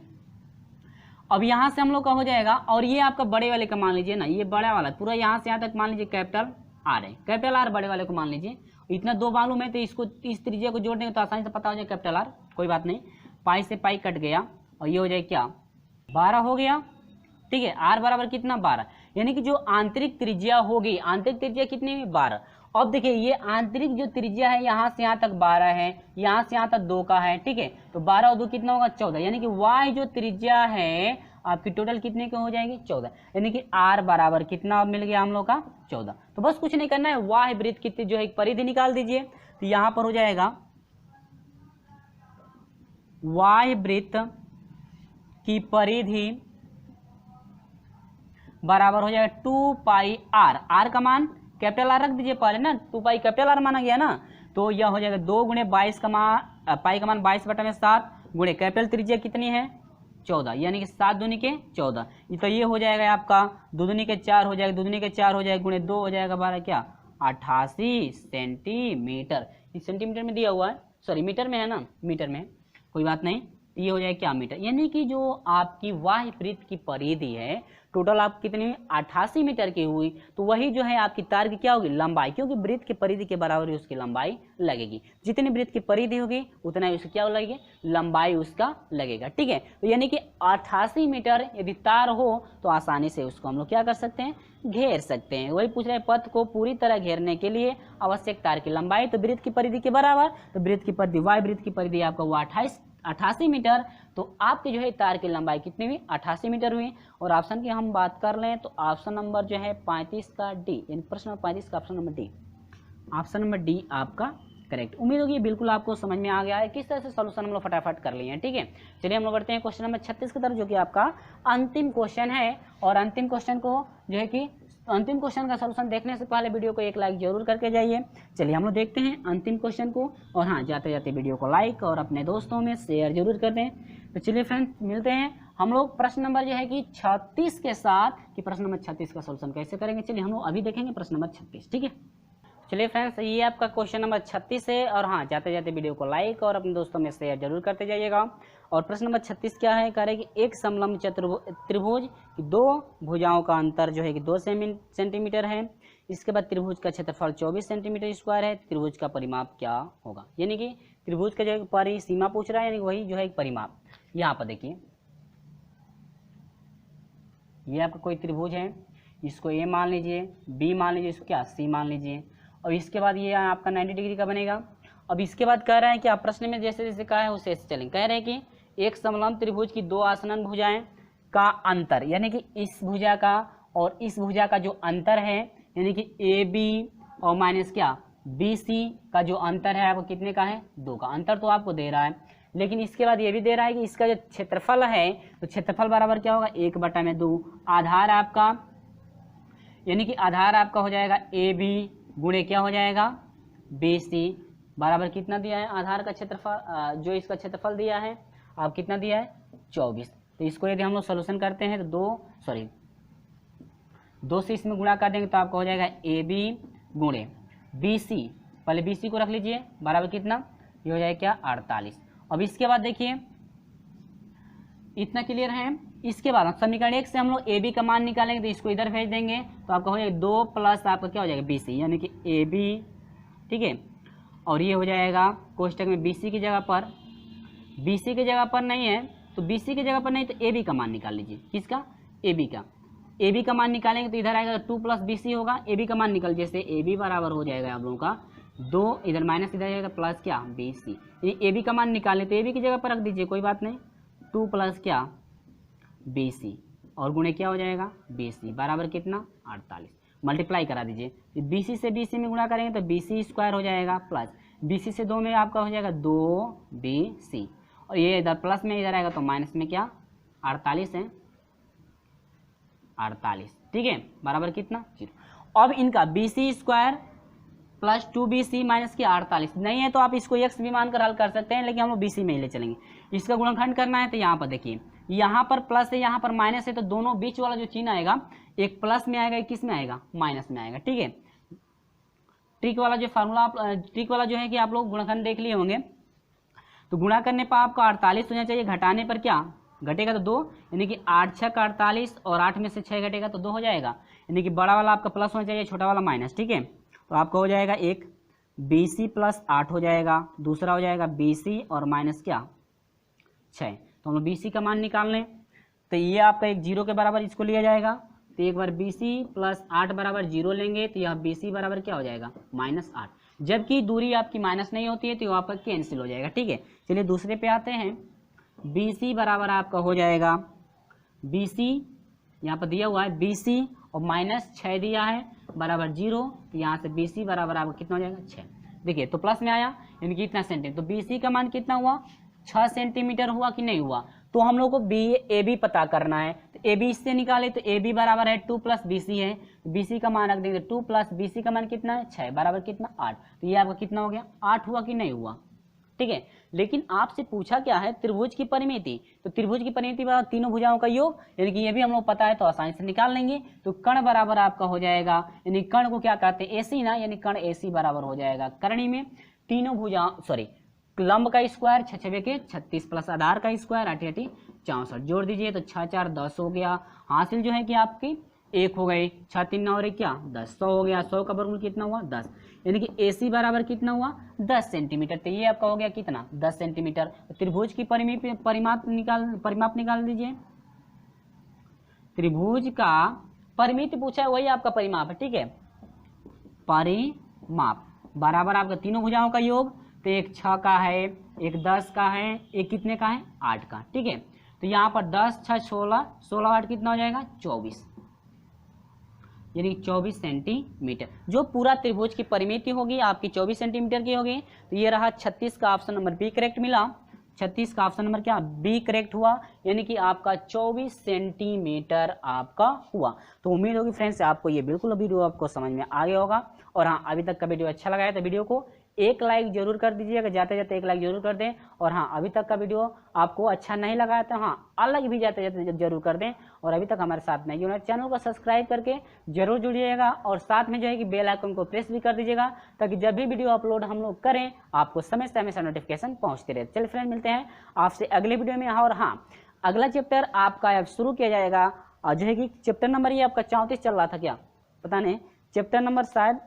अब यहाँ से हम लोग का हो जाएगा, और ये आपका बड़े वाले का मान लीजिए ना, ये बड़ा वाला पूरा यहाँ से यहाँ तक मान लीजिए कैपिटल आर है, कैपिटल आर बड़े वाले को मान लीजिए। इतना दो मालूम है तो इसको इस त्रिज्या को जोड़ देंगे तो आसानी से पता हो जाए कैपिटल आर, कोई बात नहीं। पाई से पाई कट गया और ये हो जाए क्या 12 हो गया, ठीक है। आर बराबर कितना 12, यानी कि जो आंतरिक त्रिज्या होगी, आंतरिक त्रिज्या कितनी है 12। अब देखिए ये आंतरिक जो त्रिज्या है यहाँ से यहाँ तक 12 है, यहाँ से यहाँ तक 2 का है, ठीक है। तो 12 और 2 कितना होगा 14, यानी कि वाई जो त्रिज्या है आपकी टोटल कितने की हो जाएगी 14, यानी कि आर बराबर कितना मिल गया हम लोग का 14। तो बस कुछ नहीं करना है, वाई वृत्त की जो है परिधि निकाल दीजिए। तो यहाँ पर हो जाएगा वाई वृत्त की परिधि बराबर हो जाएगा 2 पाई आर, आर का मान कैपिटल आर रख दीजिए पहले ना, 2 पाई कैपिटल आर माना गया ना, तो यह हो जाएगा 2 गुणे 22 का मान, पाई का मान 22/7 गुणे कैपिटल त्रिज्या कितनी है 14, यानी कि 7 दूनी के 14। तो ये हो जाएगा आपका 2 दूनी के 4 हो जाएगा, 2 दूनी के 4 हो जाएगा, गुणे 2 हो जाएगा 12 क्या 88 सेंटीमीटर। इस सेंटीमीटर में दिया हुआ है, सॉरी मीटर में है ना, मीटर में कोई बात नहीं। ये हो जाएगा क्या मीटर, यानी कि जो आपकी वाह्य वृत्त की परिधि है टोटल आप कितनी 88 मीटर की हुई, तो वही जो है आपकी तार की क्या होगी लंबाई, क्योंकि वृत्त की परिधि के बराबर ही उसकी लंबाई लगेगी। जितनी वृत्त की परिधि होगी उतना ही उसकी क्या लगेगी लंबाई उसका लगेगा, ठीक है। तो यानी कि 88 मीटर यदि तार हो तो आसानी से उसको हम लोग क्या कर सकते हैं घेर सकते हैं। वही पूछ रहे हैं पथ को पूरी तरह घेरने के लिए आवश्यक तार की लंबाई, तो वृत्त की परिधि के बराबर, तो वृत्त की परिधि वाई वृत्त की परिधि आपका वो 88 मीटर, तो आपकी जो है तार की लंबाई कितनी हुई 88 मीटर हुई। और ऑप्शन की हम बात कर लें तो ऑप्शन नंबर जो है 35 का डी, यानी प्रश्न नंबर 35 का option number D, option number D आपका करेक्ट। उम्मीद होगी बिल्कुल आपको समझ में आ गया है किस तरह से सॉल्यूशन हम लोग फटाफट कर लिए हैं, ठीक है। चलिए हम लोग बढ़ते हैं क्वेश्चन नंबर 36 की तरफ, जो कि आपका अंतिम क्वेश्चन है। और अंतिम क्वेश्चन को जो है कि अंतिम क्वेश्चन का सॉल्यूशन देखने से पहले वीडियो को एक लाइक जरूर करके जाइए। चलिए हम लोग देखते हैं अंतिम क्वेश्चन को, और हाँ जाते जाते वीडियो को लाइक और अपने दोस्तों में शेयर जरूर कर दें। तो चलिए फ्रेंड्स मिलते हैं हम लोग प्रश्न नंबर जो है कि 36 के साथ, कि प्रश्न नंबर 36 का सॉल्यूशन कैसे करेंगे। चलिए हम लोग अभी देखेंगे प्रश्न नंबर 36, ठीक है। चलिए फ्रेंड्स ये आपका क्वेश्चन नंबर 36 है, और हाँ जाते जाते वीडियो को लाइक और अपने दोस्तों में शेयर जरूर करते जाइएगा। और प्रश्न नंबर 36 क्या है, कह रहे कि एक समलंब त्रिभुज की दो भुजाओं का अंतर जो है कि 2 सेंटीमीटर है। इसके बाद त्रिभुज का क्षेत्रफल 24 सेंटीमीटर स्क्वायर है। त्रिभुज का परिमाप क्या होगा, यानी कि त्रिभुज का जो है परिसीमा पूछ रहा है, यानी कि वही जो है एक परिमाप। यहाँ पर देखिए ये आपका कोई त्रिभुज है, इसको ए मान लीजिए, बी मान लीजिए, इसको क्या सी मान लीजिए, और इसके बाद ये आपका 90 डिग्री का बनेगा। अब इसके बाद कह रहे हैं कि आप प्रश्न में जैसे जैसे कहा है उसे ऐसे चलेंगे। कह रहे हैं कि एक समलंब त्रिभुज की 2 आसन्न भुजाएं का अंतर, यानी कि इस भुजा का और इस भुजा का जो अंतर है, यानी कि ए बी और माइनस क्या बी सी का जो अंतर है आपको कितने का है 2 का। अंतर तो आपको दे रहा है, लेकिन इसके बाद ये भी दे रहा है कि इसका जो क्षेत्रफल है, तो क्षेत्रफल बराबर क्या होगा 1/2। आधार आपका, यानी कि आधार आपका हो जाएगा ए बी गुणे क्या हो जाएगा बी सी, बराबर कितना दिया है आधार का क्षेत्रफल, जो इसका क्षेत्रफल दिया है आप कितना दिया है 24। तो इसको यदि हम लोग सोल्यूशन करते हैं तो 2 से इसमें गुणा कर देंगे तो आपका हो जाएगा ए बी गुणे बी सी, पहले बी सी को रख लीजिए, बराबर कितना ये हो जाएगा क्या 48। अब इसके बाद देखिए इतना क्लियर है। इसके बाद समीकरण 1 से हम लोग ए बी का मान निकालेंगे, तो इसको इधर भेज देंगे तो आपका हो जाएगा 2 प्लस आपका क्या हो जाएगा बी सी, यानी कि ए बी, ठीक है। और ये हो जाएगा कोष्टक में बी सी की जगह पर, बी सी की जगह पर नहीं है तो बी सी की जगह पर नहीं तो ए बी का मान निकाल लीजिए। किसका ए बी का, ए बी का मान निकालेंगे तो इधर आएगा 2 प्लस बी सी होगा। ए बी का मान निकल, जैसे ए बी बराबर हो जाएगा आप लोगों का 2, इधर माइनस इधर जाएगा प्लस क्या बी सी। ए बी का मान निकालें तो ए बी की जगह पर रख दीजिए, कोई बात नहीं, 2 प्लस क्या बी सी और गुणे क्या हो जाएगा बी सी, बराबर कितना 48। मल्टीप्लाई करा दीजिए, बी सी से बी सी में गुणा करेंगे तो बी सी स्क्वायर हो जाएगा, प्लस बी सी से 2 में आपका हो जाएगा 2 बी सी, और ये इधर प्लस में इधर आएगा तो माइनस में क्या 48 है, 48, ठीक है, बराबर कितना 0। अब इनका B C square plus 2 B C minus की 48 नहीं है तो आप इसको एक्स भी मानकर हल कर सकते हैं, लेकिन हम लोग बी सी में ही ले चलेंगे। इसका गुणनखंड करना है तो यहाँ पर देखिए, यहाँ पर प्लस है, यहाँ पर माइनस है, तो दोनों बीच वाला जो चिन्ह आएगा एक प्लस में आएगा, एक किस में आएगा, माइनस में आएगा। ठीक है, ट्रिक वाला जो फार्मूला, ट्रिक वाला जो है कि आप लोग गुणनखंड देख लिए होंगे। तो गुणा करने पर आपका 48 होना चाहिए, घटाने पर क्या घटेगा तो 2, यानी कि 8 6 का 48 और 8 में से 6 घटेगा तो 2 हो जाएगा, यानी कि बड़ा वाला आपका प्लस होना चाहिए, छोटा वाला माइनस। ठीक है, तो आपका हो जाएगा एक BC प्लस 8 हो जाएगा, दूसरा हो जाएगा BC और माइनस क्या 6। तो हम लोग BC का मान निकाल लें, तो ये आपका एक 0 के बराबर इसको लिया जाएगा, तो एक बार BC प्लस 8 बराबर 0 लेंगे तो यह BC बराबर क्या हो जाएगा, -8। जबकि दूरी आपकी माइनस नहीं होती है तो वो आपका कैंसिल हो जाएगा। ठीक है, चलिए दूसरे पे आते हैं। BC बराबर आपका हो जाएगा, BC यहाँ पर दिया हुआ है BC और -6 दिया है बराबर 0, तो यहाँ से BC बराबर आपका कितना हो जाएगा 6। देखिए तो प्लस में आया, यानी कि इतना सेंटीमीटर, तो BC का मान कितना हुआ 6 सेंटीमीटर हुआ कि नहीं हुआ। तो हम लोग को AB पता करना है, तो AB इससे निकाले तो AB बराबर है 2 + BC है, BC का मान रख देंगे 2 + BC का मान कितना है 6 बराबर कितना 8। तो ये आपका कितना हो गया 8 हुआ कि नहीं हुआ। ठीक है, लेकिन आपसे पूछा क्या है त्रिभुज की परिमिति, तो त्रिभुज की परिमिति बराबर तीनों भुजाओं का योग, यानी कि ये भी हम लोग पता है तो आसानी से निकाल लेंगे। तो कर्ण बराबर आपका हो जाएगा, यानी कर्ण को क्या कहते हैं AC ना, यानी कर्ण AC बराबर हो जाएगा करणी में तीनों भुजाओं सॉरी लंब का स्क्वायर 6 6 के 36 प्लस आधार का स्क्वायर 8 8 64 जोड़ दीजिए तो 6 4 10 हो गया। हासिल जो है कि आपकी 1 हो गई, 6 3 9 और 1 क्या 10, 100 हो गया। 100 का वर्गमूल कितना हुआ 10, यानी कि AC बराबर कितना हुआ 10 सेंटीमीटर। तो ये आपका हो गया कितना 10 सेंटीमीटर। त्रिभुज की परिमाप निकाल दीजिए। त्रिभुज का परिमिति पूछा है, वही आपका परिमाप है। ठीक है, परिमाप बराबर आपका तीनों भुजाओं का योग, तो एक 6 का है, एक 10 का है, एक कितने का है 8 का। ठीक है, तो यहाँ पर 10 6 16, 16 8 कितना हो जाएगा 24, यानी 24 सेंटीमीटर। जो पूरा त्रिभुज की परिमिति होगी आपकी 24 सेंटीमीटर की होगी। तो ये रहा 36 का ऑप्शन नंबर बी करेक्ट मिला। 36 का ऑप्शन नंबर क्या बी करेक्ट हुआ, यानी कि आपका 24 सेंटीमीटर आपका हुआ। तो उम्मीद होगी फ्रेंड्स आपको ये बिल्कुल वीडियो आपको समझ में आ गया होगा। और हाँ, अभी तक का वीडियो अच्छा लगा है तो वीडियो को एक लाइक जरूर कर दीजिएगा, जाते जाते एक लाइक जरूर कर दें। और हाँ, अभी तक का वीडियो आपको अच्छा नहीं लगा है तो हाँ अलग भी जाते जाते जरूर कर दें। और अभी तक हमारे साथ नहीं जुड़े चैनल को सब्सक्राइब करके जरूर जुड़िएगा, और साथ में जो है कि बेल आइकन को प्रेस भी कर दीजिएगा, ताकि जब भी वीडियो अपलोड हम लोग करें आपको समय से हमेशा नोटिफिकेशन पहुँचते रहे। चलिए फ्रेंड, मिलते हैं आपसे अगले वीडियो में। और हाँ, अगला चैप्टर आपका अब शुरू किया जाएगा, जो है कि चैप्टर नंबर ये आपका 34 चल रहा था क्या पता नहीं, चैप्टर नंबर शायद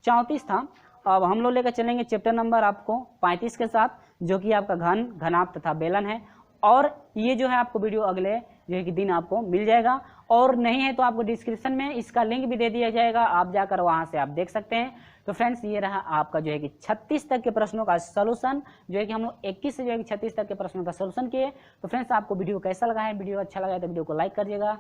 34 था। अब हम लोग लेकर चलेंगे चैप्टर नंबर आपको 35 के साथ, जो कि आपका घन, घनाभ तथा बेलन है। और ये जो है आपको वीडियो अगले जो है कि दिन आपको मिल जाएगा, और नहीं है तो आपको डिस्क्रिप्शन में इसका लिंक भी दे दिया जाएगा, आप जाकर वहां से आप देख सकते हैं। तो फ्रेंड्स, ये रहा आपका जो है कि 36 तक के प्रश्नों का सोल्यूशन, जो है कि हम लोग 21 से जो है कि 36 तक के प्रश्नों का सोल्यूशन किए। तो फ्रेंड्स, आपको वीडियो कैसा लगा है, वीडियो अच्छा लगा है तो वीडियो को लाइक करिएगा।